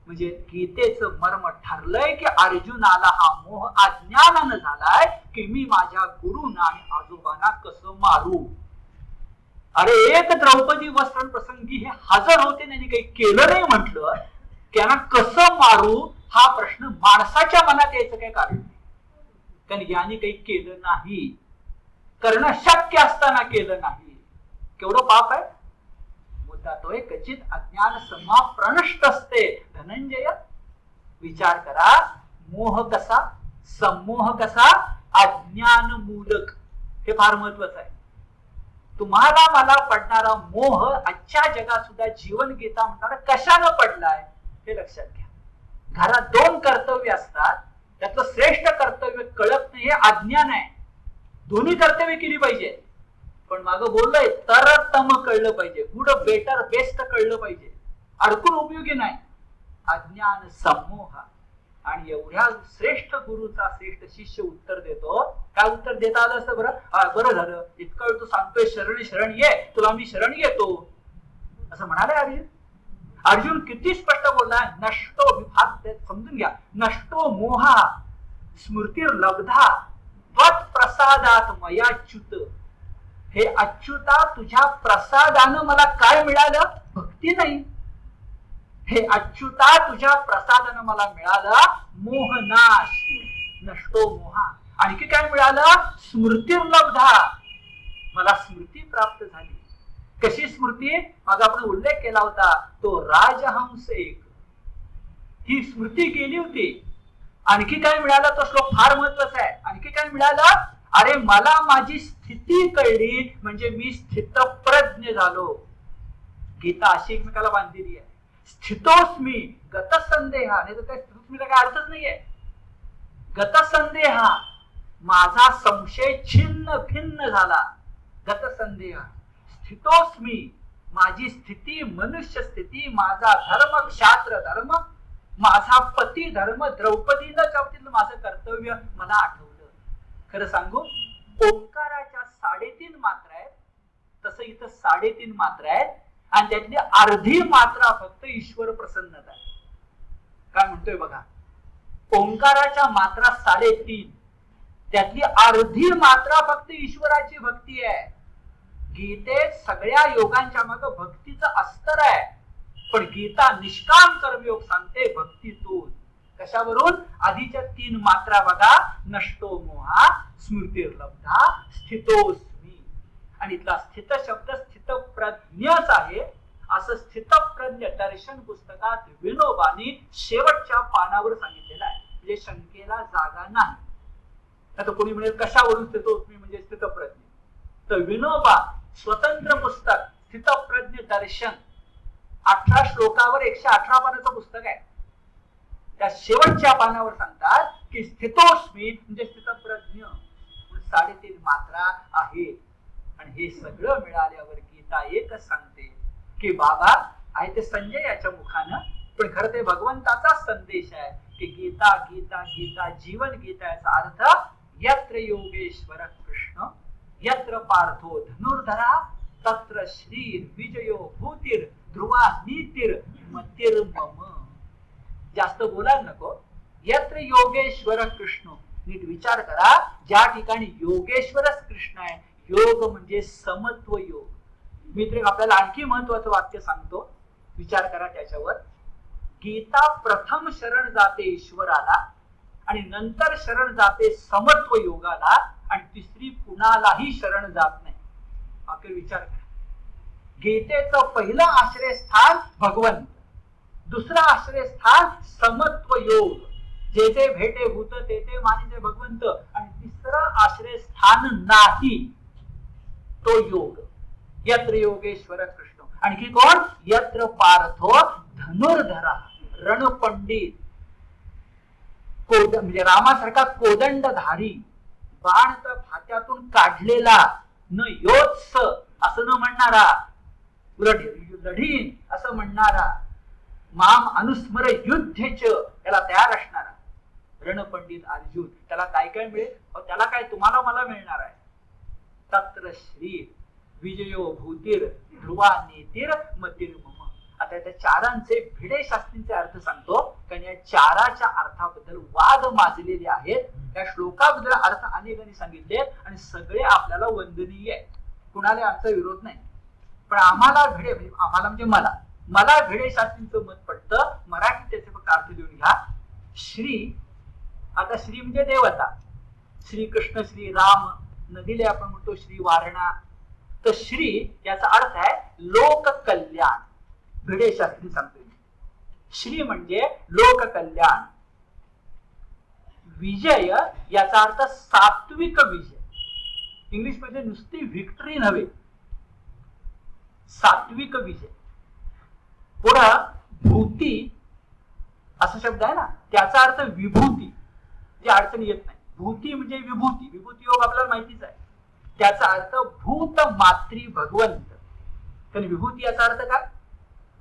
म्हणजे गीतेचं मर्म ठरलंय की अर्जुनाला हा मोह अज्ञानानं झालाय की मी माझ्या गुरुना आणि आजोबांना कसं मारू. अरे एक द्रौपदी वस्त्र प्रसंगी हे हजर होते, त्यांनी काही केलं नाही म्हटलं, त्यांना कसं मारू हा प्रश्न माणसाच्या मनात यायचं काय कारण नाही. कारण यांनी काही केलं नाही, करणं शक्य असताना केलं नाही. केवढं पाप आहे. मुद्दा तोय कचित अज्ञान समा प्रणष्ट असते धनंजय. विचार करा, मोह कसा, सम्मोह कसा, अज्ञान मूलक. हे फार महत्वाचं आहे. तुम्हाला मला पडणारा मोह आजच्या जगात सुद्धा जीवन गीता म्हणताना कशानं पडलाय हे लक्षात घ्या. घरात 2 कर्तव्य असतात, त्यातलं श्रेष्ठ कर्तव्य कळत नाही, हे अज्ञान आहे. दोन्ही कर्तव्य केली पाहिजे, पण मागं बोललोय तरतम कळलं पाहिजे, गुड बेटर बेस्ट कळलं पाहिजे. अडकून उपयोगी नाही. अज्ञान सम्मोह. आणि एवढ्या श्रेष्ठ गुरुचा श्रेष्ठ शिष्य उत्तर देतो. काय उत्तर देता आलं असतं बरं? बरं झालं, इतका वेळ तू सांगतोय शरण शरण ये, तुला मी शरण येतो असं म्हणाले अर्जुन. अर्जुन किती स्पष्ट बोलला. नष्टो विभाग, समजून घ्या, नष्टो मोहा स्मृतीर लब्धा त्वत् प्रसादात मयाच्युत. हे अच्युता, तुझ्या प्रसादानं मला काय मिळालं? भक्ती नाही. हे अच्युता, तुझ्या प्रसादानं मला मिळालं मोहनाश, नष्टो मोहा. आणखी काय मिळालं? स्मृतीर लब्धा, मला स्मृती प्राप्त झाली. कशी स्मृती? मग आपण उल्लेख केला होता तो राजहंस एक, ही स्मृती गेली होती. आणखी काय मिळालं? तो श्लोक फार महत्वाचा आहे. आणखी काय मिळालं? अरे मला माझी स्थिती कळली, म्हणजे मी स्थितप्रज्ञ झालो. गीता अशी एकमेकाला बांधलेली आहे. स्थितोस्मी गतसंदेहा, नाही तर त्या स्थितोस्मीला काय अर्थच नाहीये. गतसंदेहा, माझा संशय छिन्न भिन्न झाला. गतसंदेहा. स्थितोस्मी, माझी स्थिती, मनुष्य स्थिती, माझा धर्म, क्षात्र धर्म, माझा पती धर्म, द्रौपदीला बाबतीतलं माझं कर्तव्य मला आठवलं. खरं सांगू, ओंकाराच्या 3.5 मात्रा आहेत, तसं इथं 3.5 मात्रा आहेत, आणि त्यातली अर्धी मात्रा फक्त ईश्वर प्रसन्नता आहे. काय म्हणतोय बघा, ओंकाराच्या मात्रा 3.5, त्यातली अर्धी मात्रा फक्त ईश्वराची भक्ती आहे. गीतेत सगळ्या योगांच्या मागे भक्तीचं अस्तर आहे, पण गीता निष्काम कर्मयोग सांगते भक्तीतून. कशावरून? आधीच्या 3 मात्रा बघा, नष्टो मोहा, स्मृतिर्लब्धा, स्थितोस्मी. आणि इथला स्थित शब्द स्थितप्रज्ञच आहे. असं स्थितप्रज्ञ दर्शन पुस्तकात विनोबानी शेवटच्या पानावर सांगितलेलं आहे. म्हणजे शंकेला जागा नाही. आता कोणी म्हणेल कशावरून स्थितोस्मी म्हणजे स्थितप्रज्ञ, तर विनोबा स्वतंत्र पुस्तक स्थितप्रज्ञ दर्शन 18 श्लोकावर 118 पानाचं पुस्तक आहे. त्या शेवटच्या पानावर सांगतात की स्थितोस्मी म्हणजे स्थितप्रज्ञ 3.5 मात्रा आहेत. आणि हे सगळं मिळाल्यावर गीता एकच सांगते की बाबा आहे ते संजय याच्या मुखानं, पण खरं ते भगवंताचा संदेश आहे की गीता गीता गीता जीवन गीता. याचा अर्थ यत्र योगेश्वर कृष्ण यत्र पार्थो धनुर्धरा तत्र श्रीर विजयो भूतीर ध्रुवा नीतीर मतिर् मम. जास्त बोलायला नको. यत्र योगेश्वर कृष्ण, नीट विचार करा, ज्या ठिकाणी योगेश्वरच कृष्ण आहे, योग म्हणजे समत्व योग. मी तर आपल्याला आणखी महत्वाचं वाक्य सांगतो, विचार करा त्याच्यावर. गीता प्रथम शरण जाते ईश्वराला आणि नंतर शरण जाते समत्व योगाला आणि तिसरी कुणालाही शरण जात नाही. अखेर विचार करा. गीतेचं पहिलं आश्रयस्थान भगवंत, दुसरं आश्रयस्थान समत्व योग, जे जे भेटे भूत ते ते मानिते भगवंत, आणि तिसरं आश्रयस्थान नाही तो योग. यत्र योगेश्वर कृष्ण. आणखी कोण? यत्र पार्थो धनुर्धरा, रणपंडित, म्हणजे रामासारखा कोदंडधारी, बाण तर फात्यातून काढलेला, न योत्स असं न म्हणणारा, उलट लढीन असं म्हणणारा, माम अनुस्मर युद्धेच त्याला तयार असणारा रणपंडित अर्जुन. त्याला काय काय मिळेल? त्याला काय तुम्हाला मला मिळणार आहे? तत्र श्री विजयो भूतीर ध्रुवा नीतीर मतिर् मम. आता त्या चारांचे भिडे शास्त्रींचे अर्थ सांगतो, कारण या चाराच्या अर्थाबद्दल वाद माजलेले आहेत. त्या श्लोकाबद्दल अर्थ अनेकांनी सांगितले आणि सगळे आपल्याला वंदनीय आहे. कुणाला आमचा विरोध नाही, पण आम्हाला भिडे, आम्हाला म्हणजे मला भिडे शास्त्रींचं मत पडतं. मराठी त्याचे फक्त अर्थ देऊन घ्या. श्री, आता श्री म्हणजे देवता, श्री कृष्ण श्री राम, नदीला आपण म्हणतो श्री वारणा. तर श्री याचा अर्थ आहे लोक कल्याण. भिडे शास्त्री सांगतो श्री म्हणजे लोक कल्याण. विजय याचा अर्थ सात्विक विजय. इंग्लिश मध्ये नुसती व्हिक्टरी नव्हे, सात्विक विजय. पुढं भूती असा शब्द आहे ना, त्याचा अर्थ विभूती, जी अडचणी येत नाही. भूती म्हणजे विभूती. विभूती योग आपल्याला माहितीच आहे. त्याचा अर्थ भूत मात्री भगवंत. कारण विभूती याचा अर्थ काय?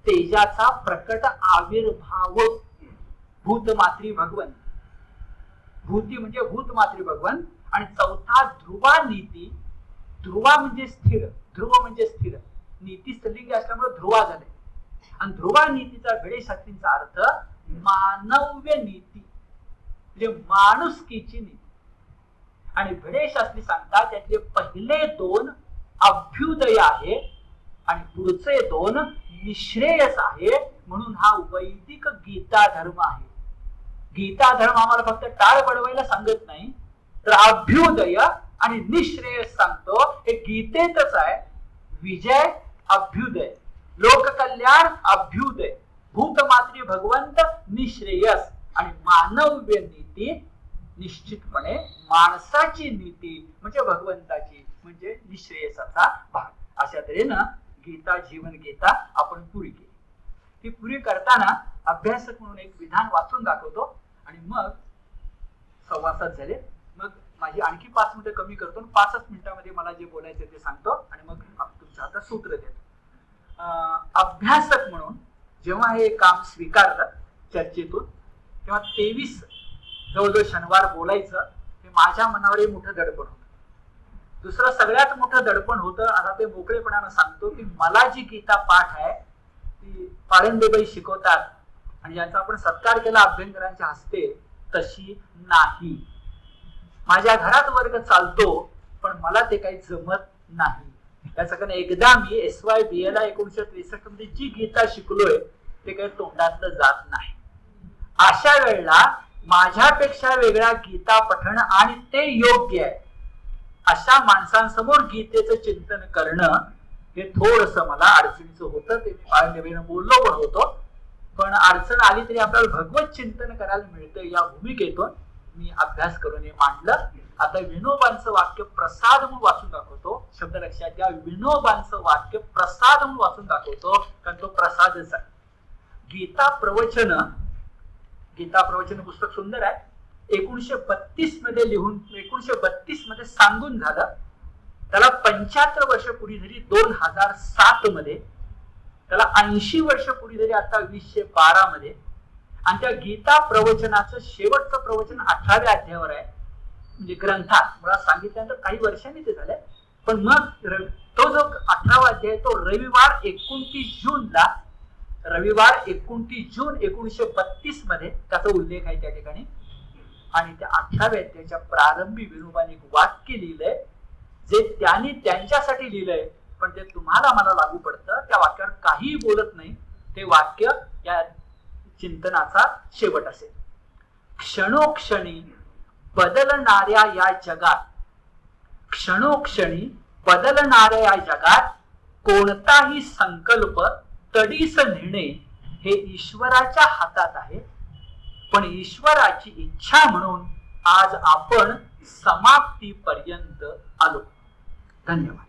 तेजाचा प्रकट आविर्भाव. भूत मात्री भगवंत, भूती म्हणजे भूत मात्री भगवंत. आणि चौथा ध्रुवा नीती. ध्रुवा म्हणजे स्थिर, ध्रुव म्हणजे स्थिर, नीती स्त्रीलिंग असल्यामुळे ध्रुवा झाले. आणि ध्रुवा नीतीचा भिडे शास्त्रींचा अर्थ मानव्य नीती, म्हणजे माणुसकीची नीती. आणि भिडे शास्त्री सांगतात त्यातले पहिले 2 अभ्युदय आहे आणि पुढचे 2 निश्रेयस आहे. म्हणून हा वैदिक गीता धर्म आहे. गीता धर्म आम्हाला फक्त टाळ बडवायला सांगत नाही, तर अभ्युदय आणि निश्रेयस सांगतो. हे गीतेतच आहे. विजय अभ्युदय, लोककल्याण अभ्युदय, भूतमात्री भगवंत निश्रेयस, आणि मानव्य नीती निश्चितपणे माणसाची नीती म्हणजे भगवंताची, म्हणजे निश्रेयसाचा भाग. अशा तऱ्हेनं गीता जीवन गीता आपण पुरी केली. ती पुरी करताना अभ्यासक म्हणून एक विधान वाचून दाखवतो आणि मग 7:15 झाले. मग माझी आणखी 5 मिनिटं कमी करतो, 5च मिनिटांमध्ये मला जे बोलायचं ते सांगतो आणि मग तुमच्या हातात सूत्र देतो. अभ्यासक म्हणून जेव्हा हे काम स्वीकारलं चर्चेतून, तेव्हा 23 जवळजवळ शनिवार बोलायचं हे माझ्या मनावर मोठं दडपण होतं. दुसरं सगळ्यात मोठं दडपण होतं, आता ते मोकळेपणानं सांगतो, की मला जी गीता पाठ आहे ती पाळंदेबाई शिकवतात आणि ज्यांचा आपण सत्कार केला अभ्यंकरांच्या हस्ते, तशी नाही. माझ्या घरात वर्ग चालतो पण मला ते काही जमत नाही. त्याच्याकडे एकदा मी SYBA 1963 मध्ये जी गीता शिकलोय ते काही तोंडातलं जात नाही. अशा वेळेला माझ्यापेक्षा वेगळा गीता पठण आणि ते योग्य आहे अशा माणसांसमोर गीतेचं चिंतन करणं हे थोडस मला अडचणीचं होतं. ते मी बाळगेनं बोललो पण होतो, पण अडचण आली तरी आपल्याला भगवत चिंतन करायला मिळतं या भूमिकेतून मी अभ्यास करून हे मांडलं. आता विनोबांचं वाक्य प्रसाद म्हणून वाचून दाखवतो. शब्द लक्षात घ्या, विनोबांचं वाक्य प्रसाद म्हणून वाचून दाखवतो, कारण तो प्रसादच आहे. गीता प्रवचन पुस्तक सुंदर आहे. 1932 मध्ये लिहून 1932 मध्ये सांगून झालं. त्याला 75 वर्ष पुरी झाली 2007 मध्ये. त्याला 80 वर्ष पुरी झाली आता 2012 मध्ये. आणि त्या गीता प्रवचनाचं शेवटचं प्रवचन 18व्या अध्यायावर आहे. म्हणजे ग्रंथात मला सांगितल्यानंतर काही वर्षांनी ते झालंय, पण मग तो जो 18वा अध्याय तो रविवार 29 जून 1932 मध्ये त्याचा उल्लेख आहे त्या ठिकाणी. आणि त्या 18व्या अध्यायाच्या प्रारंभी विनोबाने एक वाक्य लिहिलंय जे त्यांनी त्यांच्यासाठी लिहिलंय, पण ते तुम्हाला मला लागू पडतं. त्या वाक्यावर काही बोलत नाही. ते वाक्य या चिंतनाचा शेवट असेल. क्षणोक्षणी बदलणाऱ्या या जगात कोणताही संकल्प तडीस नेणे हे ईश्वराच्या हातात आहे. पण ईश्वराची इच्छा म्हणून आज आपण समाप्तीपर्यंत आलो. धन्यवाद.